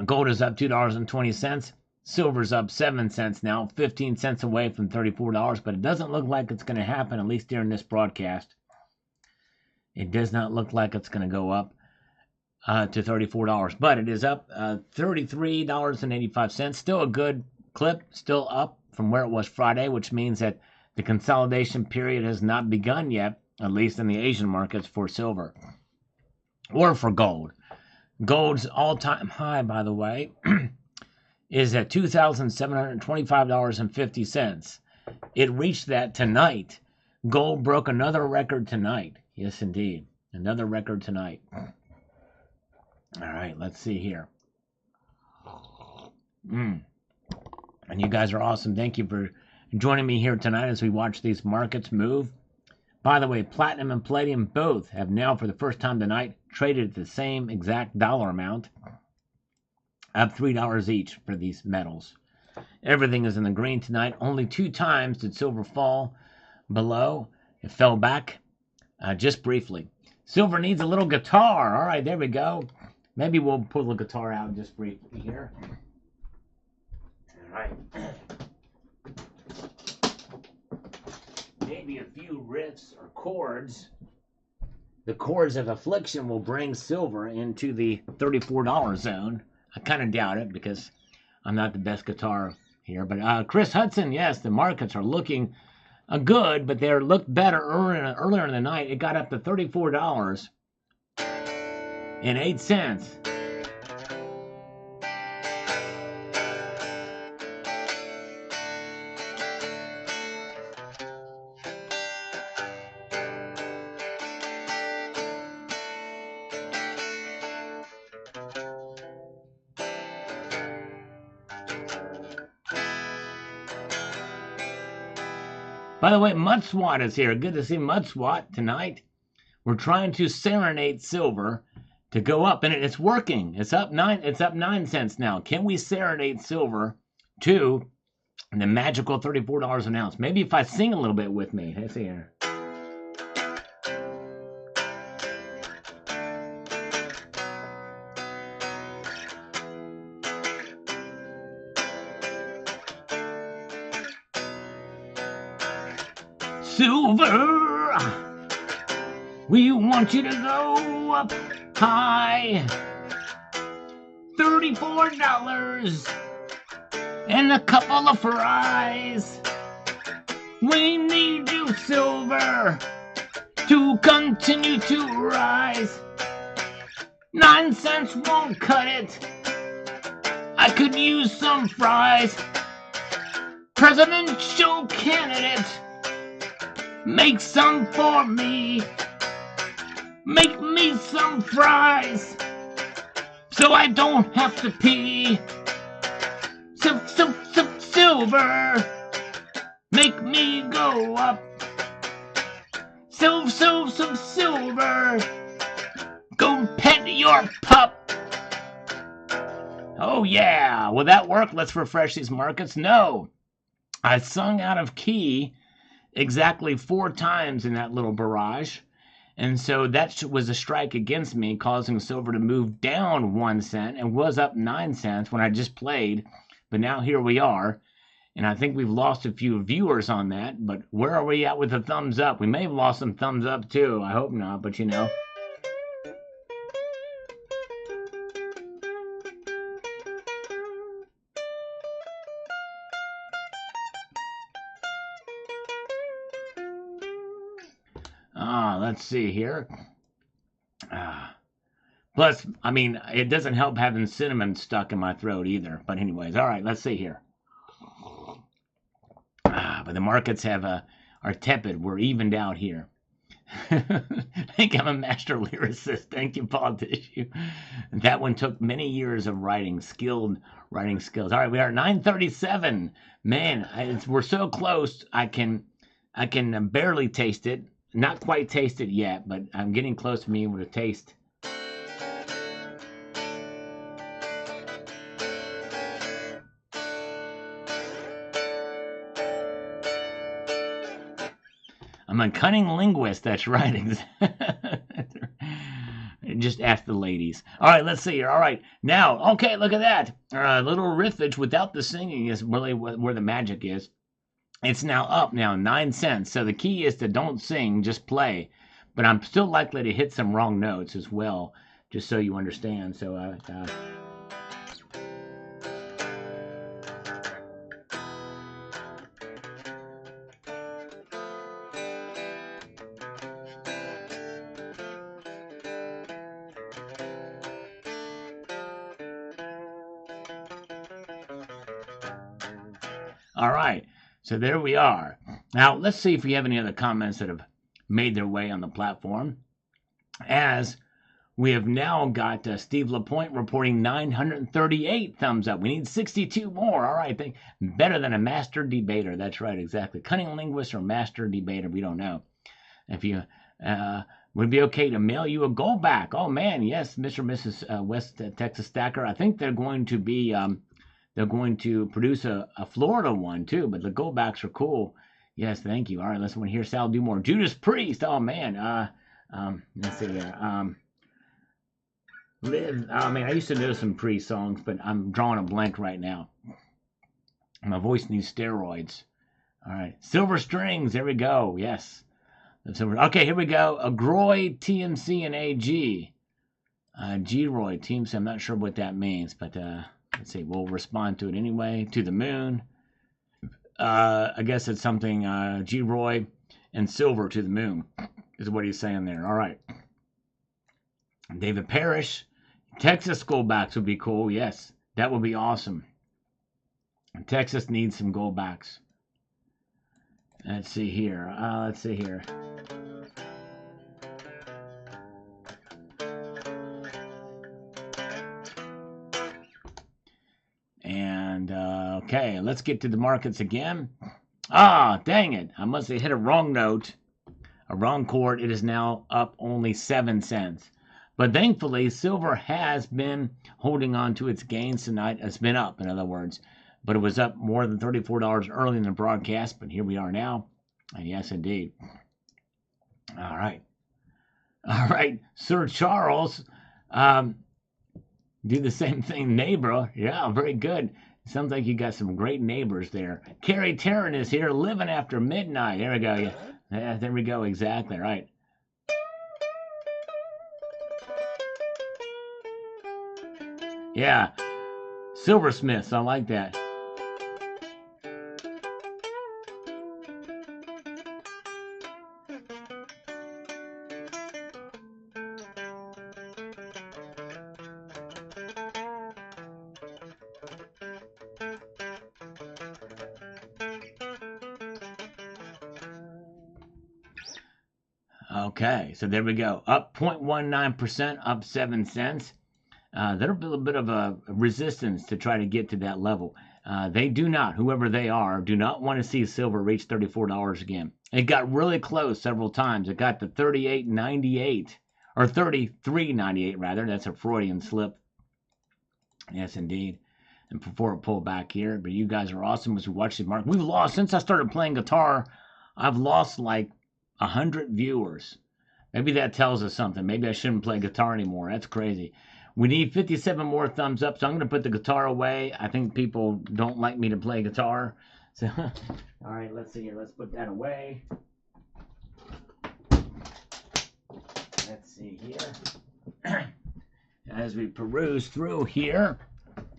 Gold is up $2.20. Silver's up 7 cents now, 15 cents away from $34, but it doesn't look like it's going to happen, at least during this broadcast. It does not look like it's going to go up to $34, but it is up $33.85. Still a good clip, still up from where it was Friday, which means that the consolidation period has not begun yet, at least in the Asian markets for silver or for gold. Gold's all-time high, by the way, is at $2,725.50. It reached that tonight. Gold broke another record tonight. Yes, indeed. Another record tonight. All right, let's see here. And you guys are awesome. Thank you for joining me here tonight as we watch these markets move. By the way, platinum and palladium both have now, for the first time tonight, traded at the same exact dollar amount. Up $3 each for these metals. Everything is in the green tonight. Only 2 times did silver fall below. It fell back just briefly. Silver needs a little guitar. All right, there we go. Maybe we'll pull the guitar out just briefly here. All right. Maybe a few riffs or chords. The chords of affliction will bring silver into the $34 zone. I kind of doubt it because I'm not the best guitar here. But Chris Hudson, yes, the markets are looking good, but they looked better earlier in the night. It got up to $34.08. By the way, Mudswat is here. Good to see Mudswat tonight. We're trying to serenade silver to go up, and it's working. It's up 9 cents now. Can we serenade silver to the magical $34 an ounce? Maybe if I sing a little bit with me. Let's see here. Silver, we want you to go up high. $34 and a couple of fries. We need you, silver, to continue to rise. 9 cents won't cut it. I could use some fries. Presidential candidate, make some for me. Make me some fries so I don't have to pee. Silver, make me go up. Silver, go pet your pup. Oh yeah, will that work? Let's refresh these markets. No, I sung out of key exactly 4 times in that little barrage. And so that was a strike against me, causing silver to move down 1 cent and was up 9 cents when I just played. But now here we are. And I think we've lost a few viewers on that. But where are we at with the thumbs up? We may have lost some thumbs up too. I hope not, but you know. Let's see here. Plus, I mean, it doesn't help having cinnamon stuck in my throat either. But anyways, all right, let's see here. But the markets are tepid. We're evened out here. I think I'm a master lyricist. Thank you, politician. That one took many years of skilled writing skills. All right, we are 9:37. Man, we're so close. I can barely taste it. Not quite taste it yet, but I'm getting close to being able to taste. I'm a cunning linguist, that's right. Just ask the ladies. All right, let's see here. All right, now, okay, look at that. Little riffage without the singing is really where the magic is. It's now up 9 cents. So the key is to don't sing, just play. But I'm still likely to hit some wrong notes as well, just so you understand. So, all right. So there we are. Now, let's see if we have any other comments that have made their way on the platform. As we have now got Steve LaPointe reporting 938 thumbs up. We need 62 more. All right. Better than a master debater. That's right, exactly. Cunning linguist or master debater, we don't know. If you would it be okay to mail you a gold back? Oh, man, yes, Mr. and Mrs. West Texas Stacker. I think they're going to be... They're going to produce a Florida one, too, but the goldbacks are cool. Yes, thank you. All right, let's want to hear Sal do more. Judas Priest. Oh, man. Let's see here. I used to know some Priest songs, but I'm drawing a blank right now. My voice needs steroids. All right. Silver Strings. There we go. Yes. Okay, here we go. Agroy, TMC, and AG. G-Roy, TMC. I'm not sure what that means, but... let's see, we'll respond to it anyway. To the moon. I guess it's something, G-Roy and silver to the moon is what he's saying there. All right. David Parrish. Texas goldbacks would be cool. Yes, that would be awesome. Texas needs some goldbacks. Let's see here. And, okay, let's get to the markets again. Dang it. I must have hit a wrong note. Around court, it is now up only 7 cents. But thankfully, silver has been holding on to its gains tonight. It's been up, in other words. But it was up more than $34 early in the broadcast. But here we are now. And yes, indeed. All right. All right. Sir Charles, do the same thing, neighbor. Yeah, very good. Sounds like you got some great neighbors there. Carrie Tarrant is here, living after midnight. There we go. Yeah, there we go. Exactly right. Yeah, silversmiths. I like that. Okay, so there we go. Up 0.19%, up 7 cents. There'll be a little bit of a resistance to try to get to that level. They do not, whoever they are, do not want to see silver reach $34 again. It got really close several times. It got to 38.98, or 33.98 rather. That's a Freudian slip. Yes, indeed. And before it pulled back here, but you guys are awesome as we watch the market. We've lost, since I started playing guitar, I've lost like 100 viewers. Maybe that tells us something. Maybe I shouldn't play guitar anymore. That's crazy. We need 57 more thumbs up, so I'm going to put the guitar away. I think people don't like me to play guitar. So, all right, let's see here. Let's put that away. Let's see here. As we peruse through here,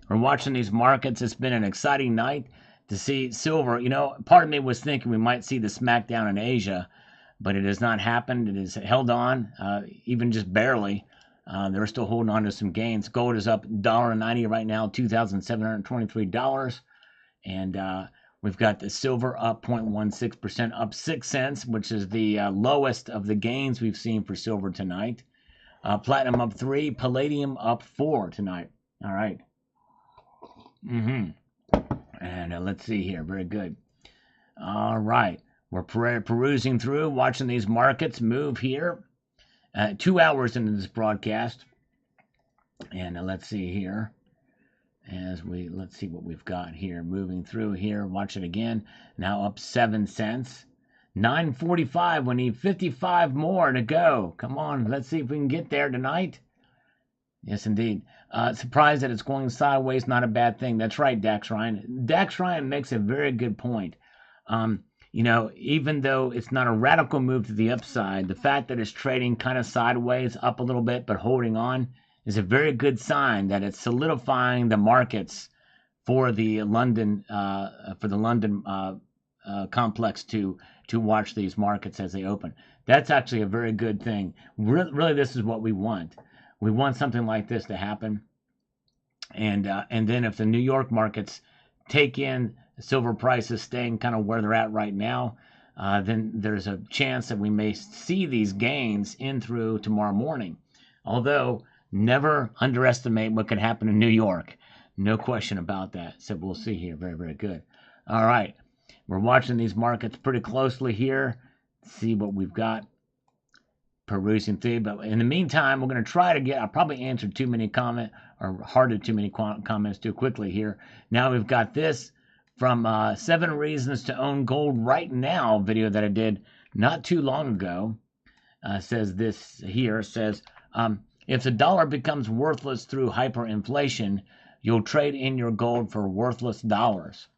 we're watching these markets. It's been an exciting night to see silver. You know, part of me was thinking we might see the smackdown in Asia, but it has not happened. It has held on, even just barely. They're still holding on to some gains. Gold is up $1.90 right now, $2,723. And we've got the silver up 0.16%, up 6 cents, which is the lowest of the gains we've seen for silver tonight. Platinum up 3, palladium up 4 tonight. All right. And let's see here. Very good. All right. We're perusing through, watching these markets move here. 2 hours into this broadcast. And let's see here. Let's see what we've got here. Moving through here. Watch it again. Now up 7 cents. 9:45. We need 55 more to go. Come on. Let's see if we can get there tonight. Yes, indeed. Surprised that it's going sideways. Not a bad thing. That's right, Dax Ryan. Dax Ryan makes a very good point. You know, even though it's not a radical move to the upside, the fact that it's trading kind of sideways, up a little bit, but holding on, is a very good sign that it's solidifying the markets for the London complex to watch these markets as they open. That's actually a very good thing. Really, this is what we want. We want something like this to happen, and then if the New York markets take in silver prices staying kind of where they're at right now, then there's a chance that we may see these gains in through tomorrow morning. Although, never underestimate what could happen in New York. No question about that. So we'll see here. Very, very good. All right. We're watching these markets pretty closely here. See what we've got. Perusing through. But in the meantime, we're going to try to get, I probably answered too many comments, or hearted too many comments too quickly here. Now we've got this from 7 Reasons to Own Gold Right Now video that I did not too long ago. Says this here, says, if the dollar becomes worthless through hyperinflation, you'll trade in your gold for worthless dollars.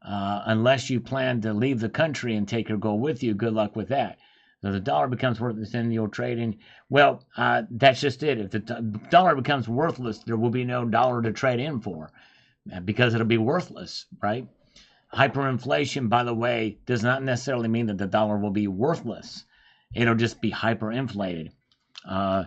Unless you plan to leave the country and take your gold with you, good luck with that. So the dollar becomes worthless, then you'll trade in. Well, that's just it. If the dollar becomes worthless, there will be no dollar to trade in for, because it'll be worthless, right? Hyperinflation, by the way, does not necessarily mean that the dollar will be worthless. It'll just be hyperinflated. A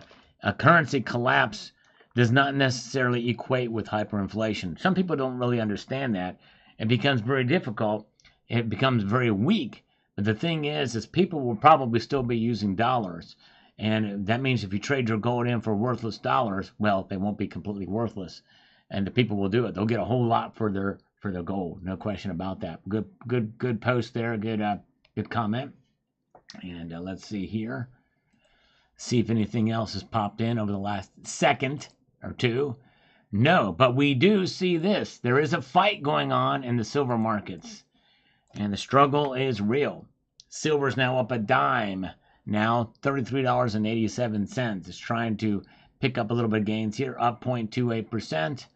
currency collapse does not necessarily equate with hyperinflation. Some people don't really understand that. It becomes very difficult. It becomes very weak. But the thing is people will probably still be using dollars. And that means if you trade your gold in for worthless dollars, well, they won't be completely worthless. And the people will do it. They'll get a whole lot for their gold. No question about that. Good post there. Good comment. And let's see here. See if anything else has popped in over the last second or two. No, but we do see this. There is a fight going on in the silver markets, and the struggle is real. Silver's now up a dime. Now $33.87. It's trying to pick up a little bit of gains here, up 0.28%.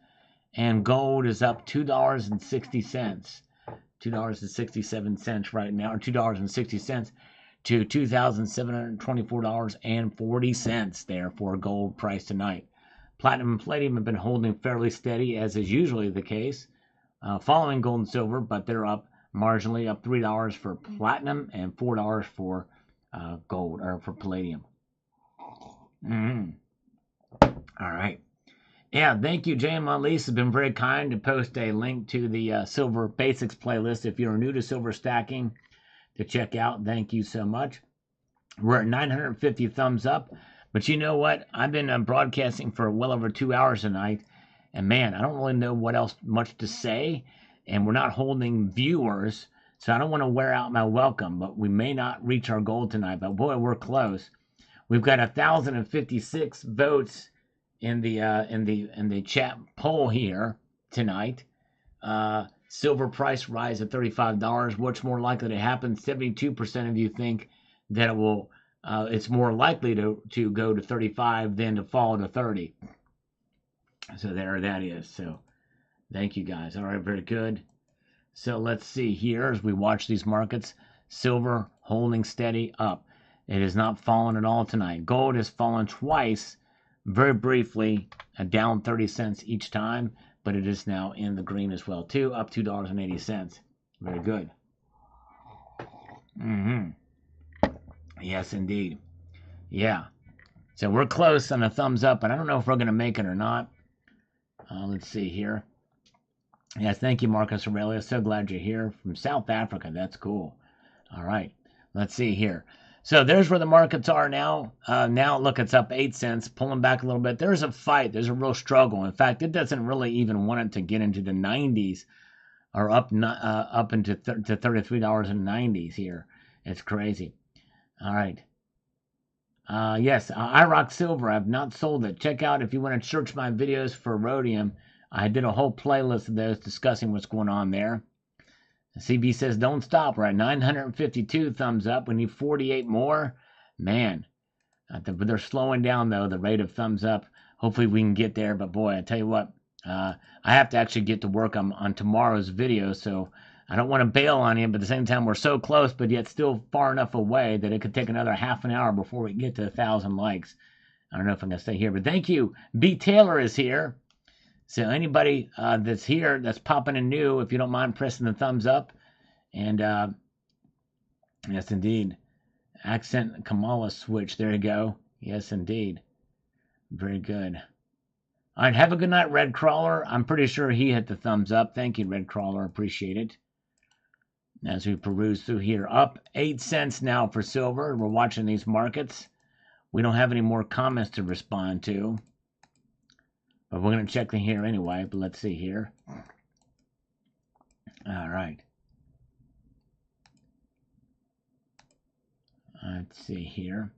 And gold is up $2.60. $2.67 right now, or $2.60 to $2,724.40 there for a gold price tonight. Platinum and palladium have been holding fairly steady, as is usually the case, following gold and silver, but they're up marginally, up $3 for platinum and $4 for gold, or for palladium. All right. Yeah, thank you, Jane Monlise has been very kind to post a link to the Silver Basics playlist if you're new to silver stacking to check out. Thank you so much. We're at 950 thumbs up, but you know what? I've been broadcasting for well over 2 hours tonight, and man, I don't really know what else much to say, and we're not holding viewers, so I don't want to wear out my welcome, but we may not reach our goal tonight, but boy, we're close. We've got 1,056 votes in the chat poll here tonight. Silver price rise at $35. What's more likely to happen? 72% of you think that it will. It's more likely to go to 35 than to fall to 30. So there that is. So thank you guys. All right, very good. So let's see here as we watch these markets. Silver holding steady up. It has not fallen at all tonight. Gold has fallen twice, very briefly, down 30 cents each time, but it is now in the green as well too, up $2.80. Very good. Yes, indeed. Yeah. So we're close on a thumbs up, but I don't know if we're going to make it or not. Let's see here. Yes, thank you, Marcus Aurelius. So glad you're here from South Africa. That's cool. All right. Let's see here. So there's where the markets are now. Now, look, it's up 8 cents, pulling back a little bit. There's a fight. There's a real struggle. In fact, it doesn't really even want it to get into the 90s or up into to $33.90s here. It's crazy. All right. Yes, I rock silver. I've not sold it. Check out if you want to search my videos for rhodium. I did a whole playlist of those discussing what's going on there. CB says, don't stop. We're at 952 thumbs up. We need 48 more. Man, they're slowing down, though, the rate of thumbs up. Hopefully we can get there. But, boy, I tell you what, I have to actually get to work on tomorrow's video. So I don't want to bail on you. But at the same time, we're so close, but yet still far enough away that it could take another half an hour before we get to 1,000 likes. I don't know if I'm going to stay here. But thank you. B. Taylor is here. So anybody that's here, that's popping in new, if you don't mind pressing the thumbs up. And yes, indeed. Accent Kamala switch. There you go. Yes, indeed. Very good. All right, have a good night, Red Crawler. I'm pretty sure he hit the thumbs up. Thank you, Red Crawler. Appreciate it. As we peruse through here. Up 8 cents now for silver. We're watching these markets. We don't have any more comments to respond to. But we're going to check in here anyway. But let's see here. All right. Let's see here.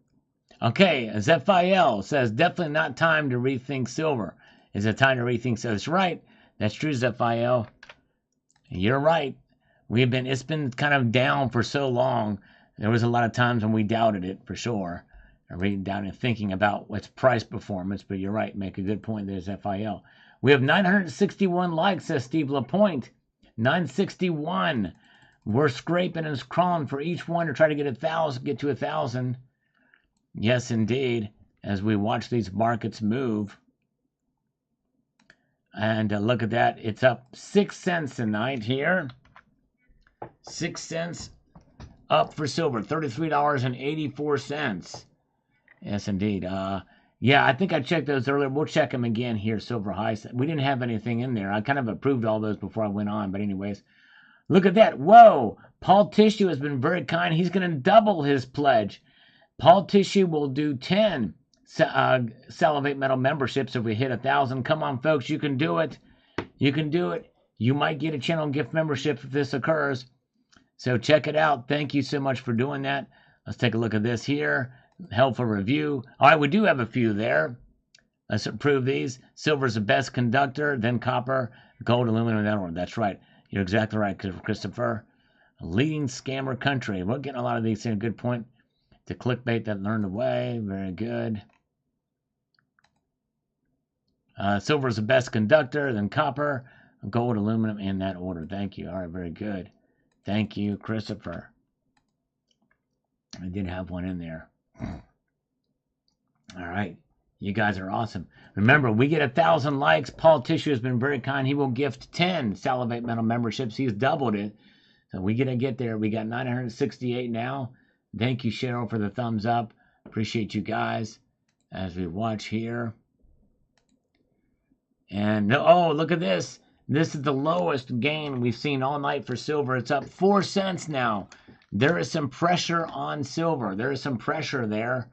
Okay, Zephiel says, definitely not time to rethink silver. Is it time to rethink silver? That's right. That's true, Zephiel. You're right. It's been kind of down for so long. There was a lot of times when we doubted it, for sure. Reading down and thinking about its price performance, but you're right. Make a good point there, Zephiel. We have 961 likes, says Steve LaPointe. 961. We're scraping and crawling for each one to try to get to 1,000. Yes, indeed. As we watch these markets move. And look at that. It's up 6 cents tonight here. 6 cents up for silver. $33.84. Yes, indeed. Yeah, I think I checked those earlier. We'll check them again here, silver highs. We didn't have anything in there. I kind of approved all those before I went on. But anyways, look at that. Whoa. Paul Tissue has been very kind. He's going to double his pledge. Paul Tissue will do 10 Salivate Metal memberships if we hit 1,000. Come on, folks. You can do it. You can do it. You might get a channel gift membership if this occurs. So check it out. Thank you so much for doing that. Let's take a look at this here. Helpful review. All right, we do have a few there. Let's approve these. Silver is the best conductor, then copper, gold, aluminum, and iron. That's right. You're exactly right, Christopher. A leading scammer country. We're getting a lot of these in. Good point. The clickbait that learned the way. Very good. Silver is the best conductor, then copper, gold, aluminum, in that order. Thank you. All right, very good. Thank you, Christopher. I did have one in there. All right. You guys are awesome. Remember, we get 1,000 likes. Paul Tissue has been very kind. He will gift 10 Salivate Metal memberships. He's doubled it. So we got to get there. We got 968 now. Thank you, Cheryl, for the thumbs up. Appreciate you guys as we watch here. And, oh, look at this. This is the lowest gain we've seen all night for silver. It's up 4 cents now. There is some pressure on silver. There is some pressure there.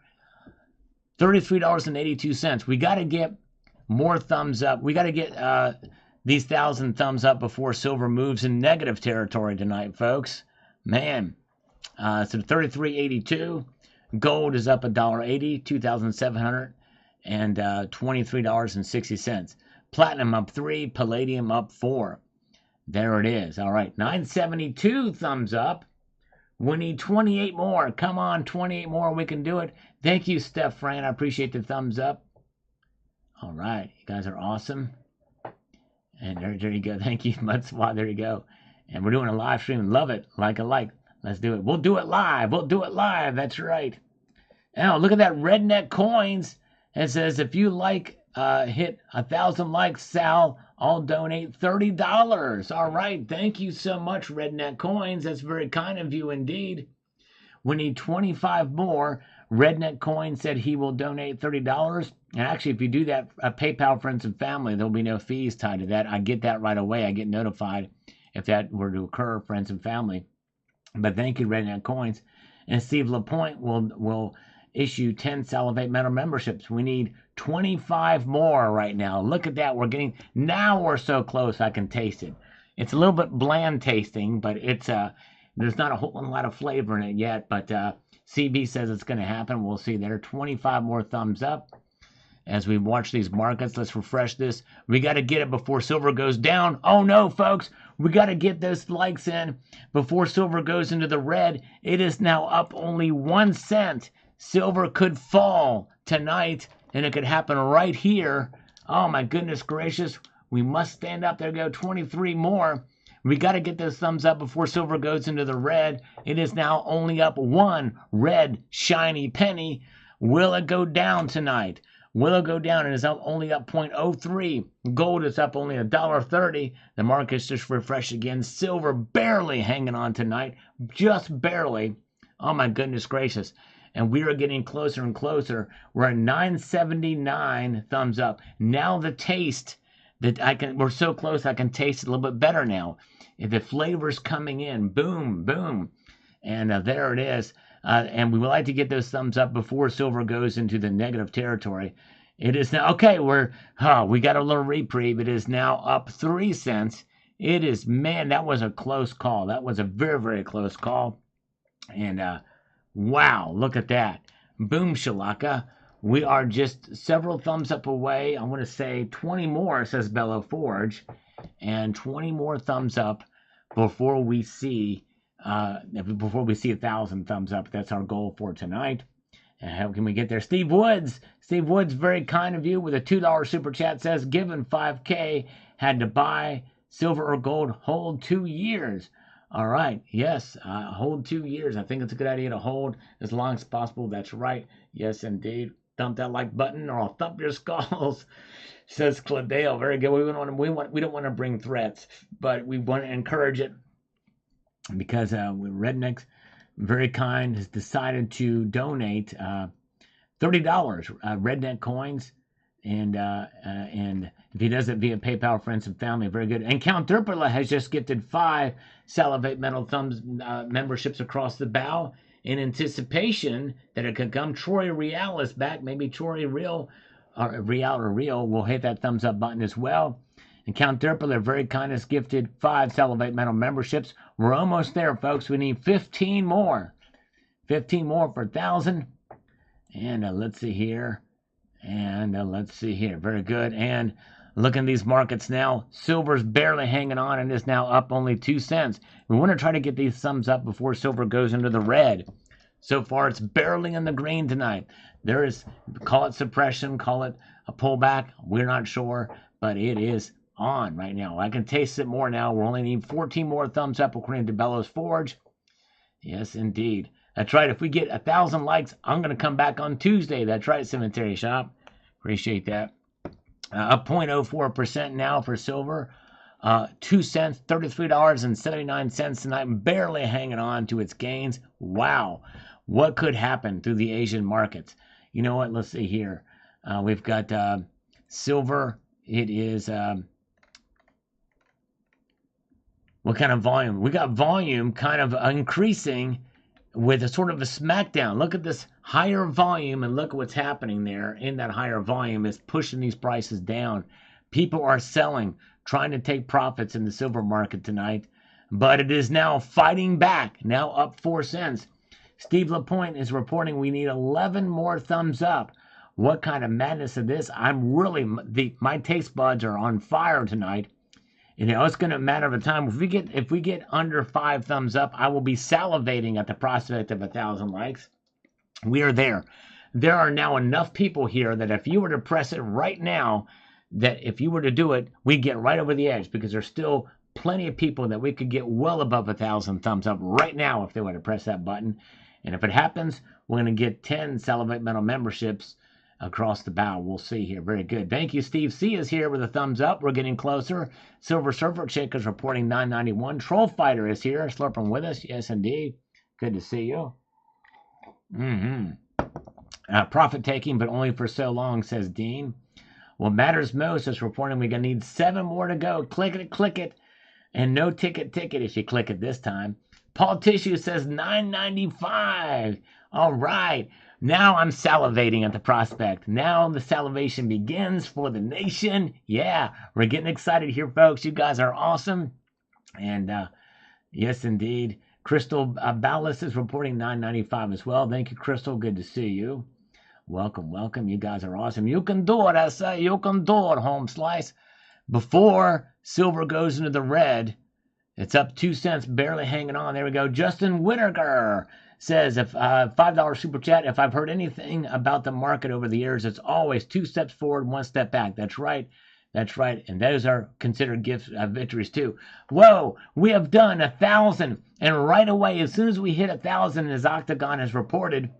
$33.82. We got to get more thumbs up. We got to get these 1,000 thumbs up before silver moves in negative territory tonight, folks. Man. So $33.82. Gold is up $1.80, $2,723.60. Platinum up 3, palladium up 4. There it is. All right, 972 thumbs up. We need 28 more. Come on, 28 more. We can do it. Thank you, Steph Fran. I appreciate the thumbs up. All right, you guys are awesome. And there you go. Thank you, Mudswat. There you go. And we're doing a live stream. Love it. Like a like. Let's do it. We'll do it live. We'll do it live. That's right. Now, look at that Redneck Coins. It says, if you like, hit 1,000 likes, Sal, I'll donate $30. All right. Thank you so much, Redneck Coins. That's very kind of you indeed. We need 25 more. Redneck Coin said he will donate $30. And actually, if you do that, PayPal friends and family, there'll be no fees tied to that. I get that right away. I get notified if that were to occur, friends and family. But thank you, Redneck Coins. And Steve LaPointe will issue 10 Salivate Metal memberships. We need 25 more right now. Look at that. Now we're so close I can taste it. It's a little bit bland tasting, but it's there's not a whole lot of flavor in it yet. But CB says it's going to happen. We'll see there. 25 more thumbs up as we watch these markets. Let's refresh this. We got to get it before silver goes down. Oh no, folks. We got to get those likes in before silver goes into the red. It is now up only 1 cent. Silver could fall tonight, and it could happen right here. Oh, my goodness gracious. We must stand up. There go 23 more. We got to get those thumbs up before silver goes into the red. It is now only up 1 red shiny penny. Will it go down tonight? Will it go down? It is only up 0.03. Gold is up only $1.30. The market's just refreshed again. Silver barely hanging on tonight. Just barely. Oh, my goodness gracious. And we are getting closer and closer. We're at 979 thumbs up. Now the taste that we're so close I can taste it a little bit better now. The flavor's coming in. Boom, boom. And there it is. And we would like to get those thumbs up before silver goes into the negative territory. It is now, okay, we got a little reprieve. It is now up 3 cents. It is, man, that was a close call. That was a very, very close call. And, wow, look at that. Boom, shalaka. We are just several thumbs up away. I want to say 20 more, says Bello Forge. And 20 more thumbs up before we see 1,000 thumbs up. That's our goal for tonight. And how can we get there? Steve Woods, very kind of you with a $2 super chat, says, given 5K, had to buy silver or gold, hold 2 years. All right. Yes. Hold 2 years. I think it's a good idea to hold as long as possible. That's right. Yes, indeed. Thump that like button or I'll thump your skulls, says Cladale. Very good. We don't want to bring threats, but we want to encourage it because Rednecks, very kind, has decided to donate $30 Redneck Coins. And if he does it via PayPal, friends and family, very good. And Count Derpala has just gifted 5 Salivate Metal Thumbs memberships across the bow in anticipation that it could come. Troy Real is back. Maybe Troy Real will hit that thumbs up button as well. And Count Derpala, very kind, has gifted 5 Salivate Metal memberships. We're almost there, folks. We need 15 more. 15 more for 1,000. And let's see here. And let's see here. Very good. And look at these markets now. Silver's barely hanging on and is now up only 2 cents. We want to try to get these thumbs up before silver goes into the red. So far, it's barely in the green tonight. There is, call it suppression, call it a pullback. We're not sure, but it is on right now. I can taste it more now. We only need 14 more thumbs up according to Bellows Forge. Yes, indeed. That's right. If we get 1,000 likes, I'm going to come back on Tuesday. That's right, Cemetery Shop. Appreciate that. Up 0.04% now for silver. 2 cents, $33.79 tonight. Barely hanging on to its gains. Wow. What could happen through the Asian markets? You know what? Let's see here. We've got silver. It is... what kind of volume? We got volume kind of increasing with a sort of a smackdown. Look at this higher volume and look at what's happening there in that higher volume is pushing these prices down. People are selling, trying to take profits in the silver market tonight, but it is now fighting back, now up 4 cents. Steve LaPointe is reporting we need 11 more thumbs up. What kind of madness is this? I'm really, my taste buds are on fire tonight. You know, it's going to matter of time. If we get under 5 thumbs up, I will be salivating at the prospect of 1,000 likes. We are there. There are now enough people here that if you were to press it right now, that if you were to do it, we'd get right over the edge because there's still plenty of people that we could get well above 1,000 thumbs up right now if they were to press that button. And if it happens, we're going to get 10 Salivate Metal memberships across the bow. We'll see here. Very good. Thank you. Steve C is here with a thumbs up. We're getting closer. Silver Surfer Chick is reporting 991. Troll Fighter is here, slurping with us. Yes, indeed. Good to see you. Profit taking, but only for so long, says Dean. What matters most is reporting we're going to need 7 more to go. Click it. And no ticket if you click it this time. Paul Tissue says 995. All right. Now I'm salivating at the prospect. Now the salivation begins for the nation. Yeah, we're getting excited here, folks. You guys are awesome. And yes, indeed. Crystal Ballas is reporting 995 as well. Thank you, Crystal. Good to see you. Welcome. You guys are awesome. You can do it, I say. You can do it, Home Slice. Before silver goes into the red, it's up 2 cents, barely hanging on. There we go. Justin Whittaker says, if $5 super chat, if I've heard anything about the market over the years, it's always 2 steps forward, 1 step back. That's right. And those are considered gifts, victories too. Whoa, we have done 1,000. And right away, as soon as we hit 1,000, as Octagon has reported,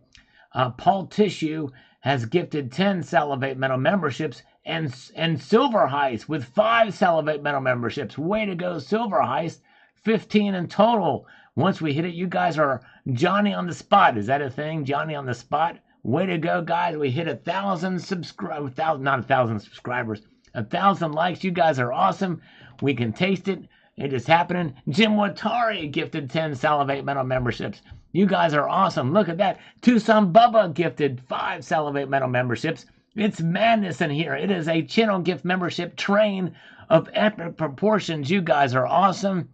Paul Tissue has gifted 10 Salivate Metal memberships and Silver Heist with 5 Salivate Metal memberships. Way to go, Silver Heist. 15 in total. Once we hit it, you guys are Johnny on the spot. Is that a thing? Johnny on the spot? Way to go, guys. We hit 1,000 subscribers. Not 1,000 subscribers. 1,000 likes. You guys are awesome. We can taste it. It is happening. Jim Watari gifted 10 Salivate Metal memberships. You guys are awesome. Look at that. Tucson Bubba gifted 5 Salivate Metal memberships. It's madness in here. It is a channel gift membership train of epic proportions. You guys are awesome.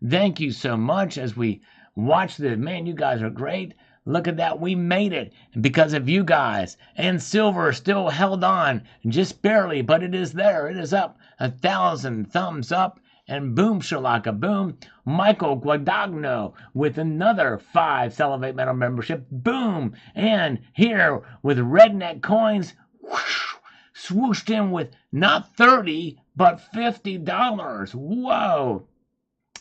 Thank you so much as we watch this. Man, you guys are great. Look at that. We made it because of you guys. And silver still held on just barely, but it is there. It is up 1,000 thumbs up. And boom, shalaka, boom. Michael Guadagno with another 5 Salivate Metal membership. Boom. And here with Redneck Coins, whoosh, swooshed in with not 30, but $50. Whoa.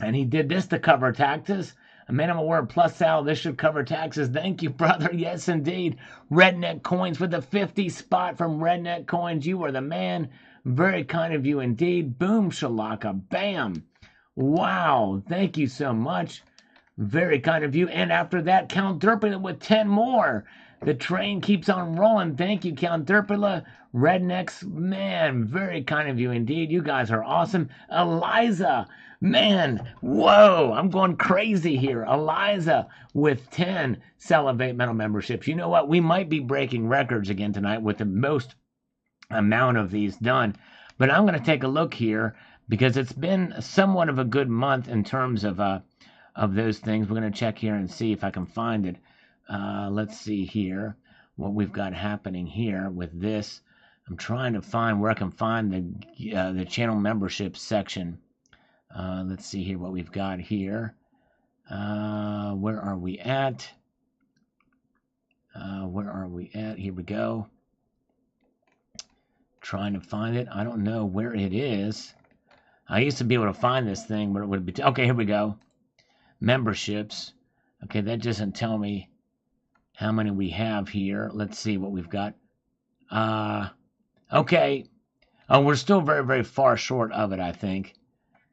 And he did this to cover taxes. A minimum word plus sal. This should cover taxes. Thank you, brother. Yes, indeed. Redneck Coins with a 50 spot from Redneck Coins. You are the man. Very kind of you indeed. Boom, shalaka. Bam. Wow. Thank you so much. Very kind of you. And after that, Count Derpula with 10 more. The train keeps on rolling. Thank you, Count Derpula. Rednecks, man, very kind of you indeed. You guys are awesome. Eliza, man, whoa, I'm going crazy here. Eliza with 10 Salivate Metal memberships. You know what? We might be breaking records again tonight with the most amount of these done. But I'm going to take a look here because it's been somewhat of a good month in terms of those things. We're going to check here and see if I can find it. Let's see here what we've got happening here with this. I'm trying to find where I can find the channel membership section. Let's see here what we've got here. Where are we at? Where are we at? Here we go. Trying to find it. I don't know where it is. I used to be able to find this thing, but it would be... Okay, here we go. Memberships. Okay, that doesn't tell me how many we have here. Let's see what we've got. Okay. Oh, we're still very, very far short of it, I think.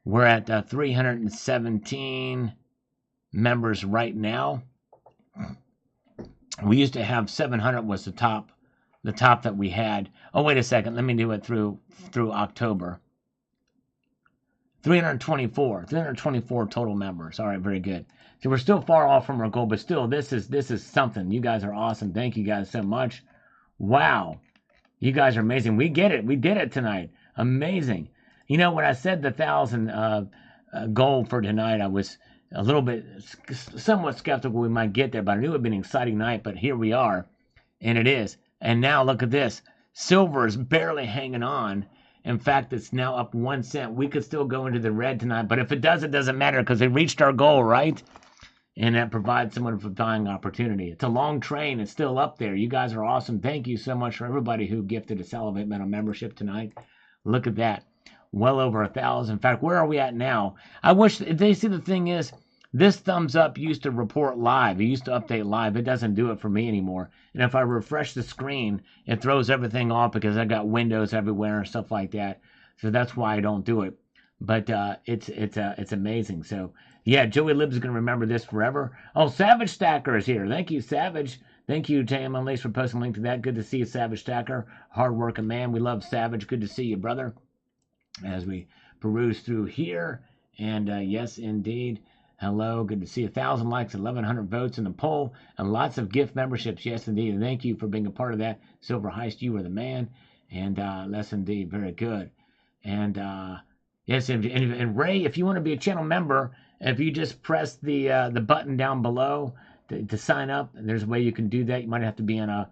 We're at 317 members right now. We used to have 700 was the top that we had. Oh, wait a second. Let me do it through October. 324 total members. All right, very good. So we're still far off from our goal, but still, this is something. You guys are awesome. Thank you guys so much. Wow, you guys are amazing. We get it. We did it tonight. Amazing. You know, when I said the 1,000 goal for tonight, I was a little bit, somewhat skeptical we might get there, but I knew it would be an exciting night. But here we are, and it is. And now look at this. Silver is barely hanging on. In fact, it's now up 1 cent. We could still go into the red tonight, but if it does, it doesn't matter because they reached our goal, right? And that provides someone with a buying opportunity. It's a long train. It's still up there. You guys are awesome. Thank you so much for everybody who gifted a Salivate Metal membership tonight. Look at that. Well over 1,000. In fact, where are we at now? I wish they see the thing is, this thumbs up used to report live. It used to update live. It doesn't do it for me anymore. And if I refresh the screen, it throws everything off because I got windows everywhere and stuff like that. So that's why I don't do it. But it's amazing. So yeah, Joey Libs is gonna remember this forever. Oh, Savage Stacker is here. Thank you, Savage. Thank you, Tam Unleashed, for posting a link to that. Good to see you, Savage Stacker. Hard working man. We love Savage. Good to see you, brother. As we peruse through here, and yes, indeed. Hello, good to see 1,000 likes, 1,100 votes in the poll, and lots of gift memberships. Yes, indeed, and thank you for being a part of that. Silver Heist, you were the man, and yes, indeed, very good. And yes, and Ray, if you want to be a channel member, if you just press the button down below to sign up, there's a way you can do that. You might have to be on a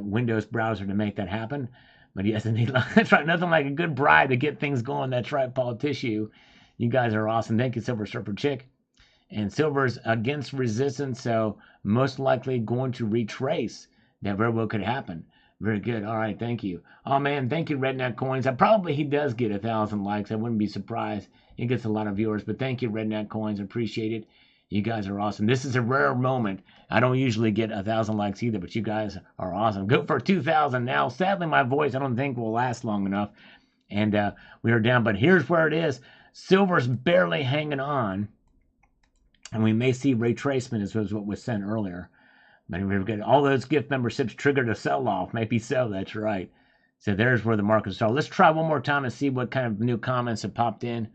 Windows browser to make that happen. But yes, indeed, that's right. Nothing like a good bribe to get things going. That's right, Paul Tissue. You guys are awesome. Thank you, Silver Surfer Chick. And silver's against resistance, so most likely going to retrace. That very well could happen. Very good. All right, thank you. Oh man, thank you, Redneck Coins. He does get 1,000 likes. I wouldn't be surprised. He gets a lot of viewers, but thank you, Redneck Coins. Appreciate it. You guys are awesome. This is a rare moment. I don't usually get 1,000 likes either, but you guys are awesome. Go for 2,000 now. Sadly, my voice I don't think will last long enough, and we are down. But here's where it is. Silver's barely hanging on. And we may see retracement as was what was sent earlier. But we've got all those gift memberships triggered a sell-off. Maybe so, that's right. So there's where the markets are. Let's try one more time and see what kind of new comments have popped in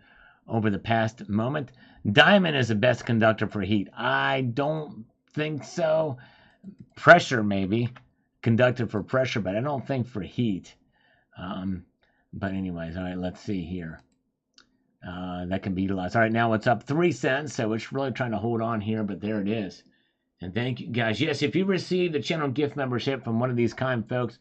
over the past moment. Diamond is the best conductor for heat. I don't think so. Pressure, maybe. Conductor for pressure, but I don't think for heat. But anyways, all right, let's see here. That can be utilized. All right, now it's up 3 cents, so it's really trying to hold on here, but there it is. And thank you, guys. Yes, if you received a channel gift membership from one of these kind folks,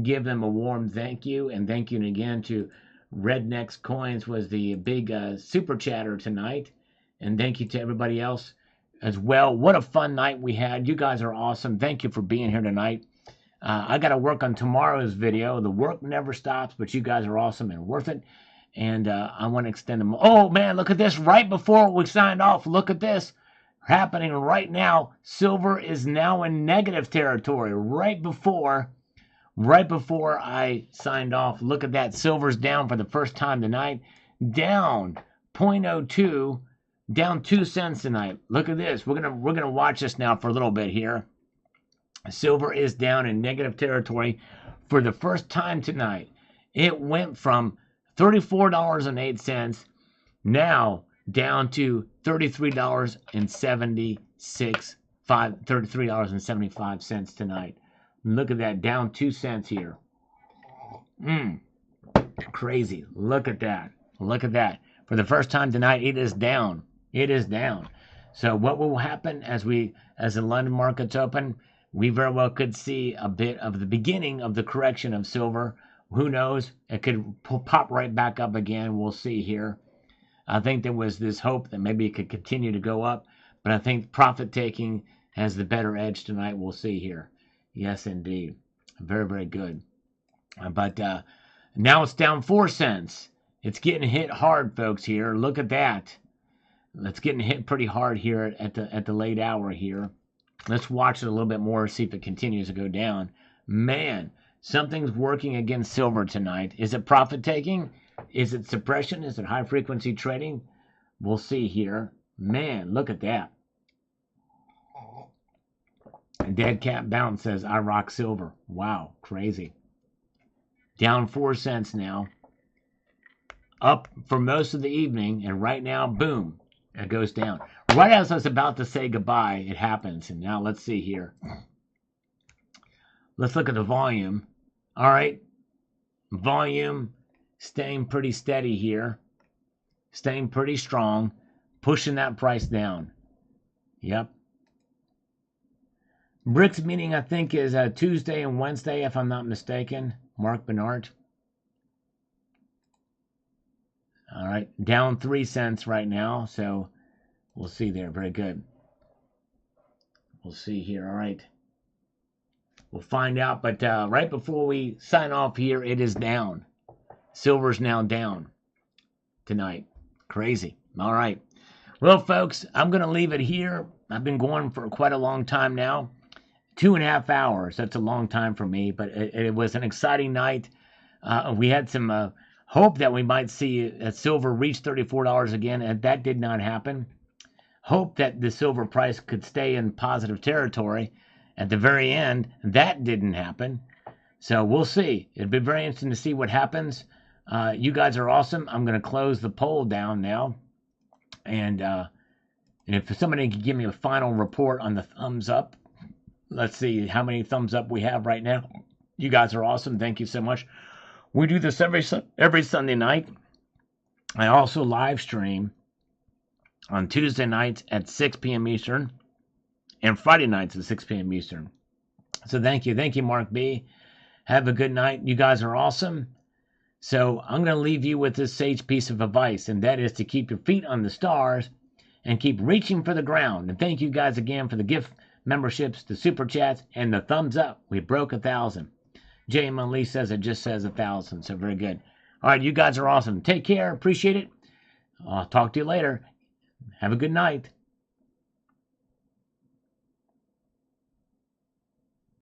give them a warm thank you. And thank you again to Redneck's Coins was the big super chatter tonight. And thank you to everybody else as well. What a fun night we had. You guys are awesome. Thank you for being here tonight. I got to work on tomorrow's video. The work never stops, but you guys are awesome and worth it. And I want to extend them. Oh, man, look at this. Right before we signed off, look at this. Happening right now. Silver is now in negative territory. Right before I signed off, look at that. Silver's down for the first time tonight. Down 0.02. Down 2 cents tonight. Look at this. We're gonna watch this now for a little bit here. Silver is down in negative territory for the first time tonight. It went from $34.08 now down to $33.75 tonight. Look at that, down 2 cents here. Crazy. Look at that. Look at that. For the first time tonight, it is down. It is down. So what will happen as the London markets open? We very well could see a bit of the beginning of the correction of silver. Who knows? It could pop right back up again. We'll see here. I think there was this hope that maybe it could continue to go up, but I think profit taking has the better edge tonight. We'll see here. Yes, indeed. Very, very good. But now it's down 4 cents. It's getting hit hard, folks, here. Look at that. It's getting hit pretty hard here at the late hour here. Let's watch it a little bit more, see if it continues to go down. Man, something's working against silver tonight. Is it profit taking? Is it suppression? Is it high frequency trading? We'll see here. Man, look at that. Dead Cat Bounce says, I rock silver. Wow, crazy. Down 4 cents now. Up for most of the evening, and right now, boom, it goes down. Right as I was about to say goodbye, it happens. And now let's see here. Let's look at the volume. All right. Volume staying pretty steady here. Staying pretty strong. Pushing that price down. Yep. BRICS meeting, I think, is Tuesday and Wednesday, if I'm not mistaken. Mark Bernard. All right. Down 3 cents right now. So we'll see there. Very good. We'll see here. All right. We'll find out. But right before we sign off here, it is down. Silver's now down tonight. Crazy. All right. Well, folks, I'm going to leave it here. I've been going for quite a long time now. 2.5 hours. That's a long time for me, but it was an exciting night. We had some hope that we might see silver reach $34 again, and that did not happen. Hope that the silver price could stay in positive territory at the very end. That didn't happen. So we'll see. It'll be very interesting to see what happens. You guys are awesome. I'm going to close the poll down now. And if somebody could give me a final report on the thumbs up. Let's see how many thumbs up we have right now. You guys are awesome. Thank you so much. We do this every Sunday night. I also live stream on Tuesday nights at 6 p.m. Eastern and Friday nights at 6 p.m. Eastern. So thank you. Thank you, Mark B. Have a good night. You guys are awesome. So I'm going to leave you with this sage piece of advice, and that is to keep your feet on the stars and keep reaching for the ground. And thank you guys again for the gift memberships, the super chats, and the thumbs up. We broke 1,000. J.M. Lee says it just says 1,000, so very good. All right, you guys are awesome. Take care. Appreciate it. I'll talk to you later. Have a good night.